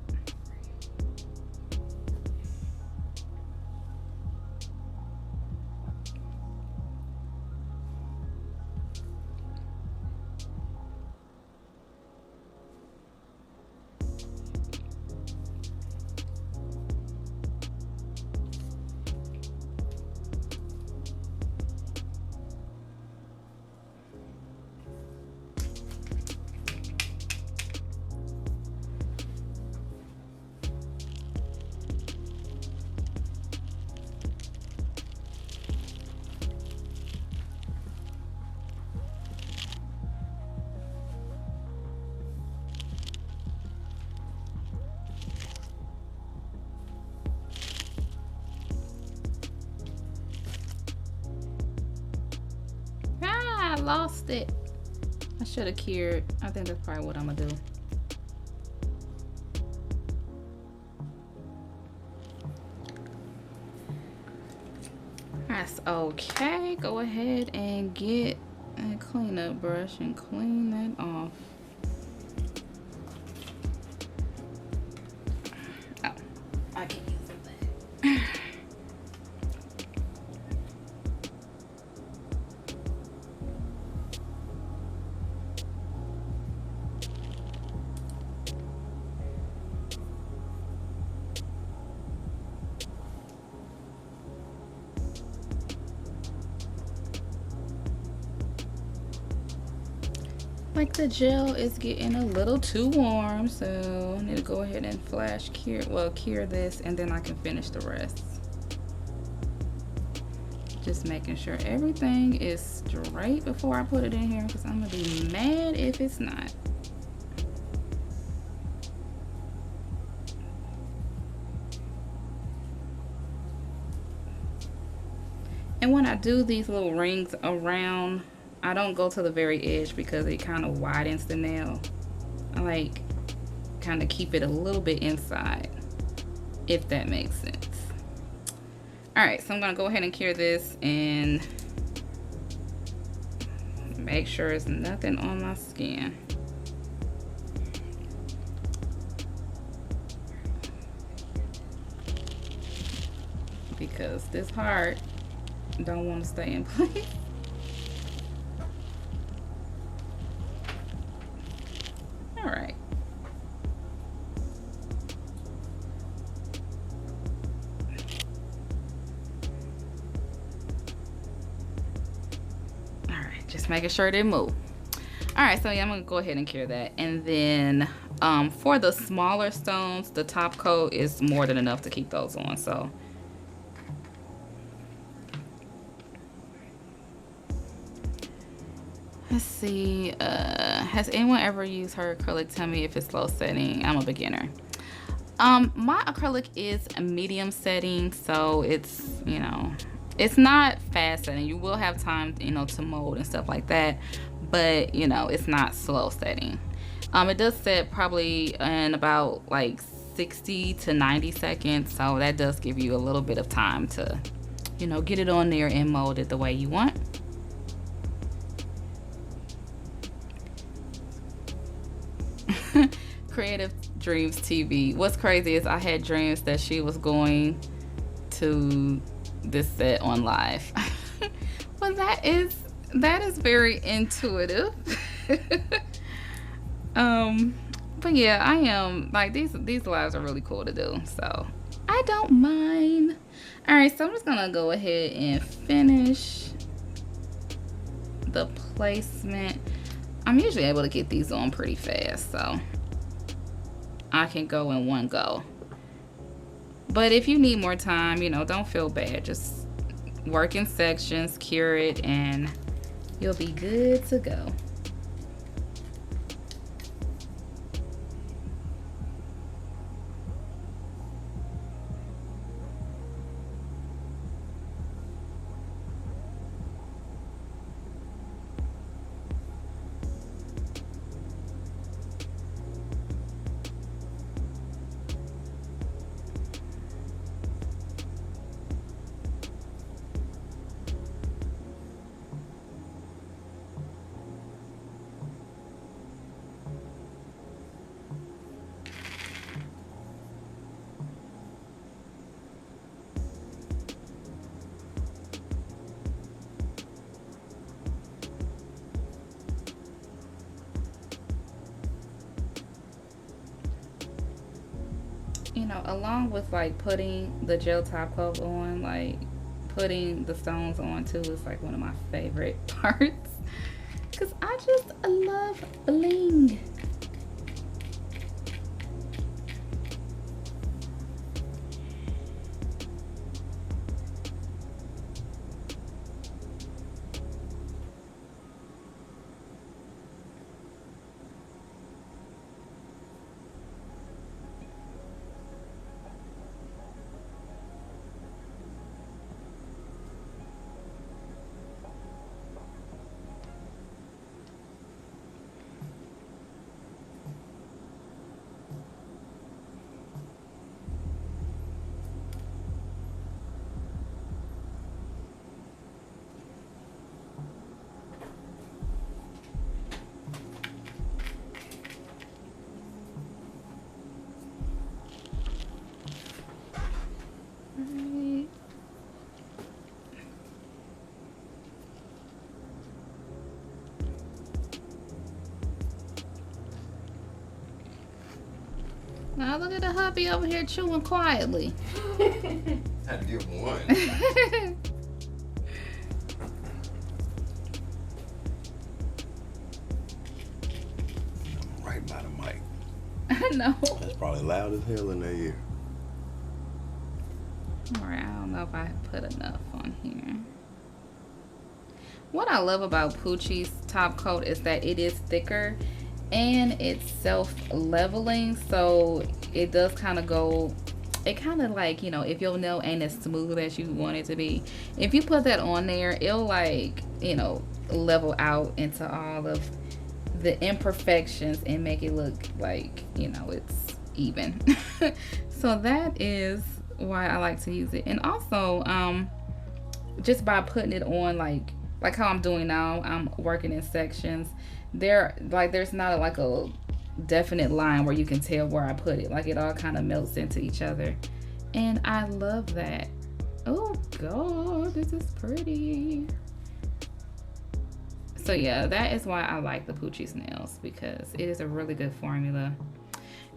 lost it. I should have cured. I think that's probably what I'm gonna do. That's okay. Go ahead and get a cleanup brush and clean that off. Oh, I can use that. Like the gel is getting a little too warm, so I need to go ahead and flash cure, well, cure this, and then I can finish the rest. Just making sure everything is straight before I put it in here, because I'm gonna be mad if it's not. And when I do these little rings around, I don't go to the very edge because it kind of widens the nail. I like kind of keep it a little bit inside, if that makes sense. All right, so I'm gonna go ahead and cure this and make sure there's nothing on my skin. Because this part don't want to stay in place. All right. All right, just making sure it didn't move. All right, so yeah, I'm gonna go ahead and cure that. And then for the smaller stones, the top coat is more than enough to keep those on, so. Let's see, has anyone ever used her acrylic? Tell me if it's low setting. I'm a beginner. My acrylic is a medium setting, so it's, you know, it's not fast setting. You will have time, you know, to mold and stuff like that, but, you know, it's not slow setting. It does set probably in about like 60 to 90 seconds, so that does give you a little bit of time to, you know, get it on there and mold it the way you want. Creative Dreams TV. What's crazy is I had dreams that she was going to this set on live. Well, that is very intuitive. But yeah, I am like these lives are really cool to do, so I don't mind. All right, so I'm just gonna go ahead and finish the placement. I'm usually able to get these on pretty fast, so I can go in one go. But if you need more time, you know, don't feel bad. Just work in sections, cure it, and you'll be good to go. You know, along with like putting the gel top coat on, like putting the stones on too is like one of my favorite parts, because I love bling. at the hubby over here chewing quietly. Had to give him one. I'm right by the mic. I know. That's probably loud as hell in their ear. Alright, I don't know if I put enough on here. What I love about Poochie's top coat is that it is thicker and it's self-leveling, so it does kind of go, it kind of like, you know, if your nail ain't as smooth as you want it to be, if you put that on there, it'll like, you know, level out into all of the imperfections and make it look like, you know, it's even. So that is why I like to use it. And also just by putting it on like how I'm doing now, I'm working in sections, there's not like a definite line where you can tell where I put it, like it all kind of melts into each other, and I love that. Oh god, this is pretty. So yeah, that is why I like the Poochie's nails, because it is a really good formula.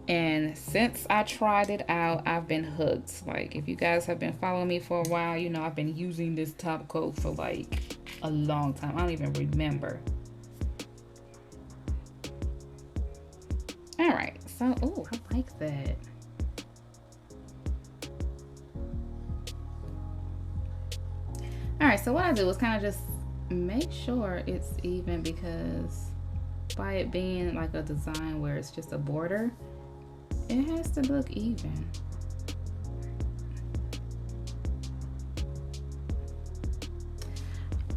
And since I tried it out, I've been hooked. Like, if you guys have been following me for a while, you know I've been using this top coat for like a long time. I don't even remember. All right, so, oh, I like that. All right, so what I do is kind of just make sure it's even, because by it being like a design where it's just a border, it has to look even.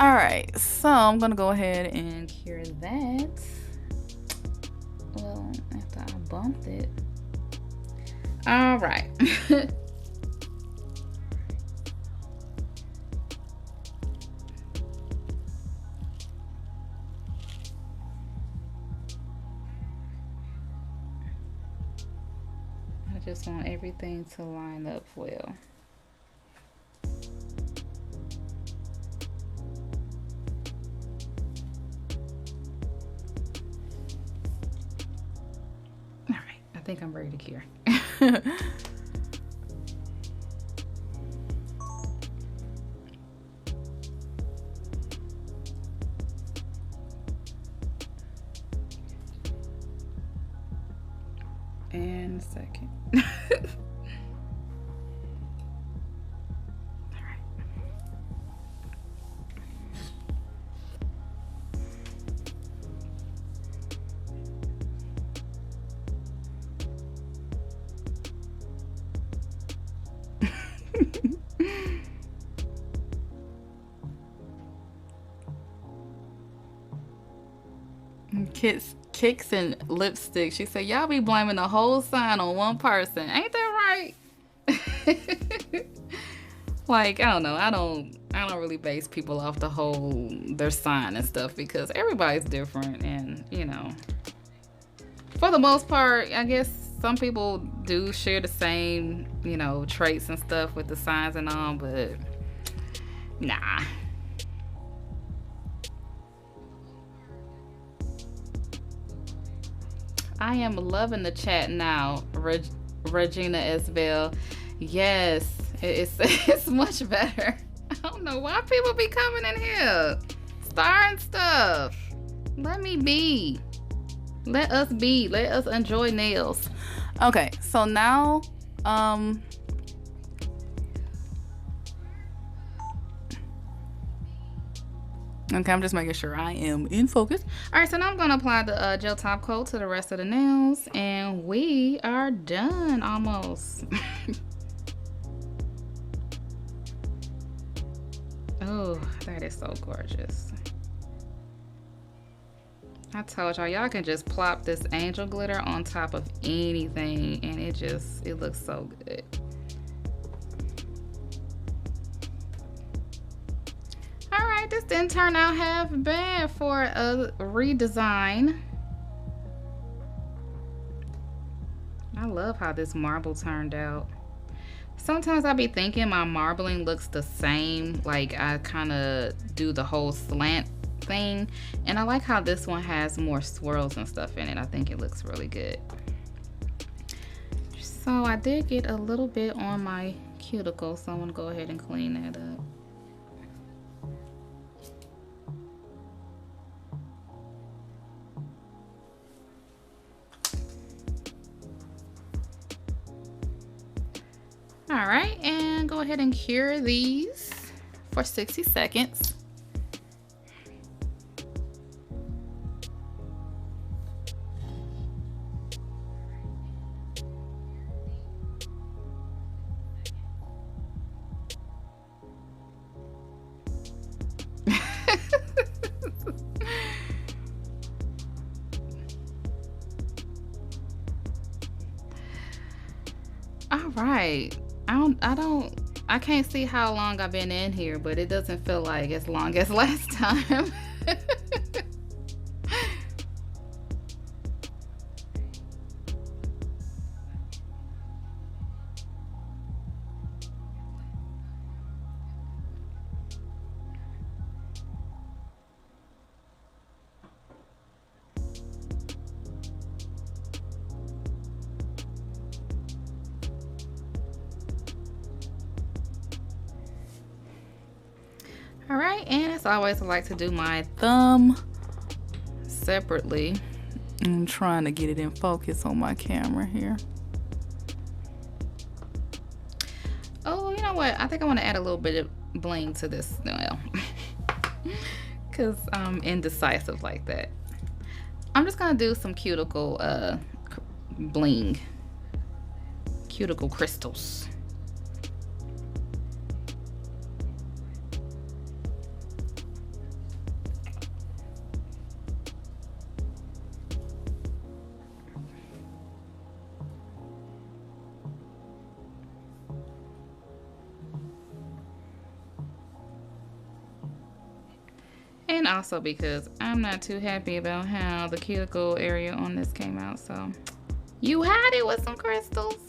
All right, so I'm gonna go ahead and cure that. Well, after I bumped it. All right. I just want everything to line up well. All right, I think I'm ready to cure. And second. All right. Kicks and lipstick. She said, y'all be blaming the whole sign on one person. Ain't that right? Like, I don't know. I don't really base people off the whole their sign and stuff, because everybody's different, and you know, for the most part, I guess some people do share the same, you know, traits and stuff with the signs and all, but nah. I am loving the chat now, Regina Isbell. Yes, it's much better. I don't know why people be coming in here, starring stuff. Let me be. Let us be. Let us enjoy nails. Okay, so now, okay, I'm just making sure I am in focus. All right, so now I'm gonna apply the gel top coat to the rest of the nails, and we are done almost. Oh, that is so gorgeous. I told y'all can just plop this angel glitter on top of anything, and it looks so good. Alright, this didn't turn out half bad for a redesign. I love how this marble turned out. Sometimes I be thinking my marbling looks the same, like I kind of do the whole slant thing, and I like how this one has more swirls and stuff in it. I think it looks really good. So I did get a little bit on my cuticle, so I'm gonna go ahead and clean that up. All right, and go ahead and cure these for 60 seconds. All right. I can't see how long I've been in here, but it doesn't feel like as long as last time. All right, and as always, I like to do my thumb separately. I'm trying to get it in focus on my camera here. Oh, you know what? I think I want to add a little bit of bling to this, well, because I'm indecisive like that. I'm just gonna do some cuticle bling, cuticle crystals. And also because I'm not too happy about how the cuticle area on this came out, so you had it with some crystals.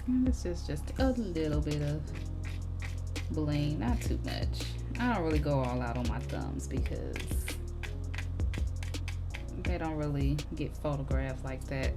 And this is just a little bit of bling, not too much. I don't really go all out on my thumbs because they don't really get photographed like that.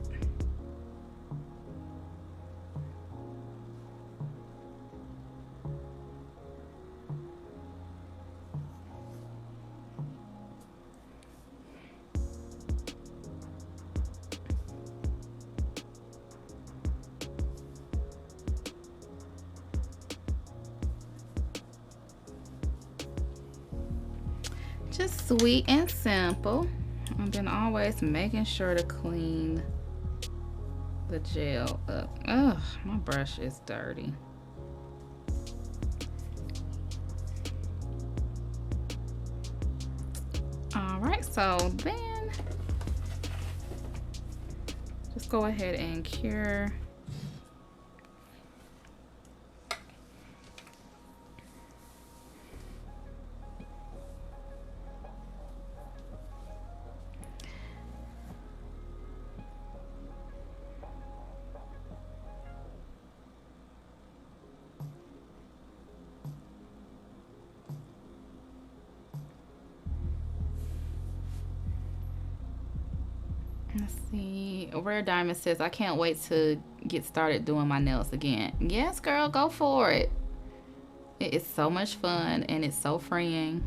Just sweet and simple. And then always making sure to clean the gel up. Ugh, my brush is dirty. All right, so then just go ahead and cure. Let's see. Rare Diamond says, I can't wait to get started doing my nails again. Yes, girl, go for it. It is so much fun and it's so freeing.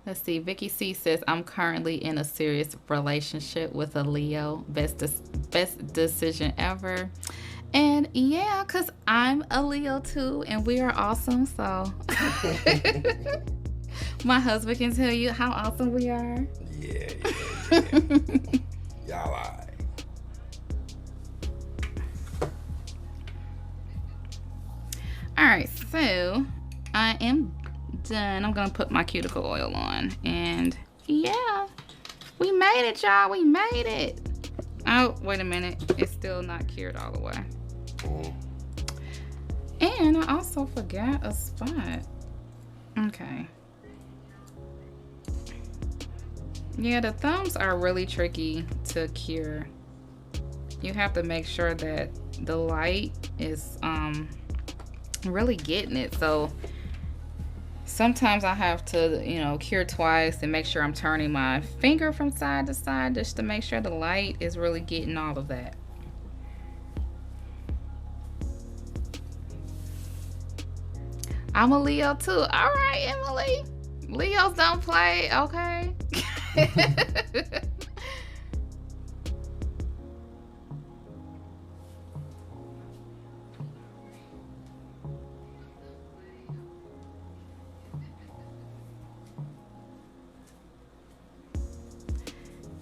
Let's see. Vicky C says, I'm currently in a serious relationship with a Leo. Best decision ever. And yeah, because I'm a Leo too, and we are awesome. So my husband can tell you how awesome we are. Yeah. Y'all lie. All right, so I am done. I'm gonna put my cuticle oil on, and yeah, we made it, y'all. We made it. Oh, wait a minute. It's still not cured all the way. And I also forgot a spot. Okay. Yeah, the thumbs are really tricky to cure. You have to make sure that the light is really getting it. So sometimes I have to, you know, cure twice and make sure I'm turning my finger from side to side just to make sure the light is really getting all of that. I'm a Leo too. All right, Emily. Leos don't play, okay?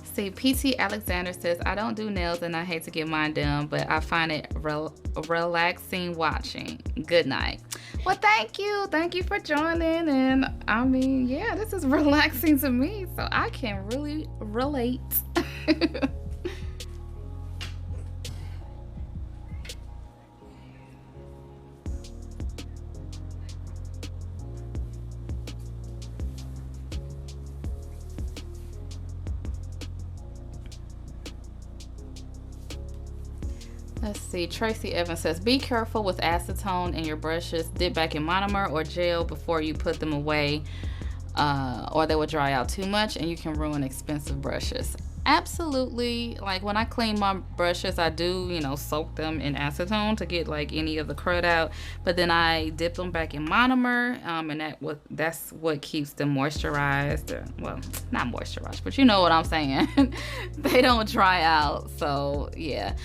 See, PT Alexander says, I don't do nails and I hate to get mine done, but I find it relaxing watching. Good night. Well, thank you. Thank you for joining. And I mean, yeah, this is relaxing to me, so I can really relate. Let's see. Tracy Evans says, be careful with acetone in your brushes. Dip back in monomer or gel before you put them away, or they will dry out too much and you can ruin expensive brushes. Absolutely. Like when I clean my brushes, I do, you know, soak them in acetone to get like any of the crud out, but then I dip them back in monomer, and that's what keeps them moisturized. Well, not moisturized, but you know what I'm saying. They don't dry out. So yeah,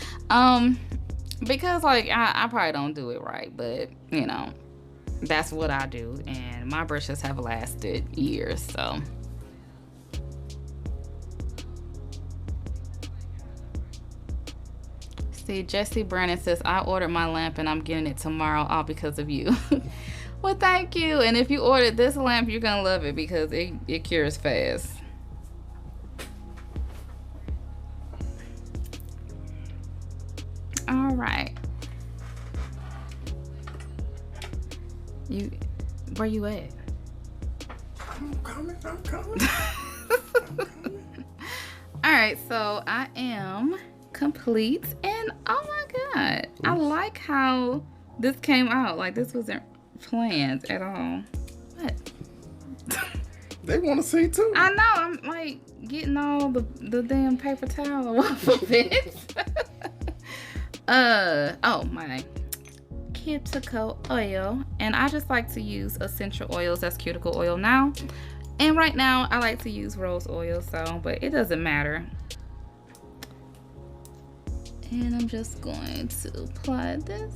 because like I probably don't do it right, but you know, that's what I do, and my brushes have lasted years. So see, Jesse Brandon says, I ordered my lamp and I'm getting it tomorrow, all because of you. Well, thank you. And if you ordered this lamp, you're gonna love it because it cures fast. All right. Where you at? I'm coming. All right, so I am complete, and oh my god, I like how this came out. Like this wasn't planned at all. What? They want to see too. I know. I'm like getting all the damn paper towel off of it. Oh my. Cuticle oil, and I just like to use essential oils. That's cuticle oil now, and right now I like to use rose oil, so but it doesn't matter. And I'm just going to apply this.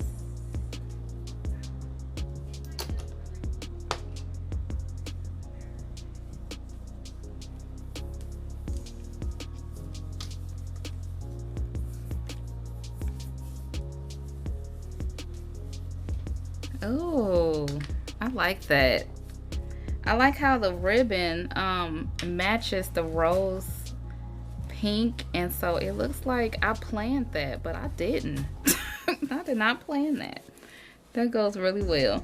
Oh, I like that. I like how the ribbon matches the rose pink, and so it looks like I planned that, but I didn't. I did not plan that. That goes really well.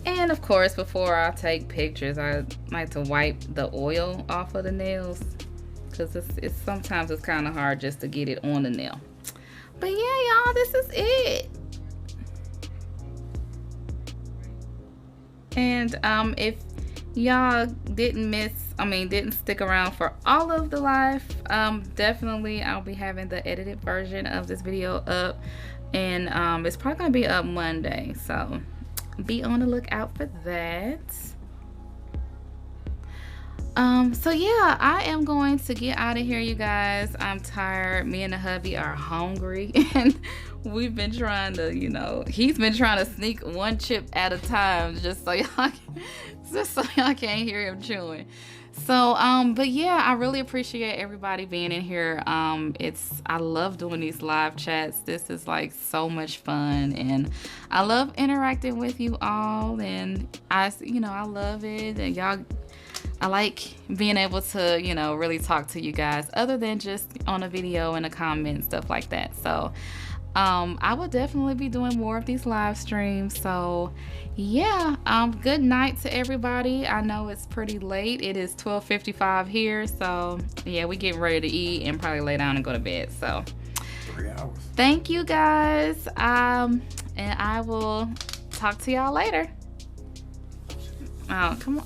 And of course, before I take pictures, I like to wipe the oil off of the nails because it's sometimes it's kind of hard just to get it on the nail. But yeah, y'all, this is it. And if y'all didn't stick around for all of the live, definitely I'll be having the edited version of this video up, and it's probably gonna be up Monday, so be on the lookout for that. So yeah, I am going to get out of here, you guys. I'm tired. Me and the hubby are hungry, and we've been trying to, you know, he's been trying to sneak one chip at a time just so y'all can't hear him chewing. So but yeah, I really appreciate everybody being in here. I love doing these live chats. This is like so much fun, and I love interacting with you all, and I love it, and y'all, I like being able to, you know, really talk to you guys other than just on a video and a comment, stuff like that. So I will definitely be doing more of these live streams. So yeah, good night to everybody. I know it's pretty late. It is 12:55 here. So yeah, we getting ready to eat and probably lay down and go to bed. So 3 hours. Thank you guys. And I will talk to y'all later. Oh, come on.